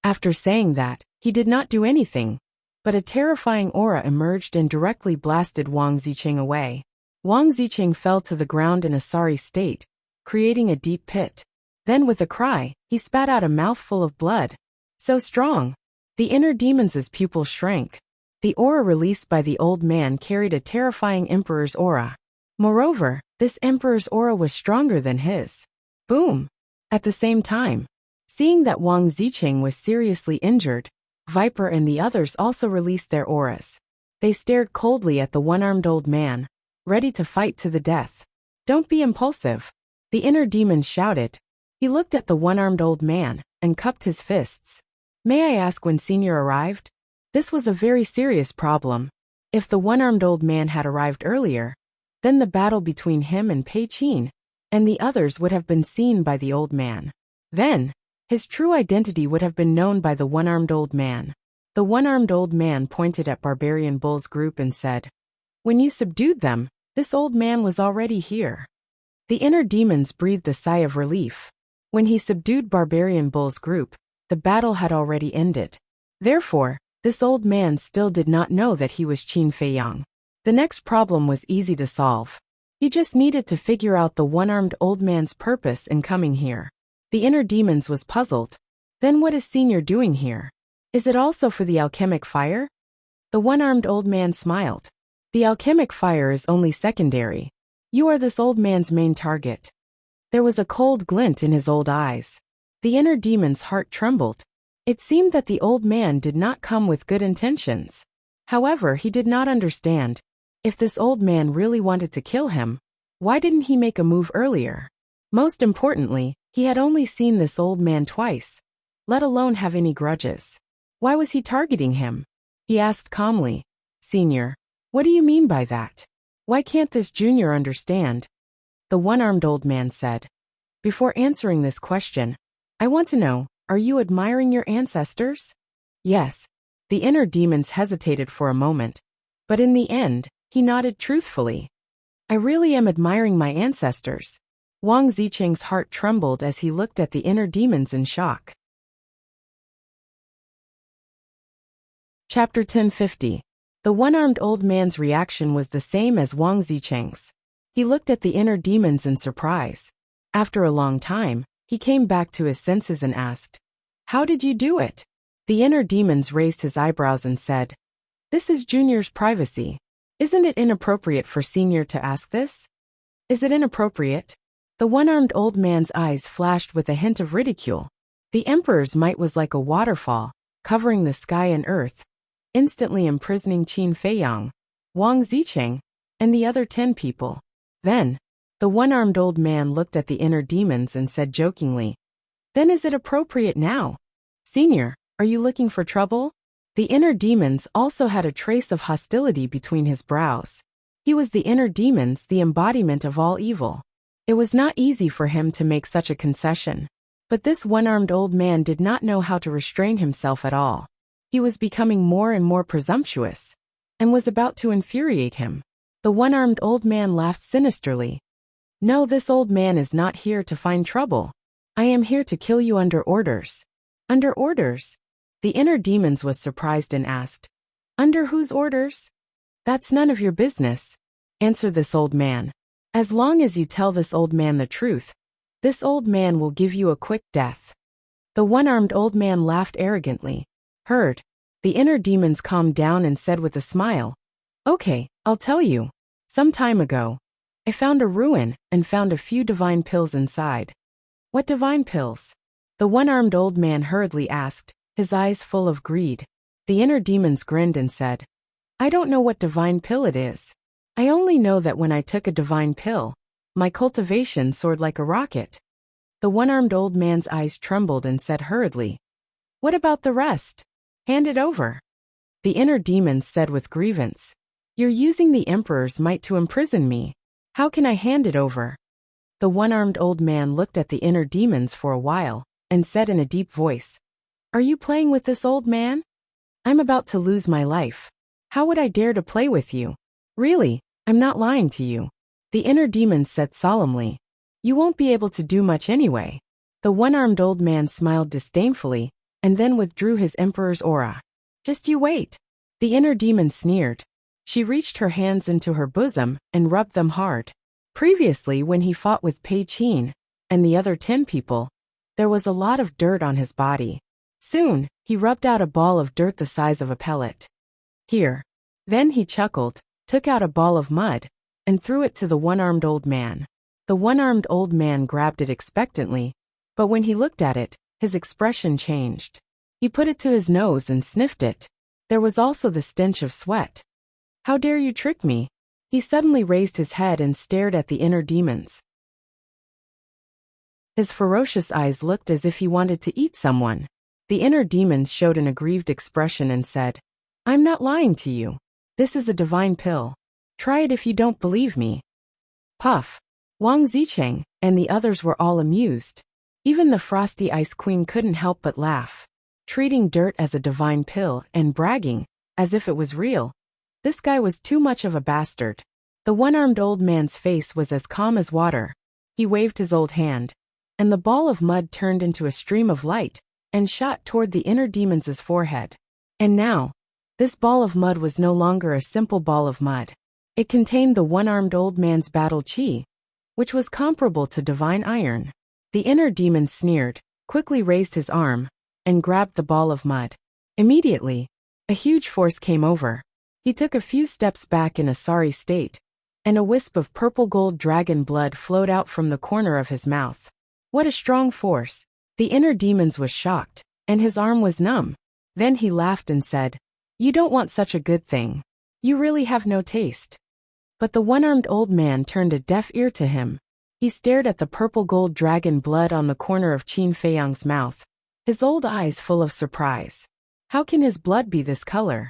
After saying that, he did not do anything, but a terrifying aura emerged and directly blasted Wang Zicheng away. Wang Zicheng fell to the ground in a sorry state, creating a deep pit. Then with a cry, he spat out a mouthful of blood. So strong. The inner demons' pupils shrank. The aura released by the old man carried a terrifying emperor's aura. Moreover, this emperor's aura was stronger than his. Boom! At the same time, seeing that Wang Zicheng was seriously injured, Viper and the others also released their auras. They stared coldly at the one-armed old man, ready to fight to the death. Don't be impulsive. The inner demon shouted. He looked at the one-armed old man and cupped his fists. May I ask when Senior arrived? This was a very serious problem. If the one-armed old man had arrived earlier, then the battle between him and Pei Qin and the others would have been seen by the old man. Then, his true identity would have been known by the one-armed old man. The one-armed old man pointed at Barbarian Bull's group and said, When you subdued them, this old man was already here. The inner demons breathed a sigh of relief. When he subdued Barbarian Bull's group, the battle had already ended. Therefore, this old man still did not know that he was Qin Feiyang. The next problem was easy to solve. He just needed to figure out the one-armed old man's purpose in coming here. The inner demons was puzzled. Then what is Senior doing here? Is it also for the alchemic fire? The one-armed old man smiled. The alchemic fire is only secondary. You are this old man's main target. There was a cold glint in his old eyes. The inner demon's heart trembled. It seemed that the old man did not come with good intentions. However, he did not understand. If this old man really wanted to kill him, why didn't he make a move earlier? Most importantly, he had only seen this old man twice, let alone have any grudges. Why was he targeting him? He asked calmly. Senior, what do you mean by that? Why can't this junior understand? The one-armed old man said. Before answering this question, I want to know, are you admiring your ancestors? Yes. The inner demons hesitated for a moment, but in the end, he nodded truthfully. I really am admiring my ancestors. Wang Zicheng's heart trembled as he looked at the inner demons in shock. Chapter 1050. The one-armed old man's reaction was the same as Wang Zicheng's. He looked at the inner demons in surprise. After a long time, he came back to his senses and asked, How did you do it? The inner demons raised his eyebrows and said, This is Junior's privacy. Isn't it inappropriate for Senior to ask this? Is it inappropriate? The one-armed old man's eyes flashed with a hint of ridicule. The Emperor's might was like a waterfall, covering the sky and earth, instantly imprisoning Qin Feiyang, Wang Zicheng, and the other 10 people. Then, the one-armed old man looked at the inner demons and said jokingly, Then is it appropriate now? Senior, are you looking for trouble? The inner demons also had a trace of hostility between his brows. He was the inner demons, the embodiment of all evil. It was not easy for him to make such a concession. But this one-armed old man did not know how to restrain himself at all. He was becoming more and more presumptuous, and was about to infuriate him. The one-armed old man laughed sinisterly. No, this old man is not here to find trouble. I am here to kill you under orders. Under orders? The inner demons was surprised and asked, Under whose orders? That's none of your business, answered this old man. As long as you tell this old man the truth, this old man will give you a quick death. The one-armed old man laughed arrogantly. Heard. The inner demons calmed down and said with a smile, Okay, I'll tell you. Some time ago, I found a ruin and found a few divine pills inside. What divine pills? The one-armed old man hurriedly asked, his eyes full of greed. The inner demons grinned and said, I don't know what divine pill it is. I only know that when I took a divine pill, my cultivation soared like a rocket. The one-armed old man's eyes trembled and said hurriedly, What about the rest? Hand it over. The inner demons said with grievance. You're using the Emperor's might to imprison me. How can I hand it over? The one-armed old man looked at the inner demons for a while, and said in a deep voice, Are you playing with this old man? I'm about to lose my life. How would I dare to play with you? Really, I'm not lying to you. The inner demons said solemnly. You won't be able to do much anyway. The one-armed old man smiled disdainfully, and then withdrew his Emperor's aura. Just you wait. The inner demon sneered. She reached her hands into her bosom and rubbed them hard. Previously, when he fought with Pei Qin and the other 10 people, there was a lot of dirt on his body. Soon, he rubbed out a ball of dirt the size of a pellet. Here. Then he chuckled, took out a ball of mud, and threw it to the one-armed old man. The one-armed old man grabbed it expectantly, but when he looked at it, his expression changed. He put it to his nose and sniffed it. There was also the stench of sweat. How dare you trick me? He suddenly raised his head and stared at the inner demons. His ferocious eyes looked as if he wanted to eat someone. The inner demons showed an aggrieved expression and said, I'm not lying to you. This is a divine pill. Try it if you don't believe me. Puff. Wang Zicheng and the others were all amused. Even the Frosty Ice Queen couldn't help but laugh. Treating dirt as a divine pill and bragging, as if it was real. This guy was too much of a bastard. The one-armed old man's face was as calm as water. He waved his old hand, and the ball of mud turned into a stream of light and shot toward the inner demon's forehead. And now, this ball of mud was no longer a simple ball of mud. It contained the one-armed old man's battle chi, which was comparable to divine iron. The inner demon sneered, quickly raised his arm, and grabbed the ball of mud. Immediately, a huge force came over. He took a few steps back in a sorry state, and a wisp of purple gold dragon blood flowed out from the corner of his mouth. What a strong force! The inner demons was shocked, and his arm was numb. Then he laughed and said, You don't want such a good thing. You really have no taste. But the one-armed old man turned a deaf ear to him. He stared at the purple gold dragon blood on the corner of Qin Feiyang's mouth, his old eyes full of surprise. How can his blood be this color?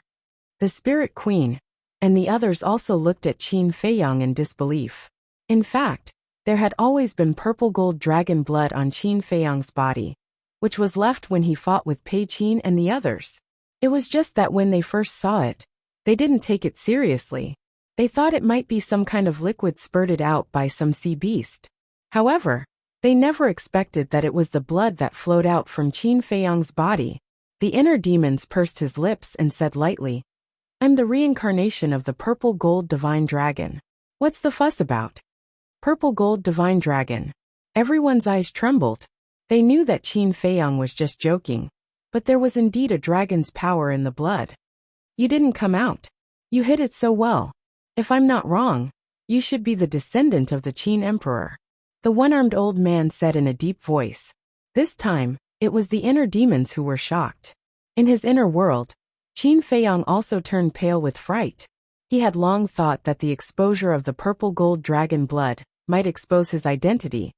The Spirit Queen and the others also looked at Qin Feiyang in disbelief. In fact, there had always been purple gold dragon blood on Qin Feiyang's body, which was left when he fought with Pei Qin and the others. It was just that when they first saw it, they didn't take it seriously. They thought it might be some kind of liquid spurted out by some sea beast. However, they never expected that it was the blood that flowed out from Qin Feiyang's body. The inner demons pursed his lips and said lightly, I'm the reincarnation of the purple gold divine dragon. What's the fuss about? Purple gold divine dragon. Everyone's eyes trembled. They knew that Qin Feiyang was just joking, but there was indeed a dragon's power in the blood. You didn't come out. You hid it so well. If I'm not wrong, you should be the descendant of the Qin Emperor. The one-armed old man said in a deep voice. This time, it was the inner demons who were shocked. In his inner world, Qin Feiyang also turned pale with fright. He had long thought that the exposure of the purple gold dragon blood might expose his identity,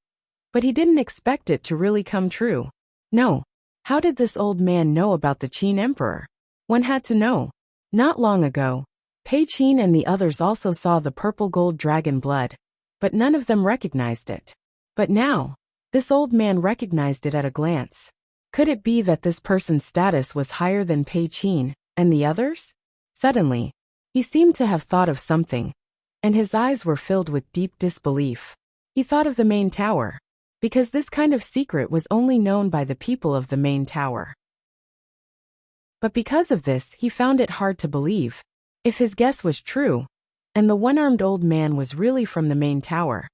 but he didn't expect it to really come true. No. How did this old man know about the Qin Emperor? One had to know. Not long ago, Pei Qin and the others also saw the purple gold dragon blood, but none of them recognized it. But now, this old man recognized it at a glance. Could it be that this person's status was higher than Pei Qin and the others? Suddenly, he seemed to have thought of something, and his eyes were filled with deep disbelief. He thought of the main tower, because this kind of secret was only known by the people of the main tower. But because of this, he found it hard to believe. If his guess was true, and the one-armed old man was really from the main tower,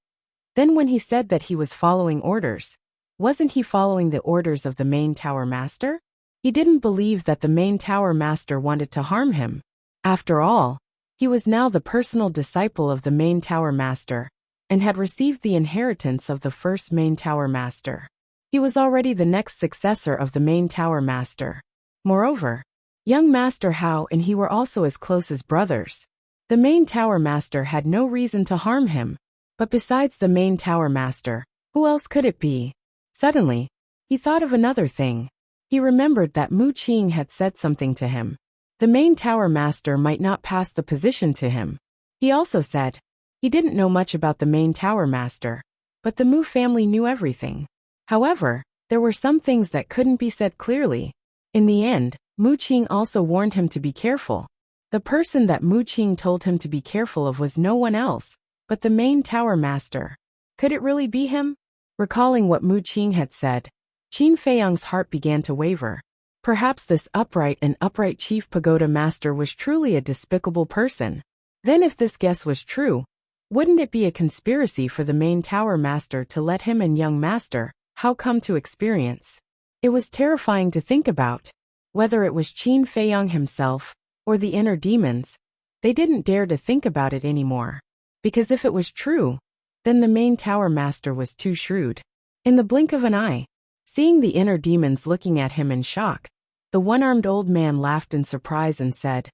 then when he said that he was following orders, wasn't he following the orders of the main tower master? He didn't believe that the main tower master wanted to harm him. After all, he was now the personal disciple of the main tower master, and had received the inheritance of the first main tower master. He was already the next successor of the main tower master. Moreover, young Master Hao and he were also as close as brothers. The main tower master had no reason to harm him. But besides the main tower master, who else could it be? Suddenly, he thought of another thing. He remembered that Mu Qing had said something to him. The main tower master might not pass the position to him. He also said he didn't know much about the main tower master, but the Mu family knew everything. However, there were some things that couldn't be said clearly. In the end, Mu Qing also warned him to be careful. The person that Mu Qing told him to be careful of was no one else but the main tower master. Could it really be him? Recalling what Mu Qing had said, Qin Feiyang's heart began to waver. Perhaps this upright chief pagoda master was truly a despicable person. Then if this guess was true, wouldn't it be a conspiracy for the main tower master to let him and young master how come to experience? It was terrifying to think about. Whether it was Qin Feiyang himself or the inner demons, they didn't dare to think about it anymore. Because if it was true, then the main tower master was too shrewd. In the blink of an eye, seeing the inner demons looking at him in shock, the one-armed old man laughed in surprise and said,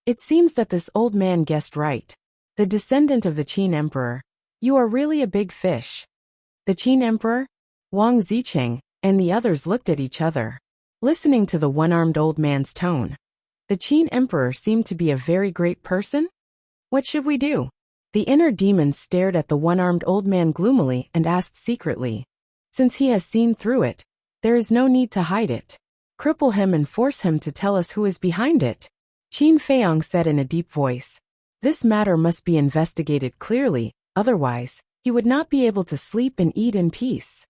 "It seems that this old man guessed right. The descendant of the Qin emperor. You are really a big fish." The Qin emperor, Wang Zicheng, and the others looked at each other. Listening to the one-armed old man's tone, the Qin emperor seemed to be a very great person? What should we do? The inner demons stared at the one-armed old man gloomily and asked secretly, "Since he has seen through it, there is no need to hide it. Cripple him and force him to tell us who is behind it." Qin Feiyang said in a deep voice, "This matter must be investigated clearly, otherwise, he would not be able to sleep and eat in peace."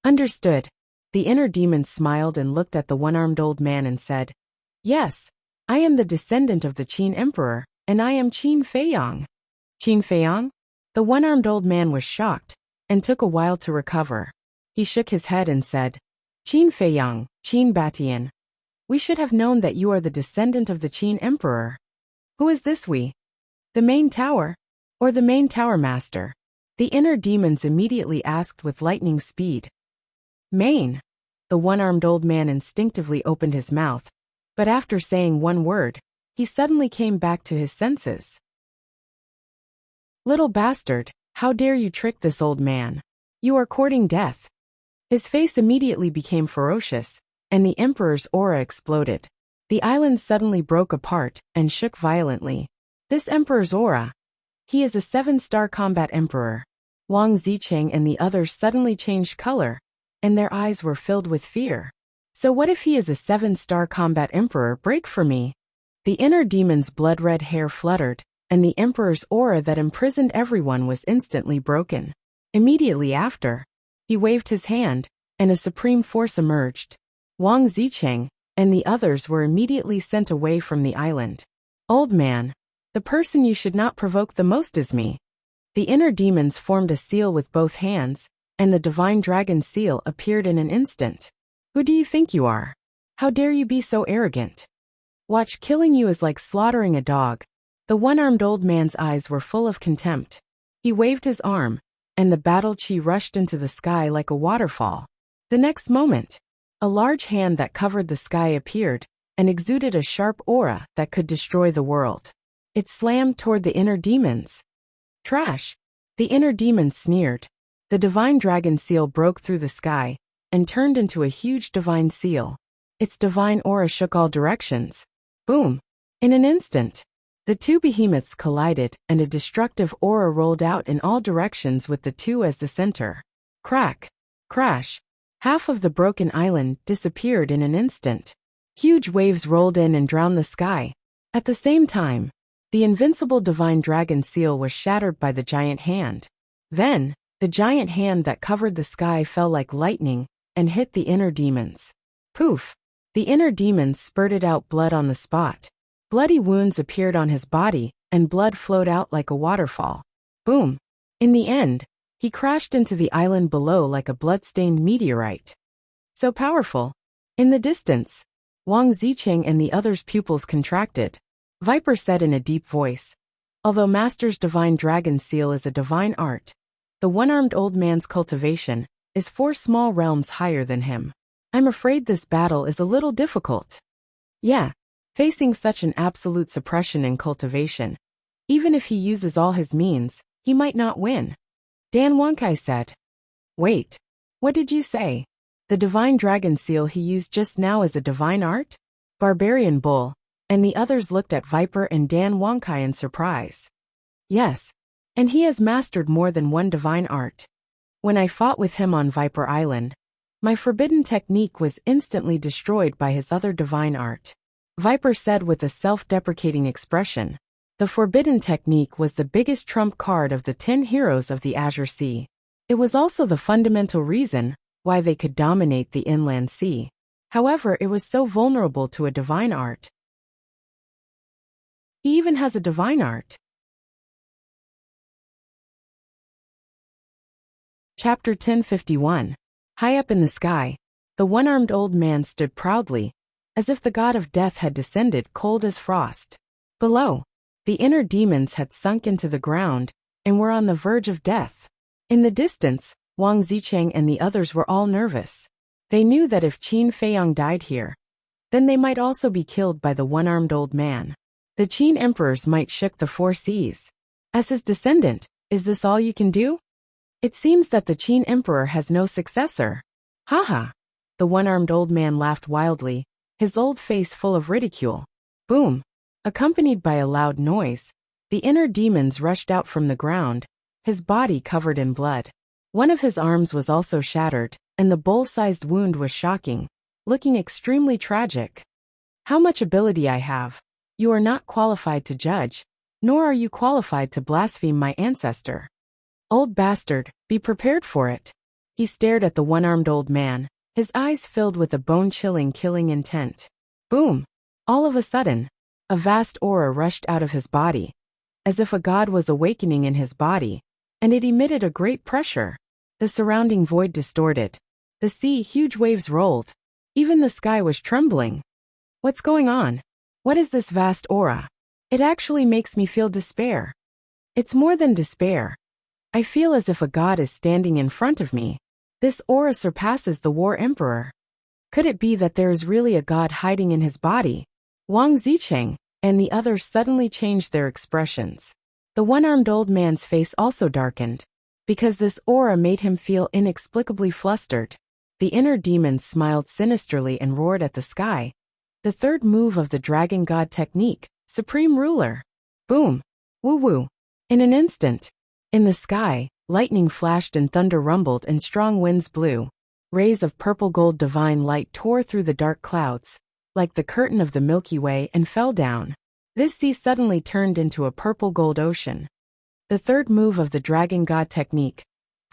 Understood. The inner demons smiled and looked at the one-armed old man and said, "Yes, I am the descendant of the Qin emperor, and I am Qin Feiyang." Qin Feiyang? The one-armed old man was shocked and took a while to recover. He shook his head and said, "Qin Feiyang, Qin Batian. We should have known that you are the descendant of the Qin emperor. Who is this we? The main tower? Or the main tower master?" The inner demons immediately asked with lightning speed. "Main." The one-armed old man instinctively opened his mouth, but after saying one word, he suddenly came back to his senses. "Little bastard, how dare you trick this old man? You are courting death." His face immediately became ferocious, and the emperor's aura exploded. The island suddenly broke apart and shook violently. This emperor's aura. He is a 7-star combat emperor. Wang Zicheng and the others suddenly changed color, and their eyes were filled with fear. So what if he is a 7-star combat emperor? Break for me. The inner demon's blood-red hair fluttered, and the emperor's aura that imprisoned everyone was instantly broken. Immediately after, he waved his hand, and a supreme force emerged. Wang Zicheng and the others were immediately sent away from the island. "Old man, the person you should not provoke the most is me." The inner demons formed a seal with both hands, and the divine dragon seal appeared in an instant. "Who do you think you are? How dare you be so arrogant? Watch, killing you is like slaughtering a dog." The one-armed old man's eyes were full of contempt. He waved his arm, and the battle chi rushed into the sky like a waterfall. The next moment, a large hand that covered the sky appeared, and exuded a sharp aura that could destroy the world. It slammed toward the inner demons. "Trash!" The inner demons sneered. The divine dragon seal broke through the sky, and turned into a huge divine seal. Its divine aura shook all directions. Boom! In an instant, the two behemoths collided, and a destructive aura rolled out in all directions with the two as the center. Crack! Crash! Half of the broken island disappeared in an instant. Huge waves rolled in and drowned the sky. At the same time, the invincible divine dragon seal was shattered by the giant hand. Then, the giant hand that covered the sky fell like lightning and hit the inner demons. Poof! The inner demons spurted out blood on the spot. Bloody wounds appeared on his body, and blood flowed out like a waterfall. Boom! In the end, he crashed into the island below like a blood-stained meteorite. So powerful. In the distance, Wang Zicheng and the others' pupils contracted. Viper said in a deep voice, "Although Master's divine dragon seal is a divine art, the one-armed old man's cultivation is 4 small realms higher than him. I'm afraid this battle is a little difficult." Yeah. Facing such an absolute suppression in cultivation, even if he uses all his means, he might not win. Dan Wankai said. "Wait. What did you say?" The divine dragon seal he used just now is a divine art? Barbarian Bull, and the others looked at Viper and Dan Wonkai in surprise. Yes, and he has mastered more than one divine art. When I fought with him on Viper Island, my forbidden technique was instantly destroyed by his other divine art. Viper said with a self-deprecating expression. The forbidden technique was the biggest trump card of the 10 heroes of the Azure Sea. It was also the fundamental reason why they could dominate the inland sea. However, it was so vulnerable to a divine art. He even has a divine art. Chapter 1051. High up in the sky, the one-armed old man stood proudly, as if the god of death had descended cold as frost. Below, the inner demons had sunk into the ground and were on the verge of death. In the distance, Wang Zicheng and the others were all nervous. They knew that if Qin Feiyang died here, then they might also be killed by the one-armed old man. The Qin emperors might shook the 4 seas. As his descendant, is this all you can do? It seems that the Qin emperor has no successor. Haha. The one-armed old man laughed wildly, his old face full of ridicule. Boom. Accompanied by a loud noise, the inner demons rushed out from the ground, his body covered in blood. One of his arms was also shattered, and the bull-sized wound was shocking, looking extremely tragic. How much ability I have. You are not qualified to judge, nor are you qualified to blaspheme my ancestor. Old bastard, be prepared for it. He stared at the one-armed old man, his eyes filled with a bone-chilling killing intent. Boom! All of a sudden, a vast aura rushed out of his body, as if a god was awakening in his body, and it emitted a great pressure. The surrounding void distorted. The sea huge waves rolled. Even the sky was trembling. What's going on? What is this vast aura? It actually makes me feel despair. It's more than despair. I feel as if a god is standing in front of me. This aura surpasses the War Emperor. Could it be that there is really a god hiding in his body? Wang Zicheng and the others suddenly changed their expressions. The one-armed old man's face also darkened, because this aura made him feel inexplicably flustered. The inner demons smiled sinisterly and roared at the sky. The third move of the Dragon God technique, Supreme Ruler. Boom! Woo-woo! In an instant. In the sky, lightning flashed and thunder rumbled and strong winds blew. Rays of purple-gold divine light tore through the dark clouds, like the curtain of the Milky Way, and fell down. This sea suddenly turned into a purple-gold ocean. The third move of the Dragon God technique.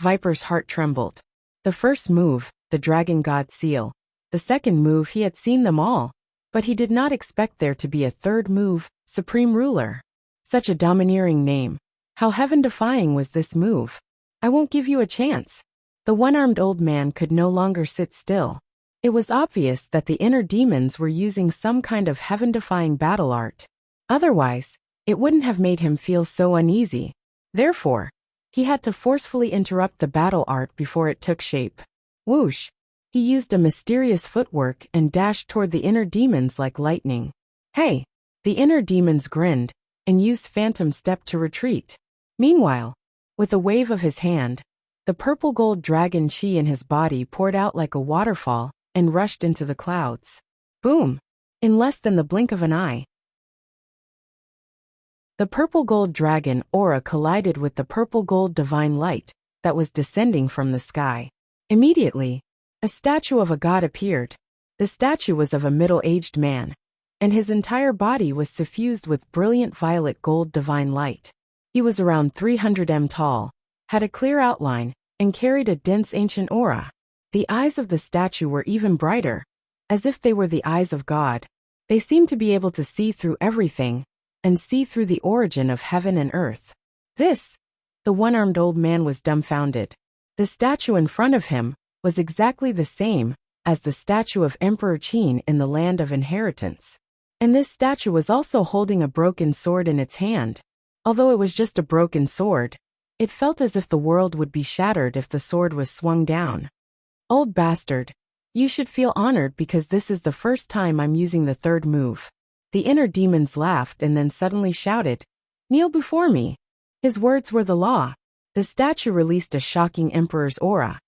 Viper's heart trembled. The first move, the Dragon God seal. The second move, he had seen them all, but he did not expect there to be a third move, Supreme Ruler. Such a domineering name. How heaven-defying was this move? I won't give you a chance. The one-armed old man could no longer sit still. It was obvious that the inner demons were using some kind of heaven-defying battle art. Otherwise, it wouldn't have made him feel so uneasy. Therefore, he had to forcefully interrupt the battle art before it took shape. Whoosh! He used a mysterious footwork and dashed toward the inner demons like lightning. Hey! The inner demons grinned and used Phantom Step to retreat. Meanwhile, with a wave of his hand, the purple-gold dragon chi in his body poured out like a waterfall and rushed into the clouds. Boom! In less than the blink of an eye, the purple-gold dragon aura collided with the purple-gold divine light that was descending from the sky. Immediately, a statue of a god appeared. The statue was of a middle-aged man, and his entire body was suffused with brilliant violet gold divine light. He was around 300 m tall, had a clear outline, and carried a dense ancient aura. The eyes of the statue were even brighter, as if they were the eyes of God. They seemed to be able to see through everything, and see through the origin of heaven and earth. The one-armed old man was dumbfounded. The statue in front of him was exactly the same as the statue of Emperor Qin in the Land of Inheritance. And this statue was also holding a broken sword in its hand. Although it was just a broken sword, it felt as if the world would be shattered if the sword was swung down. Old bastard, you should feel honored because this is the first time I'm using the third move. The inner demons laughed and then suddenly shouted, "Kneel before me." His words were the law. The statue released a shocking emperor's aura.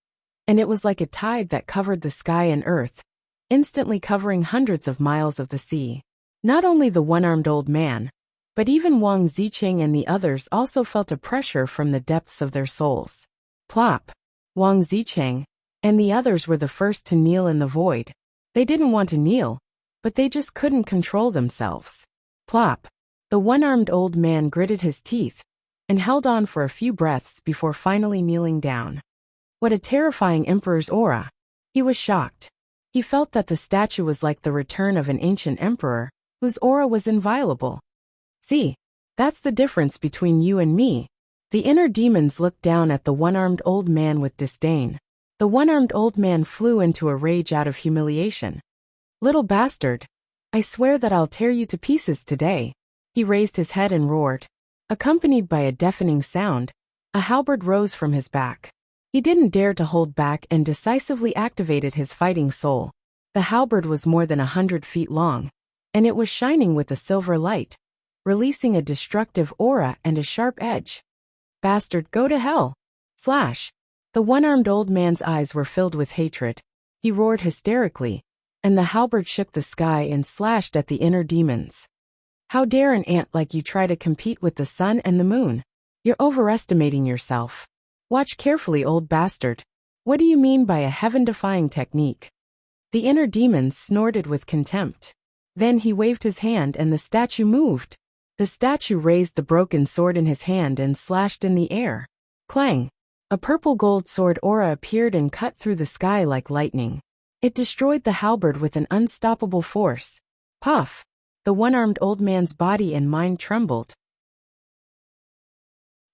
and it was like a tide that covered the sky and earth, instantly covering hundreds of miles of the sea. Not only the one-armed old man, but even Wang Zicheng and the others also felt a pressure from the depths of their souls. Plop! Wang Zicheng and the others were the first to kneel in the void. They didn't want to kneel, but they just couldn't control themselves. Plop! The one-armed old man gritted his teeth and held on for a few breaths before finally kneeling down. What a terrifying emperor's aura! He was shocked. He felt that the statue was like the return of an ancient emperor, whose aura was inviolable. See, that's the difference between you and me. The inner demons looked down at the one-armed old man with disdain. The one-armed old man flew into a rage out of humiliation. Little bastard! I swear that I'll tear you to pieces today. He raised his head and roared. Accompanied by a deafening sound, a halberd rose from his back. He didn't dare to hold back and decisively activated his fighting soul. The halberd was more than 100 feet long, and it was shining with a silver light, releasing a destructive aura and a sharp edge. Bastard, go to hell! Slash! The one-armed old man's eyes were filled with hatred. He roared hysterically, and the halberd shook the sky and slashed at the inner demons. How dare an ant like you try to compete with the sun and the moon? You're overestimating yourself. Watch carefully, old bastard. What do you mean by a heaven-defying technique? The inner demons snorted with contempt. Then he waved his hand and the statue moved. The statue raised the broken sword in his hand and slashed in the air. Clang! A purple gold sword aura appeared and cut through the sky like lightning. It destroyed the halberd with an unstoppable force. Puff! The one-armed old man's body and mind trembled.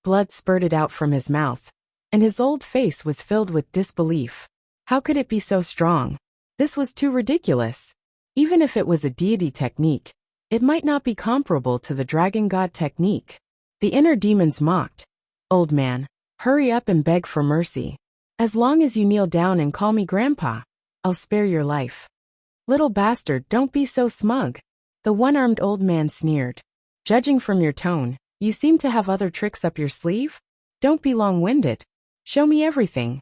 Blood spurted out from his mouth, and his old face was filled with disbelief. How could it be so strong? This was too ridiculous. Even if it was a deity technique, it might not be comparable to the dragon god technique. The inner demons mocked. Old man, hurry up and beg for mercy. As long as you kneel down and call me grandpa, I'll spare your life. Little bastard, don't be so smug. The one-armed old man sneered. Judging from your tone, you seem to have other tricks up your sleeve? Don't be long-winded. Show me everything.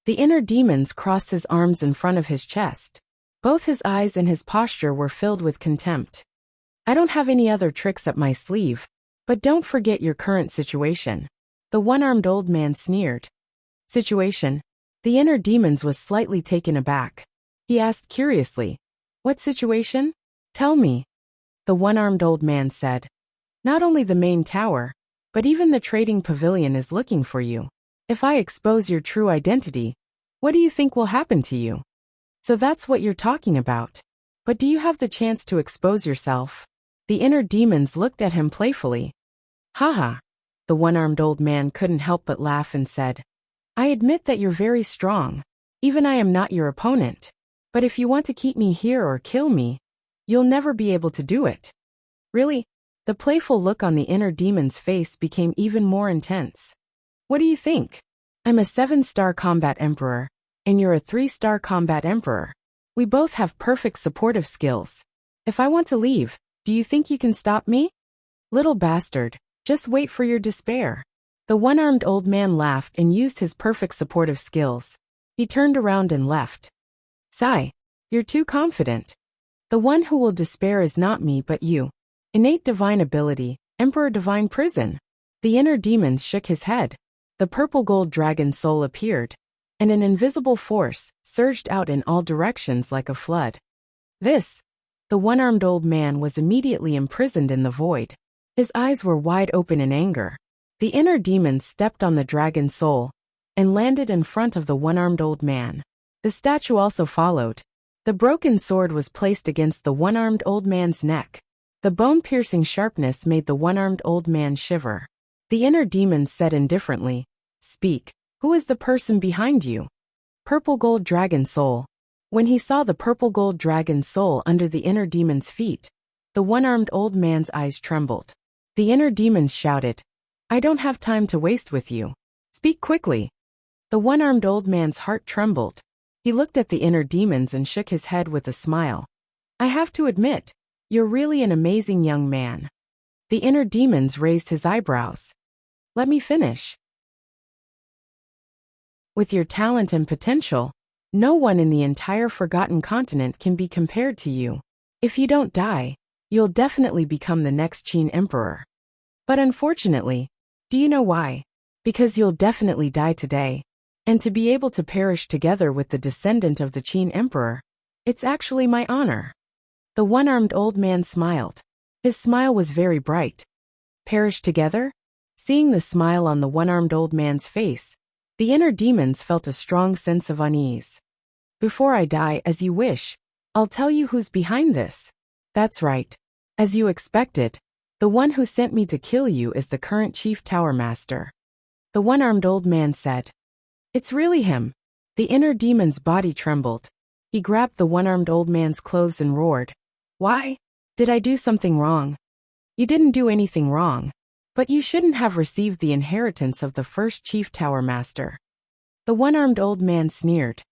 The inner demons crossed his arms in front of his chest. Both his eyes and his posture were filled with contempt. I don't have any other tricks up my sleeve, but don't forget your current situation. The one-armed old man sneered. Situation? The inner demons was slightly taken aback. He asked curiously, what situation? Tell me. The one-armed old man said, not only the main tower, but even the trading pavilion is looking for you. If I expose your true identity, what do you think will happen to you? So that's what you're talking about. But do you have the chance to expose yourself? The inner demons looked at him playfully. Haha. The one-armed old man couldn't help but laugh and said, I admit that you're very strong. Even I am not your opponent. But if you want to keep me here or kill me, you'll never be able to do it. Really? The playful look on the inner demon's face became even more intense. What do you think? I'm a 7-star combat emperor, and you're a 3-star combat emperor. We both have perfect supportive skills. If I want to leave, do you think you can stop me? Little bastard, just wait for your despair. The one-armed old man laughed and used his perfect supportive skills. He turned around and left. Sigh, you're too confident. The one who will despair is not me but you. Innate divine ability, Emperor Divine Prison. The inner demons shook his head. The purple gold dragon soul appeared, and an invisible force surged out in all directions like a flood. The one-armed old man was immediately imprisoned in the void. His eyes were wide open in anger. The inner demons stepped on the dragon soul and landed in front of the one-armed old man. The statue also followed. The broken sword was placed against the one-armed old man's neck. The bone-piercing sharpness made the one-armed old man shiver. The inner demons said indifferently, Speak, who is the person behind you? Purple gold dragon soul. When he saw the purple gold dragon soul under the inner demon's feet, the one-armed old man's eyes trembled. The inner demons shouted, I don't have time to waste with you. Speak quickly. The one-armed old man's heart trembled. He looked at the inner demons and shook his head with a smile. I have to admit, you're really an amazing young man. The inner demons raised his eyebrows. Let me finish. With your talent and potential, no one in the entire Forgotten Continent can be compared to you. If you don't die, you'll definitely become the next Qin Emperor. But unfortunately, do you know why? Because you'll definitely die today. And to be able to perish together with the descendant of the Qin Emperor, it's actually my honor. The one-armed old man smiled. His smile was very bright. Perish together? Seeing the smile on the one-armed old man's face, the inner demons felt a strong sense of unease. Before I die, as you wish, I'll tell you who's behind this. That's right. As you expected, the one who sent me to kill you is the current Chief Tower Master. The one-armed old man said. It's really him. The inner demon's body trembled. He grabbed the one-armed old man's clothes and roared. Why? Did I do something wrong? You didn't do anything wrong. But you shouldn't have received the inheritance of the first Chief Tower Master. The one-armed old man sneered.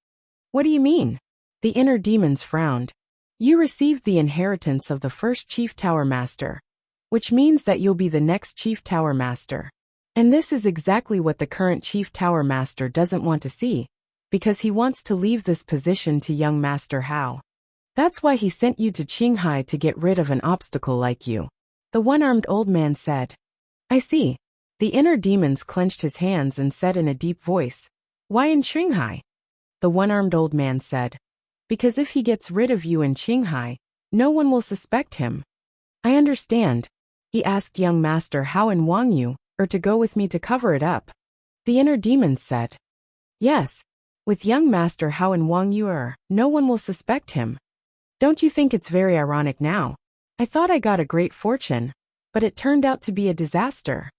What do you mean? The inner demons frowned. You received the inheritance of the first Chief Tower Master, which means that you'll be the next Chief Tower Master. And this is exactly what the current Chief Tower Master doesn't want to see, because he wants to leave this position to young Master Hao. That's why he sent you to Qinghai to get rid of an obstacle like you. The one-armed old man said. I see. The inner demons clenched his hands and said in a deep voice, Why in Qinghai? The one-armed old man said, Because if he gets rid of you in Qinghai, no one will suspect him. I understand. He asked young Master Hao and Wang Yu, or to go with me to cover it up. The inner demons said, Yes. With young Master Hao and Wang Yu, no one will suspect him. Don't you think it's very ironic now? I thought I got a great fortune, but it turned out to be a disaster.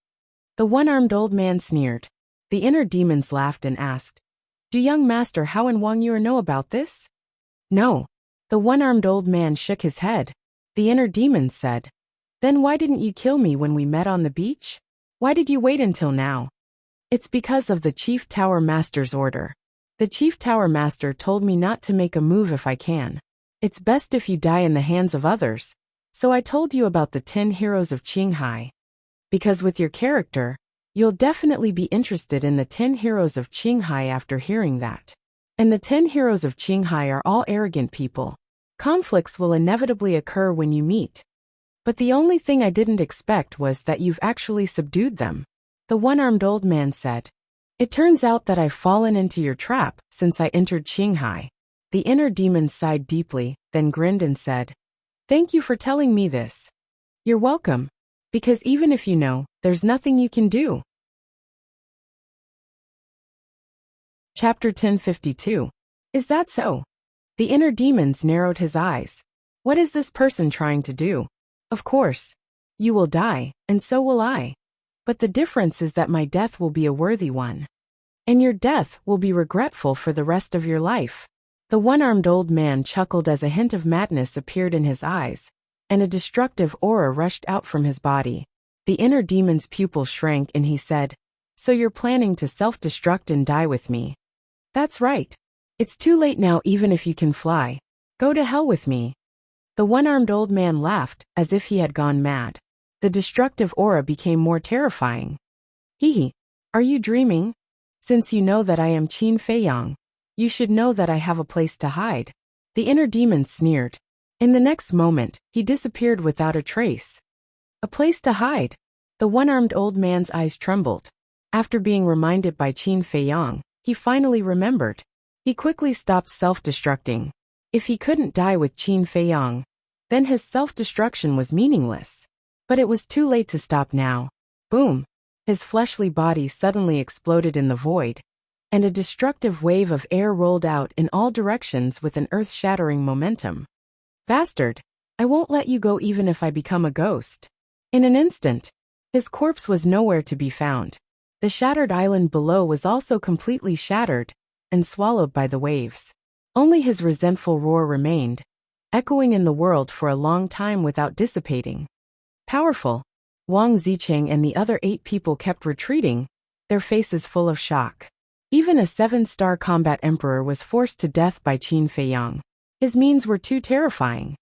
The one-armed old man sneered. The inner demons laughed and asked, Do young Master Hao and Wang Yu know about this? No. The one-armed old man shook his head. The inner demons said, Then why didn't you kill me when we met on the beach? Why did you wait until now? It's because of the Chief Tower Master's order. The Chief Tower Master told me not to make a move if I can. It's best if you die in the hands of others. So I told you about the 10 heroes of Qinghai. Because with your character, you'll definitely be interested in the 10 heroes of Qinghai after hearing that. And the 10 heroes of Qinghai are all arrogant people. Conflicts will inevitably occur when you meet. But the only thing I didn't expect was that you've actually subdued them. The one-armed old man said. It turns out that I've fallen into your trap since I entered Qinghai. The inner demon sighed deeply, then grinned and said, Thank you for telling me this. You're welcome. Because even if you know, there's nothing you can do. Chapter 1052. Is that so? The inner demons narrowed his eyes. What is this person trying to do? Of course. You will die, and so will I. But the difference is that my death will be a worthy one. And your death will be regretful for the rest of your life. The one-armed old man chuckled as a hint of madness appeared in his eyes, and a destructive aura rushed out from his body. The inner demon's pupil shrank and he said, So you're planning to self-destruct and die with me? That's right. It's too late now even if you can fly. Go to hell with me. The one-armed old man laughed, as if he had gone mad. The destructive aura became more terrifying. Hee. Are you dreaming? Since you know that I am Qin Feiyang, you should know that I have a place to hide. The inner demon sneered. In the next moment, he disappeared without a trace. A place to hide. The one-armed old man's eyes trembled. After being reminded by Qin Feiyang, he finally remembered. He quickly stopped self-destructing. If he couldn't die with Qin Feiyang, then his self-destruction was meaningless. But it was too late to stop now. Boom! His fleshly body suddenly exploded in the void, and a destructive wave of air rolled out in all directions with an earth-shattering momentum. Bastard! I won't let you go even if I become a ghost. In an instant, his corpse was nowhere to be found. The shattered island below was also completely shattered and swallowed by the waves. Only his resentful roar remained, echoing in the world for a long time without dissipating. Powerful. Wang Zicheng and the other 8 people kept retreating, their faces full of shock. Even a 7-star combat emperor was forced to death by Qin Feiyang. His means were too terrifying.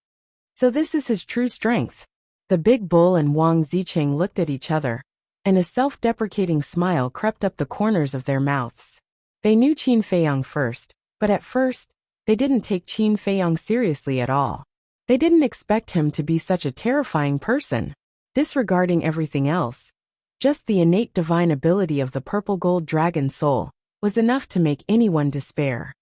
So this is his true strength. The big bull and Wang Zicheng looked at each other, and a self-deprecating smile crept up the corners of their mouths. They knew Qin Feiyang first, but at first, they didn't take Qin Feiyang seriously at all. They didn't expect him to be such a terrifying person. Disregarding everything else, just the innate divine ability of the purple gold dragon soul was enough to make anyone despair.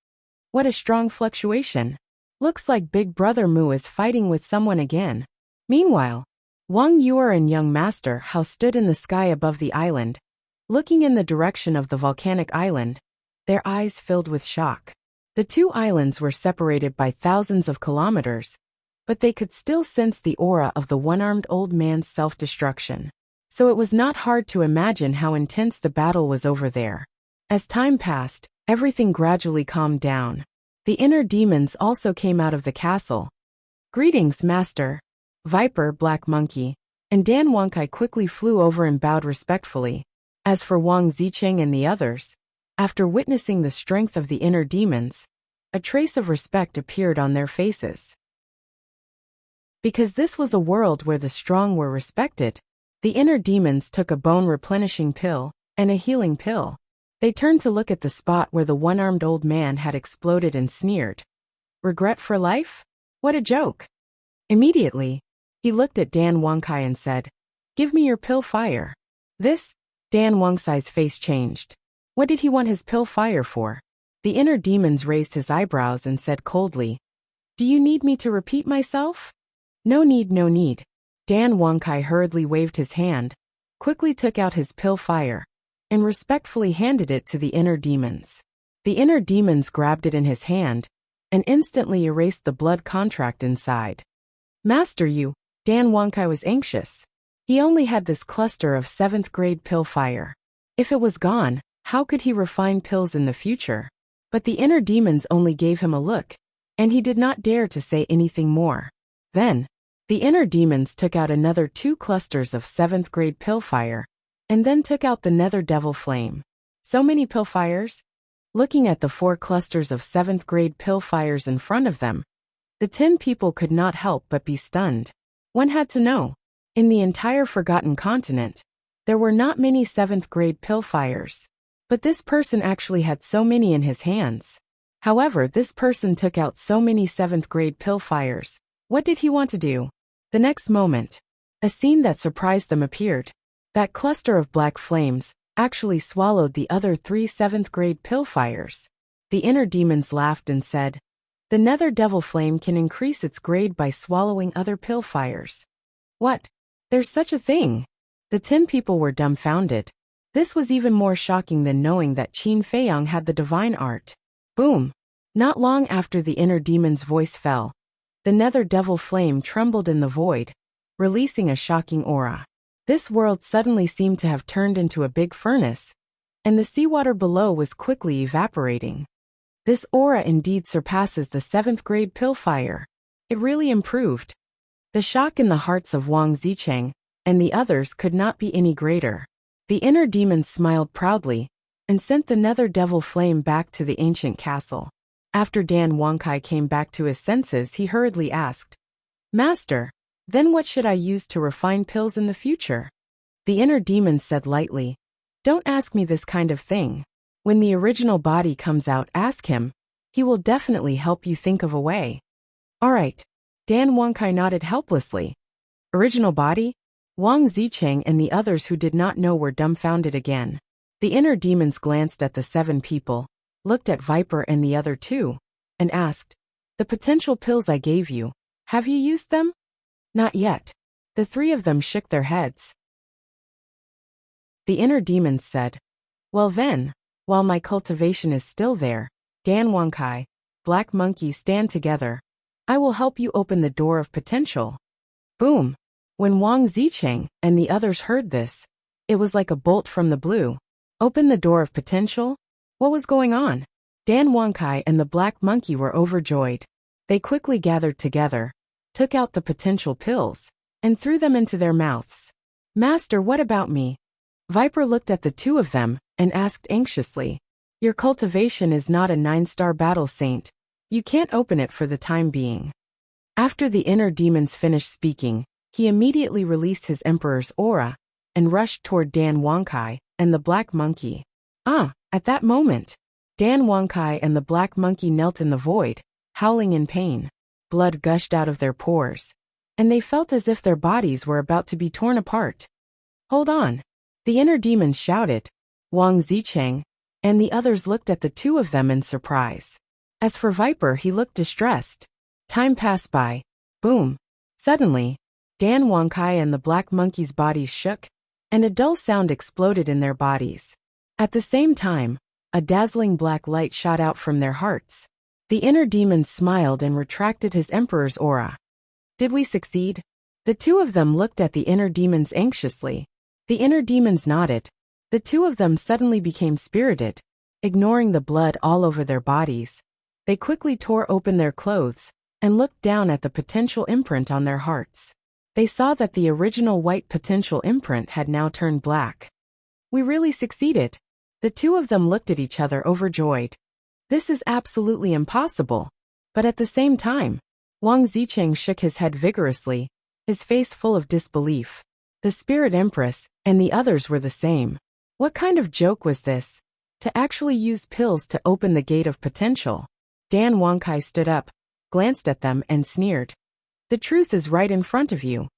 What a strong fluctuation. Looks like Big Brother Mu is fighting with someone again. Meanwhile, Wang Yuer and young Master Hao stood in the sky above the island, looking in the direction of the volcanic island, their eyes filled with shock. The two islands were separated by thousands of kilometers, but they could still sense the aura of the one-armed old man's self-destruction. So it was not hard to imagine how intense the battle was over there. As time passed, everything gradually calmed down. The inner demons also came out of the castle. Greetings, Master. Viper, Black Monkey, and Dan Wangkai quickly flew over and bowed respectfully. As for Wang Zicheng and the others, after witnessing the strength of the inner demons, a trace of respect appeared on their faces. Because this was a world where the strong were respected, the inner demons took a bone-replenishing pill and a healing pill. They turned to look at the spot where the one-armed old man had exploded and sneered. Regret for life? What a joke. Immediately, he looked at Dan Wangkai and said, "Give me your pill fire." This, Dan Wangkai's face changed. What did he want his pill fire for? The inner demons raised his eyebrows and said coldly, "Do you need me to repeat myself?" No need, no need. Dan Wangkai hurriedly waved his hand, quickly took out his pill fire, and respectfully handed it to the inner demons. The inner demons grabbed it in his hand, and instantly erased the blood contract inside. Master, Dan Wangkai was anxious. He only had this cluster of 7th grade pill fire. If it was gone, how could he refine pills in the future? But the inner demons only gave him a look, and he did not dare to say anything more. Then, the inner demons took out another 2 clusters of 7th grade pill fire, and then took out the nether devil flame. So many pill fires? Looking at the 4 clusters of 7th grade pill fires in front of them, the 10 people could not help but be stunned. One had to know. In the entire Forgotten Continent, there were not many 7th grade pill fires. But this person actually had so many in his hands. However, this person took out so many 7th grade pill fires. What did he want to do? The next moment, a scene that surprised them appeared. That cluster of black flames actually swallowed the other 3 7th grade pill fires. The inner demons laughed and said, "The nether devil flame can increase its grade by swallowing other pill fires." What? There's such a thing? The 10 people were dumbfounded. This was even more shocking than knowing that Qin Feiyang had the divine art. Boom! Not long after the inner demon's voice fell, the nether devil flame trembled in the void, releasing a shocking aura. This world suddenly seemed to have turned into a big furnace, and the seawater below was quickly evaporating. This aura indeed surpasses the 7th grade pill fire. It really improved. The shock in the hearts of Wang Zicheng and the others could not be any greater. The inner demons smiled proudly and sent the nether devil flame back to the ancient castle. After Dan Wangkai came back to his senses, he hurriedly asked, "Master, then what should I use to refine pills in the future?" The inner demons said lightly, "Don't ask me this kind of thing. When the original body comes out, ask him. He will definitely help you think of a way." All right. Dan Wangkai nodded helplessly. Original body? Wang Zicheng and the others who did not know were dumbfounded again. The inner demons glanced at the 7 people, looked at Viper and the other 2, and asked, "The potential pills I gave you, have you used them?" "Not yet." The 3 of them shook their heads. The inner demons said, "Well then, while my cultivation is still there, Dan Wangkai, Black Monkey, stand together. I will help you open the door of potential." Boom! When Wang Zicheng and the others heard this, it was like a bolt from the blue. Open the door of potential? What was going on? Dan Wangkai and the Black Monkey were overjoyed. They quickly gathered together, took out the potential pills, and threw them into their mouths. "Master, what about me?" Viper looked at the 2 of them and asked anxiously, "Your cultivation is not a 9-star battle saint. You can't open it for the time being." After the inner demons finished speaking, he immediately released his emperor's aura and rushed toward Dan Wangkai and the Black Monkey. At that moment, Dan Wangkai and the black monkey knelt in the void, howling in pain. Blood gushed out of their pores, and they felt as if their bodies were about to be torn apart. Hold on! The inner demons shouted. Wang Zicheng and the others looked at the two of them in surprise. As for Viper, he looked distressed. Time passed by. Boom! Suddenly, Dan Wangkai and the black monkey's bodies shook, and a dull sound exploded in their bodies. At the same time, a dazzling black light shot out from their hearts. The inner demon smiled and retracted his emperor's aura. Did we succeed? The two of them looked at the inner demons anxiously. The inner demons nodded. The two of them suddenly became spirited. Ignoring the blood all over their bodies, they quickly tore open their clothes and looked down at the potential imprint on their hearts. They saw that the original white potential imprint had now turned black. We really succeeded. The two of them looked at each other overjoyed. This is absolutely impossible. But at the same time, Wang Zicheng shook his head vigorously, his face full of disbelief. The Spirit Empress and the others were the same. What kind of joke was this? To actually use pills to open the gate of potential? Dan Wangkai stood up, glanced at them and sneered. The truth is right in front of you.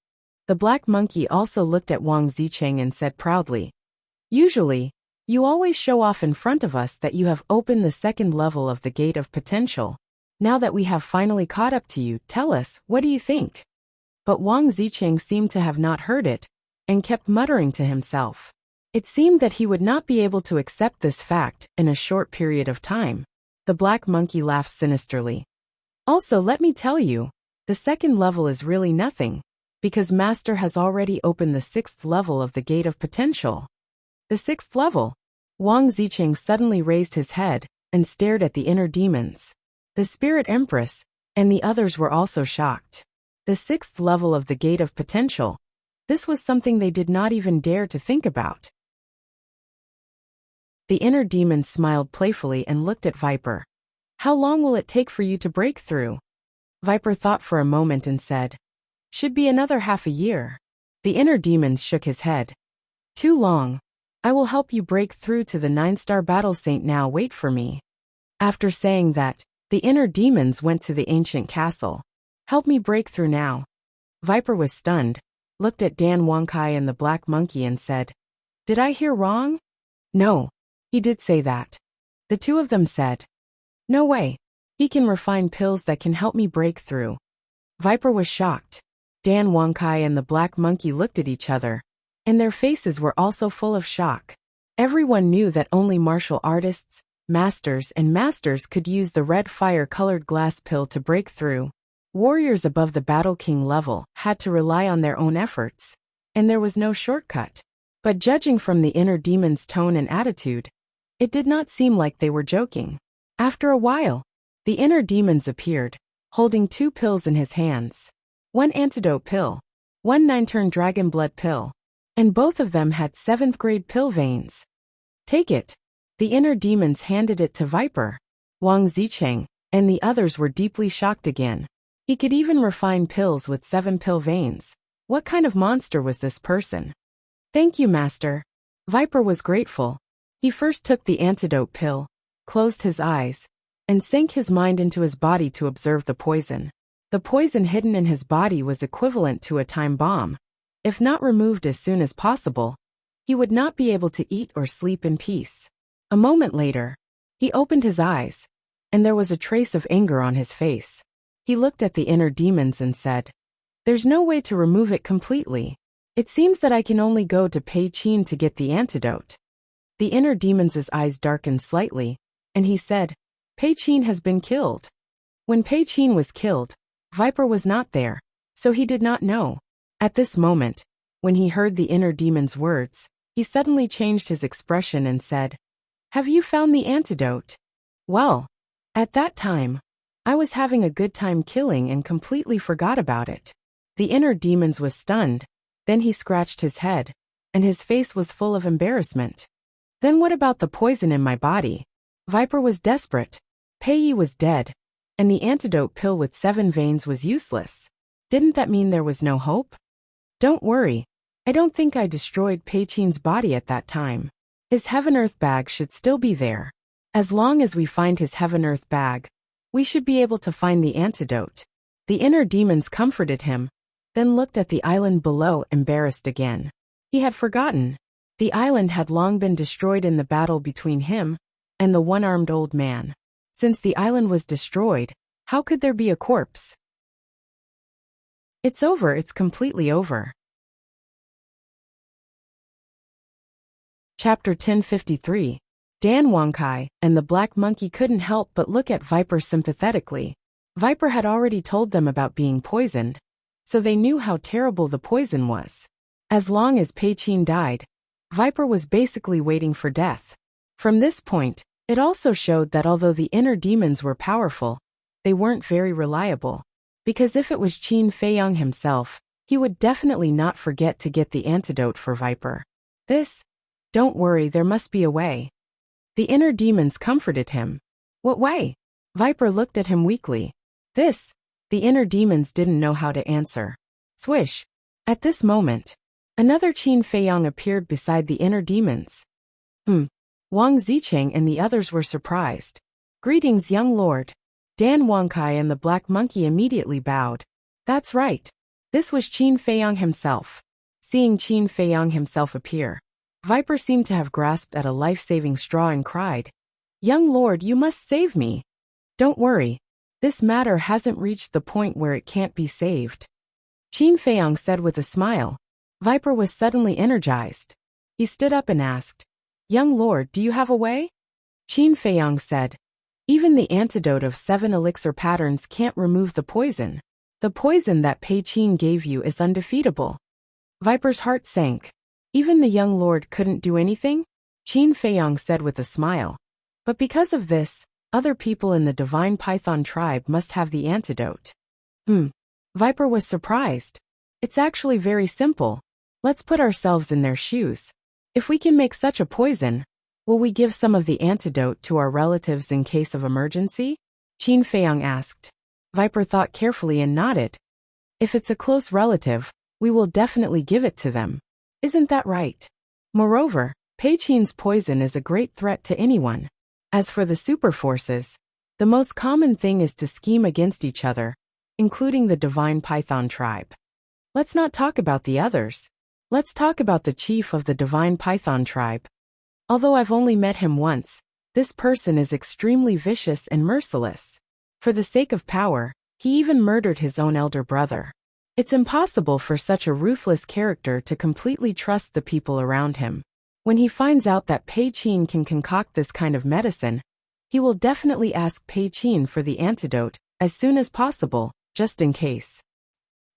The black monkey also looked at Wang Zicheng and said proudly, usually, you always show off in front of us that you have opened the second level of the gate of potential. Now that we have finally caught up to you, tell us, what do you think? But Wang Zicheng seemed to have not heard it, and kept muttering to himself. It seemed that he would not be able to accept this fact in a short period of time. The black monkey laughed sinisterly. Also, let me tell you, the second level is really nothing, because Master has already opened the sixth level of the gate of potential. The sixth level? Wang Zicheng suddenly raised his head and stared at the inner demons. The Spirit Empress and the others were also shocked. The sixth level of the gate of potential. This was something they did not even dare to think about. The inner demon smiled playfully and looked at Viper. How long will it take for you to break through? Viper thought for a moment and said, should be another half a year. The inner demon shook his head. Too long. I will help you break through to the 9-star battle saint now, wait for me. After saying that, the inner demons went to the ancient castle. Help me break through now. Viper was stunned, looked at Dan Wangkai and the black monkey and said, did I hear wrong? No. He did say that. The two of them said, no way. He can refine pills that can help me break through. Viper was shocked. Dan Wangkai and the black monkey looked at each other, and their faces were also full of shock. Everyone knew that only martial artists, masters could use the red fire-colored glass pill to break through. Warriors above the Battle King level had to rely on their own efforts, and there was no shortcut. But judging from the inner demon's tone and attitude, it did not seem like they were joking. After a while, the inner demons appeared, holding 2 pills in his hands. 1 antidote pill, 1 9-turn dragon blood pill, and both of them had 7th grade pill veins. Take it. The inner demons handed it to Viper. Wang Zicheng and the others were deeply shocked again. He could even refine pills with 7 pill veins. What kind of monster was this person? Thank you, Master. Viper was grateful. He first took the antidote pill, closed his eyes, and sank his mind into his body to observe the poison. The poison hidden in his body was equivalent to a time bomb. If not removed as soon as possible, he would not be able to eat or sleep in peace. A moment later, he opened his eyes, and there was a trace of anger on his face. He looked at the inner demons and said, there's no way to remove it completely. It seems that I can only go to Pei Qin to get the antidote. The inner demon's eyes darkened slightly, and he said, Pei Qin has been killed. When Pei Qin was killed, Viper was not there, so he did not know. At this moment, when he heard the inner demon's words, he suddenly changed his expression and said, have you found the antidote? Well, at that time, I was having a good time killing and completely forgot about it. The inner demons was stunned, then he scratched his head, and his face was full of embarrassment. Then what about the poison in my body? Viper was desperate. Pei Yi was dead, and the antidote pill with 7 veins was useless. Didn't that mean there was no hope? Don't worry. I don't think I destroyed Pei Qin's body at that time. His heaven-earth bag should still be there. As long as we find his heaven-earth bag, we should be able to find the antidote. The inner demons comforted him, then looked at the island below, embarrassed again. He had forgotten. The island had long been destroyed in the battle between him and the one-armed old man. Since the island was destroyed, how could there be a corpse? It's over, it's completely over. Chapter 1053. Dan Wangkai and the Black Monkey couldn't help but look at Viper sympathetically. Viper had already told them about being poisoned, so they knew how terrible the poison was. As long as Pei Qin died, Viper was basically waiting for death. From this point, it also showed that although the inner demons were powerful, they weren't very reliable. Because if it was Qin Feiyang himself, he would definitely not forget to get the antidote for Viper. Don't worry, there must be a way. The inner demons comforted him. What way? Viper looked at him weakly. The inner demons didn't know how to answer. Swish. At this moment, another Qin Feiyang appeared beside the inner demons. Wang Zicheng and the others were surprised. Greetings, young lord. Dan Wangkai and the Black Monkey immediately bowed. That's right. This was Qin Feiyang himself. Seeing Qin Feiyang himself appear, Viper seemed to have grasped at a life-saving straw and cried, "Young lord, you must save me." "Don't worry. This matter hasn't reached the point where it can't be saved," Qin Feiyang said with a smile. Viper was suddenly energized. He stood up and asked, "Young lord, do you have a way?" Qin Feiyang said, "Even the antidote of 7 elixir patterns can't remove the poison. The poison that Pei Qin gave you is undefeatable." Viper's heart sank. Even the young lord couldn't do anything? Qin Feiyang said with a smile. But because of this, other people in the Divine Python tribe must have the antidote. Viper was surprised. It's actually very simple. Let's put ourselves in their shoes. If we can make such a poison, will we give some of the antidote to our relatives in case of emergency? Qin Feiyang asked. Viper thought carefully and nodded. If it's a close relative, we will definitely give it to them. Isn't that right? Moreover, Pei Qin's poison is a great threat to anyone. As for the super forces, the most common thing is to scheme against each other, including the Divine Python tribe. Let's not talk about the others. Let's talk about the chief of the Divine Python tribe. Although I've only met him once, this person is extremely vicious and merciless. For the sake of power, he even murdered his own elder brother. It's impossible for such a ruthless character to completely trust the people around him. When he finds out that Pei Qin can concoct this kind of medicine, he will definitely ask Pei Qin for the antidote as soon as possible, just in case.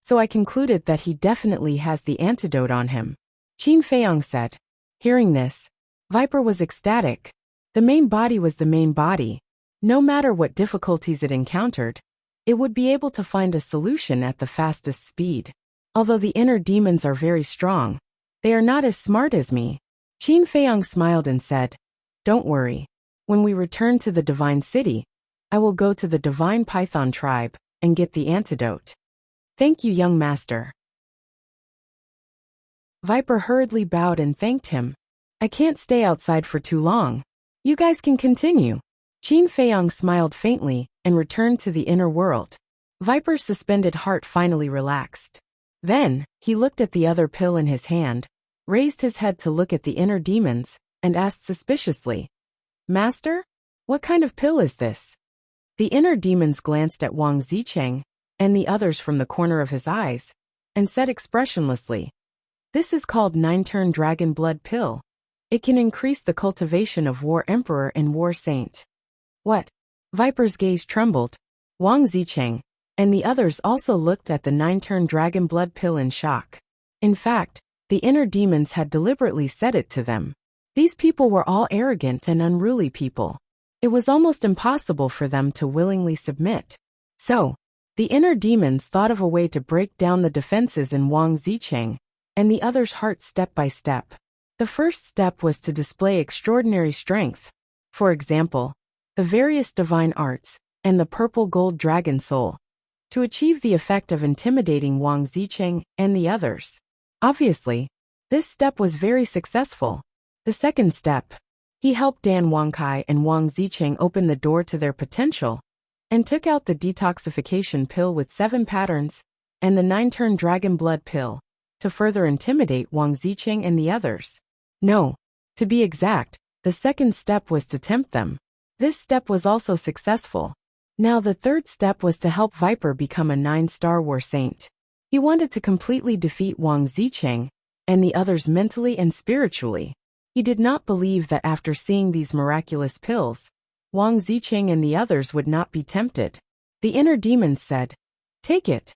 So I concluded that he definitely has the antidote on him, Qin Feiyang said. Hearing this, Viper was ecstatic. The main body was the main body. No matter what difficulties it encountered, it would be able to find a solution at the fastest speed. Although the inner demons are very strong, they are not as smart as me. Qin Feiyang smiled and said, "Don't worry. When we return to the Divine City, I will go to the Divine Python tribe and get the antidote." "Thank you, young master." Viper hurriedly bowed and thanked him. "I can't stay outside for too long. You guys can continue." Qin Feiyang smiled faintly and returned to the inner world. Viper's suspended heart finally relaxed. Then, he looked at the other pill in his hand, raised his head to look at the inner demons, and asked suspiciously, "Master? What kind of pill is this?" The inner demons glanced at Wang Zicheng and the others from the corner of his eyes, and said expressionlessly, "This is called 9-turn dragon blood pill. It can increase the cultivation of War Emperor and War Saint." "What?" Viper's gaze trembled. Wang Zicheng and the others also looked at the 9-turn dragon blood pill in shock. In fact, the inner demons had deliberately said it to them. These people were all arrogant and unruly people. It was almost impossible for them to willingly submit. So, the inner demons thought of a way to break down the defenses in Wang Zicheng and the others' hearts step by step. The first step was to display extraordinary strength. For example, the various divine arts, and the purple gold dragon soul, to achieve the effect of intimidating Wang Zicheng and the others. Obviously, this step was very successful. The second step, He helped Dan Wangkai and Wang Zicheng open the door to their potential, and took out the detoxification pill with 7 patterns, and the 9-turn dragon blood pill, to further intimidate Wang Zicheng and the others. No. To be exact, the second step was to tempt them. This step was also successful. Now the third step was to help Viper become a 9-star war saint. He wanted to completely defeat Wang Zicheng and the others mentally and spiritually. He did not believe that after seeing these miraculous pills, Wang Zicheng and the others would not be tempted. The inner demons said, "Take it."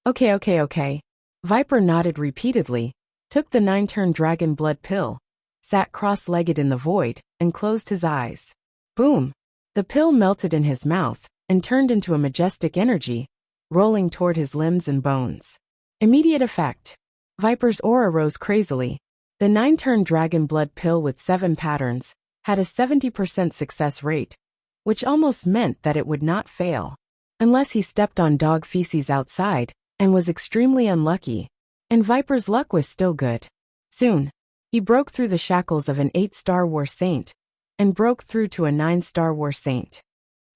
Okay. Viper nodded repeatedly, took the 9-turn dragon blood pill, sat cross-legged in the void, and closed his eyes. Boom! The pill melted in his mouth and turned into a majestic energy, rolling toward his limbs and bones. Immediate effect. Viper's aura rose crazily. The 9-turn dragon blood pill with 7 patterns had a 70% success rate, which almost meant that it would not fail. Unless he stepped on dog feces outside and was extremely unlucky, and Viper's luck was still good. Soon, he broke through the shackles of an 8-star war saint and broke through to a 9-star war saint.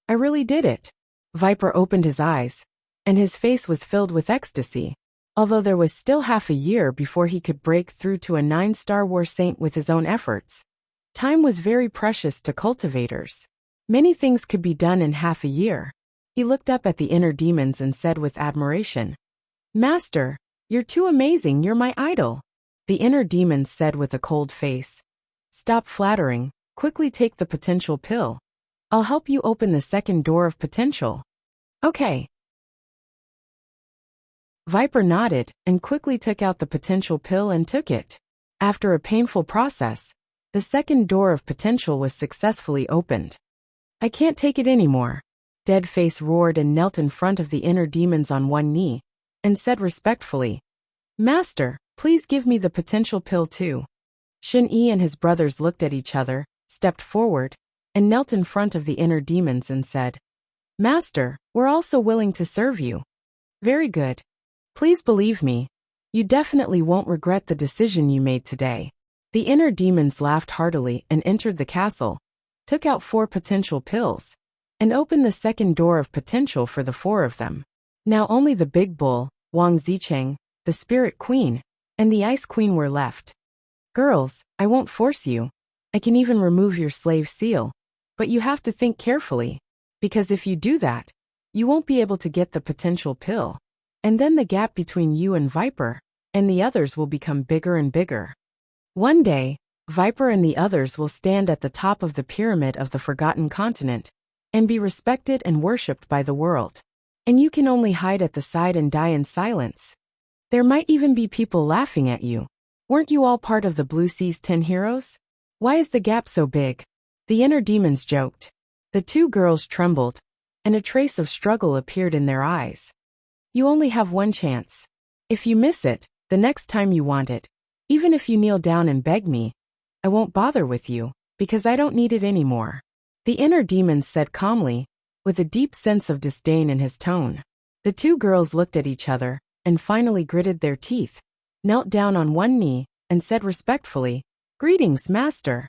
I really did it. Viper opened his eyes, and his face was filled with ecstasy. Although there was still half a year before he could break through to a 9-star war saint with his own efforts, time was very precious to cultivators. Many things could be done in half a year. He looked up at the inner demons and said with admiration, "Master, you're too amazing, you're my idol." The inner demons said with a cold face, "Stop flattering, quickly take the potential pill. I'll help you open the second door of potential." Okay. Viper nodded and quickly took out the potential pill and took it. After a painful process, the second door of potential was successfully opened. "I can't take it anymore." Deadface roared and knelt in front of the inner demons on one knee, and said respectfully, "Master, please give me the potential pill too." Shen Yi and his brothers looked at each other, stepped forward, and knelt in front of the inner demons and said, "Master, we're also willing to serve you." "Very good. Please believe me. You definitely won't regret the decision you made today." The inner demons laughed heartily and entered the castle, took out 4 potential pills, and opened the second door of potential for the 4 of them. Now only the big bull, Wang Zicheng, the spirit queen, and the ice queen were left. "Girls, I won't force you. I can even remove your slave seal. But you have to think carefully, because if you do that, you won't be able to get the potential pill. And then the gap between you and Viper and the others will become bigger and bigger. One day, Viper and the others will stand at the top of the pyramid of the Forgotten Continent and be respected and worshipped by the world. And you can only hide at the side and die in silence. There might even be people laughing at you. Weren't you all part of the Blue Sea's 10 heroes? Why is the gap so big?" The inner demons joked. The 2 girls trembled, and a trace of struggle appeared in their eyes. "You only have one chance. If you miss it, the next time you want it, even if you kneel down and beg me, I won't bother with you, because I don't need it anymore." The inner demons said calmly, with a deep sense of disdain in his tone. The 2 girls looked at each other, and finally gritted their teeth, knelt down on one knee, and said respectfully, "Greetings, Master."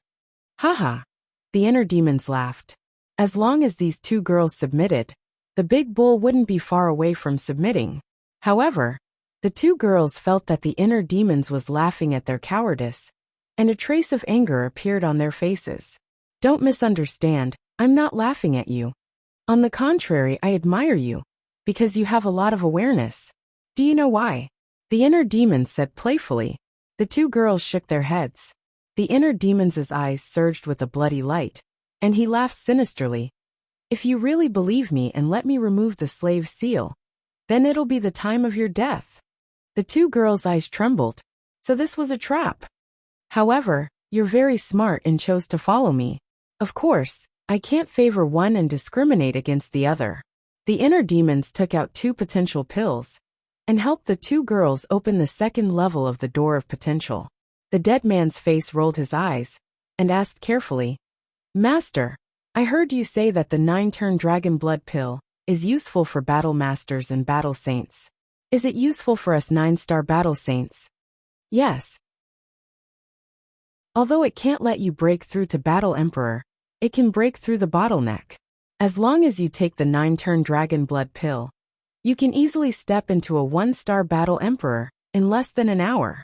"Haha." The inner demons laughed. As long as these 2 girls submitted, the big bull wouldn't be far away from submitting. However, the 2 girls felt that the inner demons was laughing at their cowardice, and a trace of anger appeared on their faces. "Don't misunderstand, I'm not laughing at you. On the contrary, I admire you, because you have a lot of awareness. Do you know why?" The inner demons said playfully. The 2 girls shook their heads. The inner demon's eyes surged with a bloody light, and he laughed sinisterly. "If you really believe me and let me remove the slave seal, then it'll be the time of your death." The 2 girls' eyes trembled. So this was a trap. "However, you're very smart and chose to follow me. Of course, I can't favor one and discriminate against the other." The inner demons took out 2 potential pills and helped the 2 girls open the second level of the door of potential. The dead man's face rolled his eyes and asked carefully, "Master, I heard you say that the 9-turn dragon blood pill is useful for battle masters and battle saints. Is it useful for us 9-star battle saints?" "Yes." Although it can't let you break through to Battle Emperor, it can break through the bottleneck. As long as you take the 9-turn Dragon Blood pill, you can easily step into a 1-star Battle Emperor in less than an hour.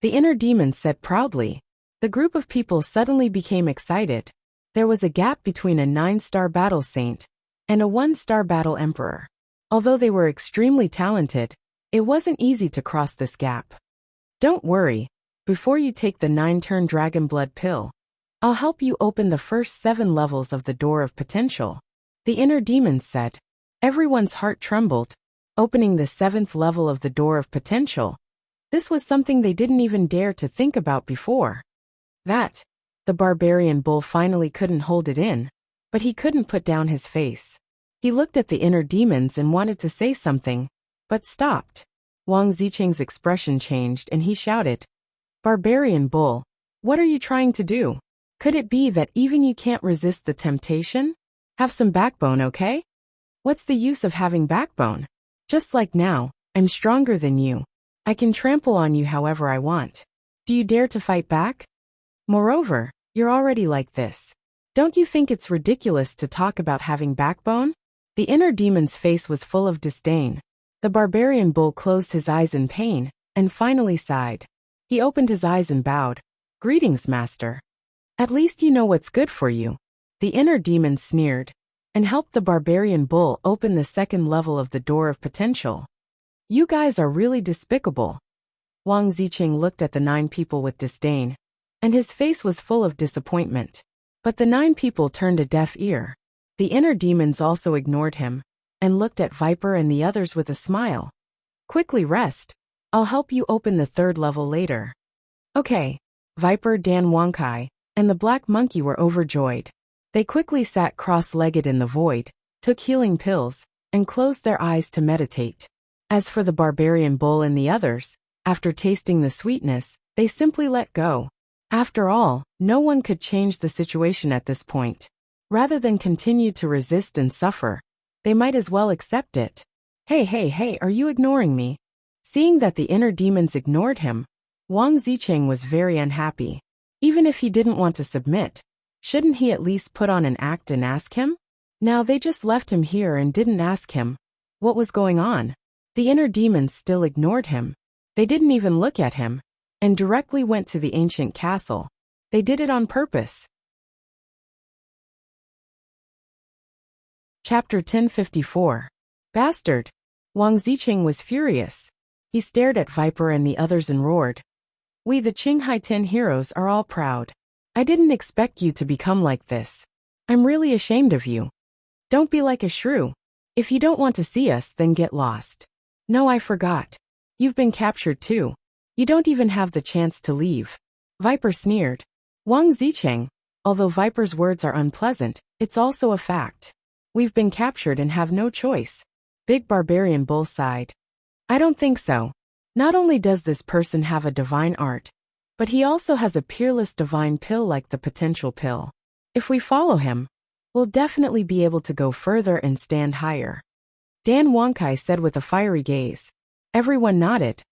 The inner demon said proudly. The group of people suddenly became excited. There was a gap between a 9-star Battle Saint and a 1-star Battle Emperor. Although they were extremely talented, it wasn't easy to cross this gap. Don't worry, before you take the 9-turn Dragon Blood pill, I'll help you open the first 7 levels of the Door of Potential, the inner demon said. Everyone's heart trembled, opening the 7th level of the Door of Potential. This was something they didn't even dare to think about before. The barbarian bull finally couldn't hold it in, but he couldn't put down his face. He looked at the inner demons and wanted to say something, but stopped. Wang Zicheng's expression changed and he shouted, "Barbarian bull, what are you trying to do? Could it be that even you can't resist the temptation? Have some backbone, okay? What's the use of having backbone? Just like now, I'm stronger than you. I can trample on you however I want. Do you dare to fight back? Moreover, you're already like this. Don't you think it's ridiculous to talk about having backbone?" The inner demon's face was full of disdain. The barbarian bull closed his eyes in pain and finally sighed. He opened his eyes and bowed. "Greetings, master. At least you know what's good for you." The inner demon sneered and helped the barbarian bull open the 2nd level of the Door of Potential. "You guys are really despicable." Wang Zicheng looked at the 9 people with disdain, and his face was full of disappointment. But the 9 people turned a deaf ear. The inner demons also ignored him and looked at Viper and the others with a smile. "Quickly rest. I'll help you open the 3rd level later." Okay. Viper, Dan Wangkai, and the Black Monkey were overjoyed. They quickly sat cross-legged in the void, took healing pills, and closed their eyes to meditate. As for the barbarian bull and the others, after tasting the sweetness, they simply let go. After all, no one could change the situation at this point. Rather than continue to resist and suffer, they might as well accept it. Hey, are you ignoring me?" Seeing that the inner demons ignored him, Wang Zicheng was very unhappy. Even if he didn't want to submit, shouldn't he at least put on an act and ask him? Now they just left him here and didn't ask him what was going on. The inner demons still ignored him. They didn't even look at him, and directly went to the ancient castle. They did it on purpose. Chapter 1054. Bastard! Wang Zicheng was furious. He stared at Viper and the others and roared. "We the Qinghai 10 heroes are all proud. I didn't expect you to become like this. I'm really ashamed of you. Don't be like a shrew. If you don't want to see us, then get lost." "No, I forgot. You've been captured too. You don't even have the chance to leave." Viper sneered. Wang Zicheng, although Viper's words are unpleasant, it's also a fact. "We've been captured and have no choice." Big Barbarian Bull sighed. "I don't think so. Not only does this person have a divine art, but he also has a peerless divine pill like the potential pill. If we follow him, we'll definitely be able to go further and stand higher." Dan Wangkai said with a fiery gaze. Everyone nodded.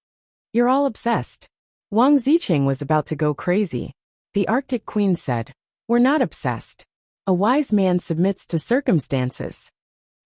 "You're all obsessed." Wang Zicheng was about to go crazy. The Arctic Queen said, "We're not obsessed. A wise man submits to circumstances."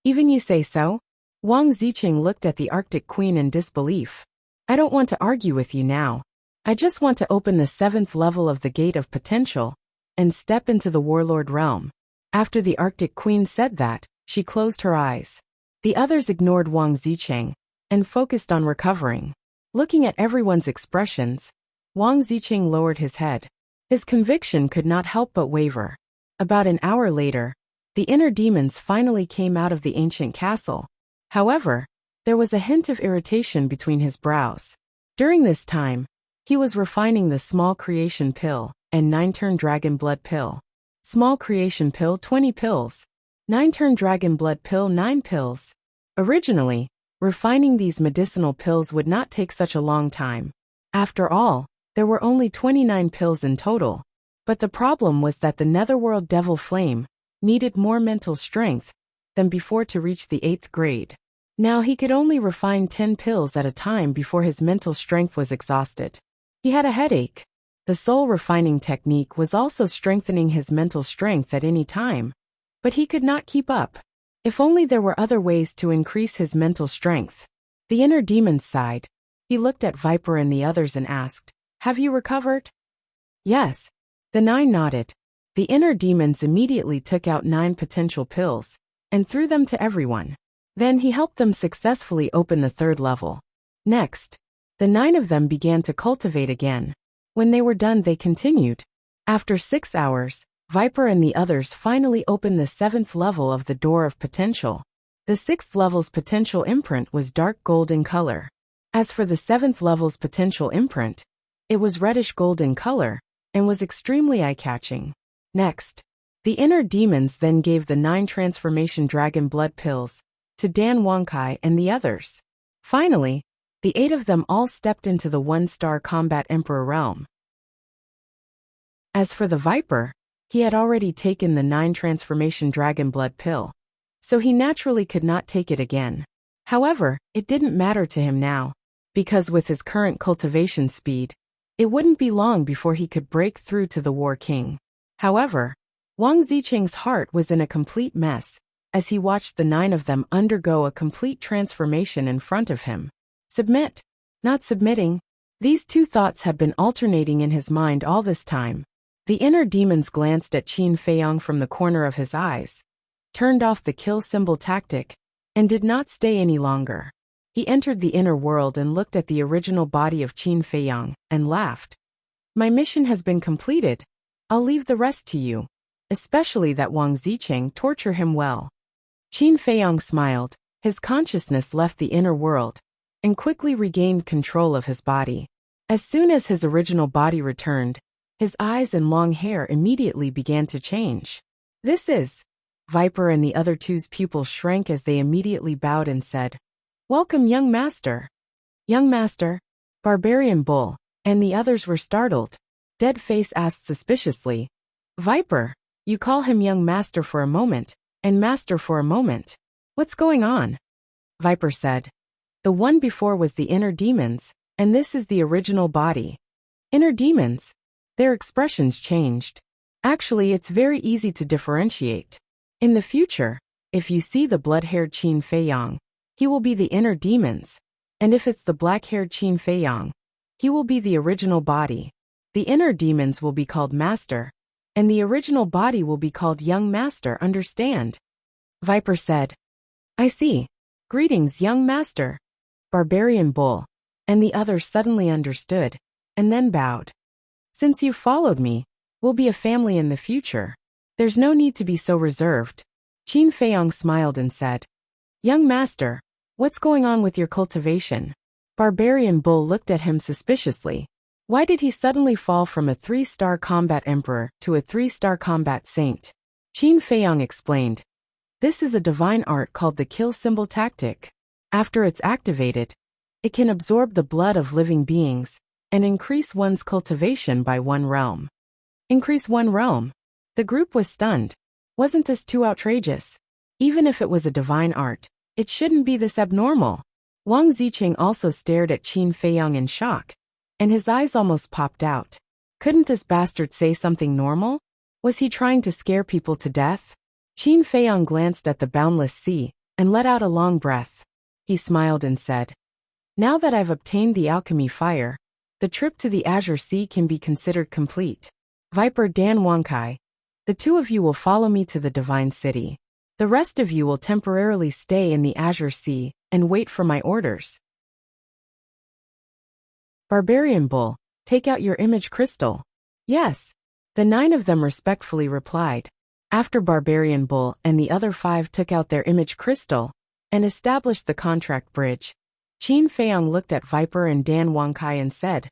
"Even you say so?" Wang Zicheng looked at the Arctic Queen in disbelief. "I don't want to argue with you now. I just want to open the 7th level of the Gate of Potential and step into the Warlord realm." After the Arctic Queen said that, she closed her eyes. The others ignored Wang Zicheng and focused on recovering. Looking at everyone's expressions, Wang Zicheng lowered his head. His conviction could not help but waver. About an hour later, the inner demons finally came out of the ancient castle. However, there was a hint of irritation between his brows. During this time, he was refining the Small Creation Pill and 9-turn Dragon Blood Pill. Small Creation Pill 20 pills. 9-turn Dragon Blood Pill 9 pills. Originally, refining these medicinal pills would not take such a long time. After all, there were only 29 pills in total. But the problem was that the Netherworld Devil Flame needed more mental strength than before to reach the 8th grade. Now he could only refine 10 pills at a time before his mental strength was exhausted. He had a headache. The soul-refining technique was also strengthening his mental strength at any time. But he could not keep up. If only there were other ways to increase his mental strength. The inner demons sighed. He looked at Viper and the others and asked, "Have you recovered?" "Yes." The 9 nodded. The inner demons immediately took out 9 potential pills and threw them to everyone. Then he helped them successfully open the 3rd level. Next, the 9 of them began to cultivate again. When they were done, they continued. After 6 hours, Viper and the others finally opened the 7th level of the Door of Potential. The 6th level's potential imprint was dark gold in color. As for the 7th level's potential imprint, it was reddish gold in color and was extremely eye-catching. Next, the inner demons then gave the 9 transformation dragon blood pills to Dan Wangkai and the others. Finally, the 8 of them all stepped into the 1-star combat emperor realm. As for the Viper, he had already taken the 9 transformation dragon blood pill, so he naturally could not take it again. However, it didn't matter to him now, because with his current cultivation speed, it wouldn't be long before he could break through to the War King. However, Wang Zicheng's heart was in a complete mess as he watched the 9 of them undergo a complete transformation in front of him. Submit, not submitting. These 2 thoughts had been alternating in his mind all this time. The inner demons glanced at Qin Feiyang from the corner of his eyes, turned off the kill symbol tactic, and did not stay any longer. He entered the inner world and looked at the original body of Qin Feiyang and laughed. "My mission has been completed. I'll leave the rest to you, especially that Wang Zicheng torture him well." Qin Feiyang smiled. His consciousness left the inner world and quickly regained control of his body. As soon as his original body returned, his eyes and long hair immediately began to change. "This is..." Viper and the other 2's pupils shrank as they immediately bowed and said, "Welcome, young master." "Young master?" Barbarian Bull and the others were startled. Deadface asked suspiciously, "Viper, you call him young master for a moment, and master for a moment. What's going on?" Viper said, "The one before was the inner demons, and this is the original body." "Inner demons?" Their expressions changed. "Actually, it's very easy to differentiate. In the future, if you see the blood-haired Qin Feiyang, he will be the inner demons, and if it's the black-haired Qin Feiyang, he will be the original body. The inner demons will be called master, and the original body will be called young master, understand?" Viper said, "I see. Greetings, young master." Barbarian Bull and the others suddenly understood, and then bowed. "Since you've followed me, we'll be a family in the future. There's no need to be so reserved." Qin Feiyang smiled and said, "Young master, what's going on with your cultivation?" Barbarian Bull looked at him suspiciously. Why did he suddenly fall from a 3-star combat emperor to a 3-star combat saint? Qin Feiyang explained, "This is a divine art called the kill symbol tactic. After it's activated, it can absorb the blood of living beings and increase one's cultivation by 1 realm. Increase 1 realm? The group was stunned. Wasn't this too outrageous? Even if it was a divine art, it shouldn't be this abnormal. Wang Zicheng also stared at Qin Feiyang in shock, and his eyes almost popped out. Couldn't this bastard say something normal? Was he trying to scare people to death? Qin Feiyang glanced at the boundless sea and let out a long breath. He smiled and said, "Now that I've obtained the alchemy fire, the trip to the Azure Sea can be considered complete. Viper Dan Wangkai, the 2 of you will follow me to the Divine City. The rest of you will temporarily stay in the Azure Sea and wait for my orders." Barbarian Bull, take out your image crystal. "Yes." The 9 of them respectfully replied. After Barbarian Bull and the other 5 took out their image crystal and established the contract bridge, Qin Feiyang looked at Viper and Dan Wangkai and said,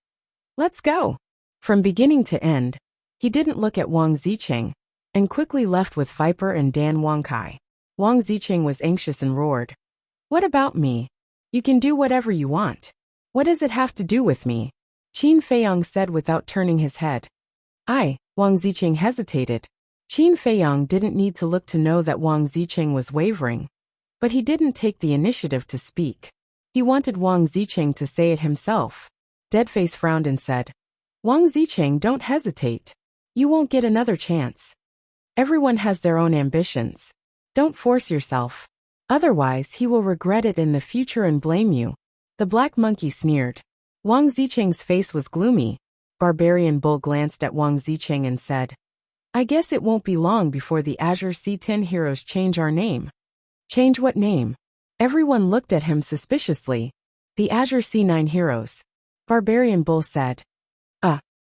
"Let's go." From beginning to end, he didn't look at Wang Zicheng and quickly left with Viper and Dan Wangkai. Wang Zicheng was anxious and roared, "What about me? You can do whatever you want. What does it have to do with me?" Qin Feiyang said without turning his head. Wang Zicheng hesitated. Qin Feiyang didn't need to look to know that Wang Zicheng was wavering, but he didn't take the initiative to speak. He wanted Wang Zicheng to say it himself. Deadface frowned and said, Wang Zicheng, don't hesitate. You won't get another chance. Everyone has their own ambitions. Don't force yourself. Otherwise he will regret it in the future and blame you. The black monkey sneered. Wang Zicheng's face was gloomy. Barbarian Bull glanced at Wang Zicheng and said, I guess it won't be long before the Azure C10 heroes change our name. Change what name? Everyone looked at him suspiciously. The Azure C9 heroes. Barbarian Bull said.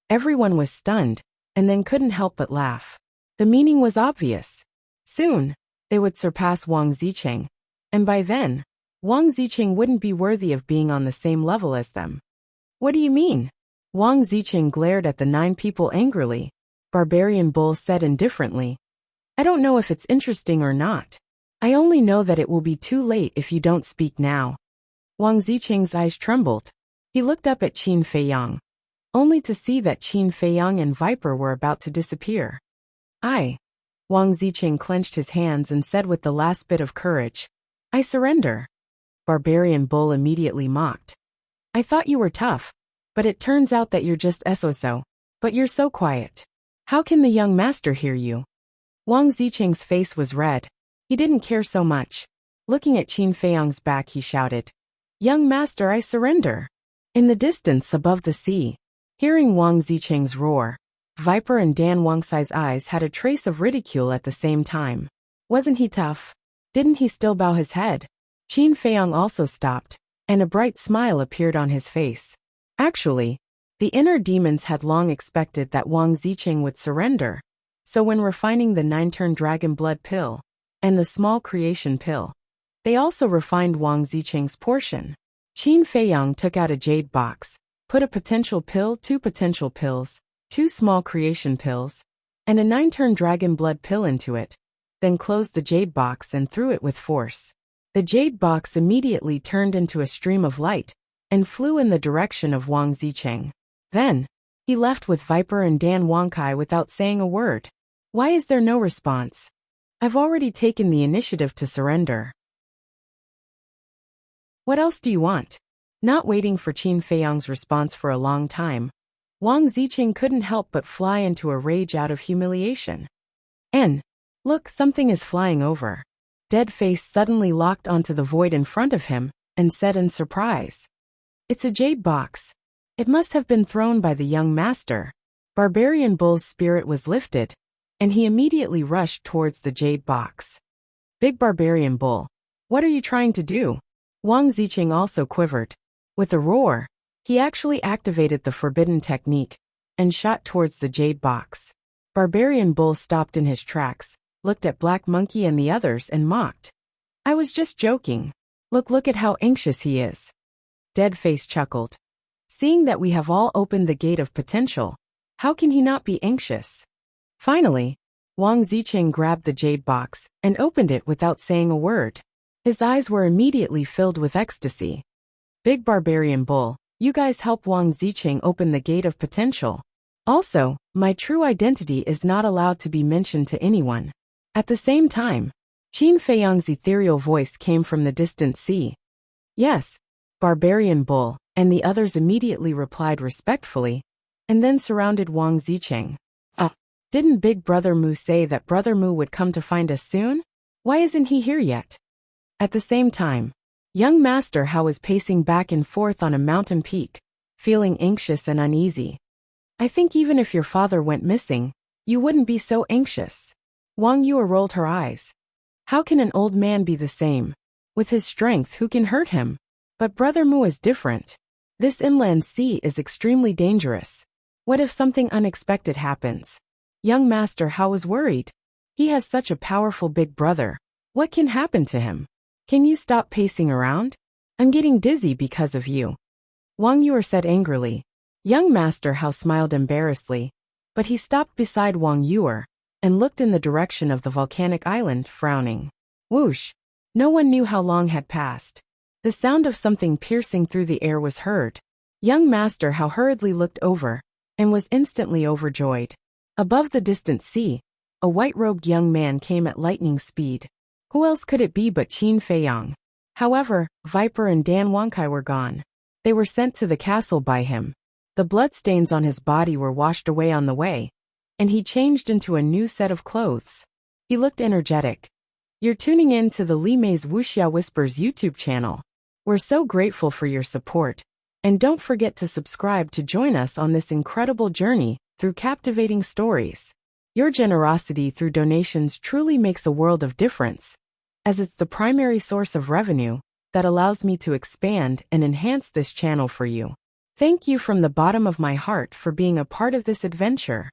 Everyone was stunned, and then couldn't help but laugh. The meaning was obvious. Soon, they would surpass Wang Zicheng, and by then, Wang Zicheng wouldn't be worthy of being on the same level as them. What do you mean? Wang Zicheng glared at the 9 people angrily. Barbarian Bull said indifferently. I don't know if it's interesting or not. I only know that it will be too late if you don't speak now. Wang Zicheng's eyes trembled. He looked up at Qin Feiyang, only to see that Qin Feiyang and Viper were about to disappear. Wang Zicheng clenched his hands and said with the last bit of courage, I surrender. Barbarian Bull immediately mocked. I thought you were tough, but it turns out that you're just so. But you're so quiet. How can the young master hear you? Wang Zicheng's face was red. He didn't care so much. Looking at Qin Feiyang's back he shouted, Young master, I surrender. In the distance above the sea, hearing Wang Zicheng's roar, Viper and Dan Wangsai's eyes had a trace of ridicule at the same time. Wasn't he tough? Didn't he still bow his head? Qin Feiyang also stopped, and a bright smile appeared on his face. Actually, the inner demons had long expected that Wang Zicheng would surrender, so when refining the 9-turn dragon blood pill and the small creation pill, they also refined Wang Zicheng's portion. Qin Feiyang took out a jade box, put a potential pill, 2 potential pills, 2 small creation pills, and a 9-turn dragon blood pill into it, then closed the jade box and threw it with force. The jade box immediately turned into a stream of light and flew in the direction of Wang Zicheng. Then, he left with Viper and Dan Wangkai without saying a word. Why is there no response? I've already taken the initiative to surrender. What else do you want? Not waiting for Qin Feiyang's response for a long time, Wang Zicheng couldn't help but fly into a rage out of humiliation. Look, something is flying over. Dead Face suddenly locked onto the void in front of him and said in surprise. It's a jade box. It must have been thrown by the young master. Barbarian Bull's spirit was lifted, and he immediately rushed towards the jade box. Big Barbarian Bull, what are you trying to do? Wang Zicheng also quivered. With a roar, he actually activated the forbidden technique and shot towards the jade box. Barbarian Bull stopped in his tracks, looked at Black Monkey and the others and mocked. I was just joking. Look at how anxious he is. Dead Face chuckled. Seeing that we have all opened the gate of potential, how can he not be anxious? Finally, Wang Zicheng grabbed the jade box and opened it without saying a word. His eyes were immediately filled with ecstasy. Big Barbarian Bull, you guys help Wang Zicheng open the gate of potential. Also, my true identity is not allowed to be mentioned to anyone. At the same time, Qin Feiyang's ethereal voice came from the distant sea. Yes, Barbarian Bull, and the others immediately replied respectfully, and then surrounded Wang Zicheng. Didn't Big Brother Mu say that Brother Mu would come to find us soon? Why isn't he here yet? At the same time, young Master Hao was pacing back and forth on a mountain peak, feeling anxious and uneasy. I think even if your father went missing, you wouldn't be so anxious. Wang Yue rolled her eyes. How can an old man be the same? With his strength, who can hurt him? But Brother Mu is different. This inland sea is extremely dangerous. What if something unexpected happens? Young Master Hao was worried. He has such a powerful big brother. What can happen to him? Can you stop pacing around? I'm getting dizzy because of you. Wang Yue said angrily. Young Master Hao smiled embarrassedly, but he stopped beside Wang Yue and looked in the direction of the volcanic island, frowning. Whoosh! No one knew how long had passed. The sound of something piercing through the air was heard. Young Master Hao hurriedly looked over and was instantly overjoyed. Above the distant sea, a white-robed young man came at lightning speed. Who else could it be but Qin Feiyang? However, Viper and Dan Wangkai were gone. They were sent to the castle by him. The bloodstains on his body were washed away on the way, and he changed into a new set of clothes. He looked energetic. You're tuning in to the Li Mei's Wuxia Whispers YouTube channel. We're so grateful for your support, and don't forget to subscribe to join us on this incredible journey through captivating stories. Your generosity through donations truly makes a world of difference, as it's the primary source of revenue that allows me to expand and enhance this channel for you. Thank you from the bottom of my heart for being a part of this adventure.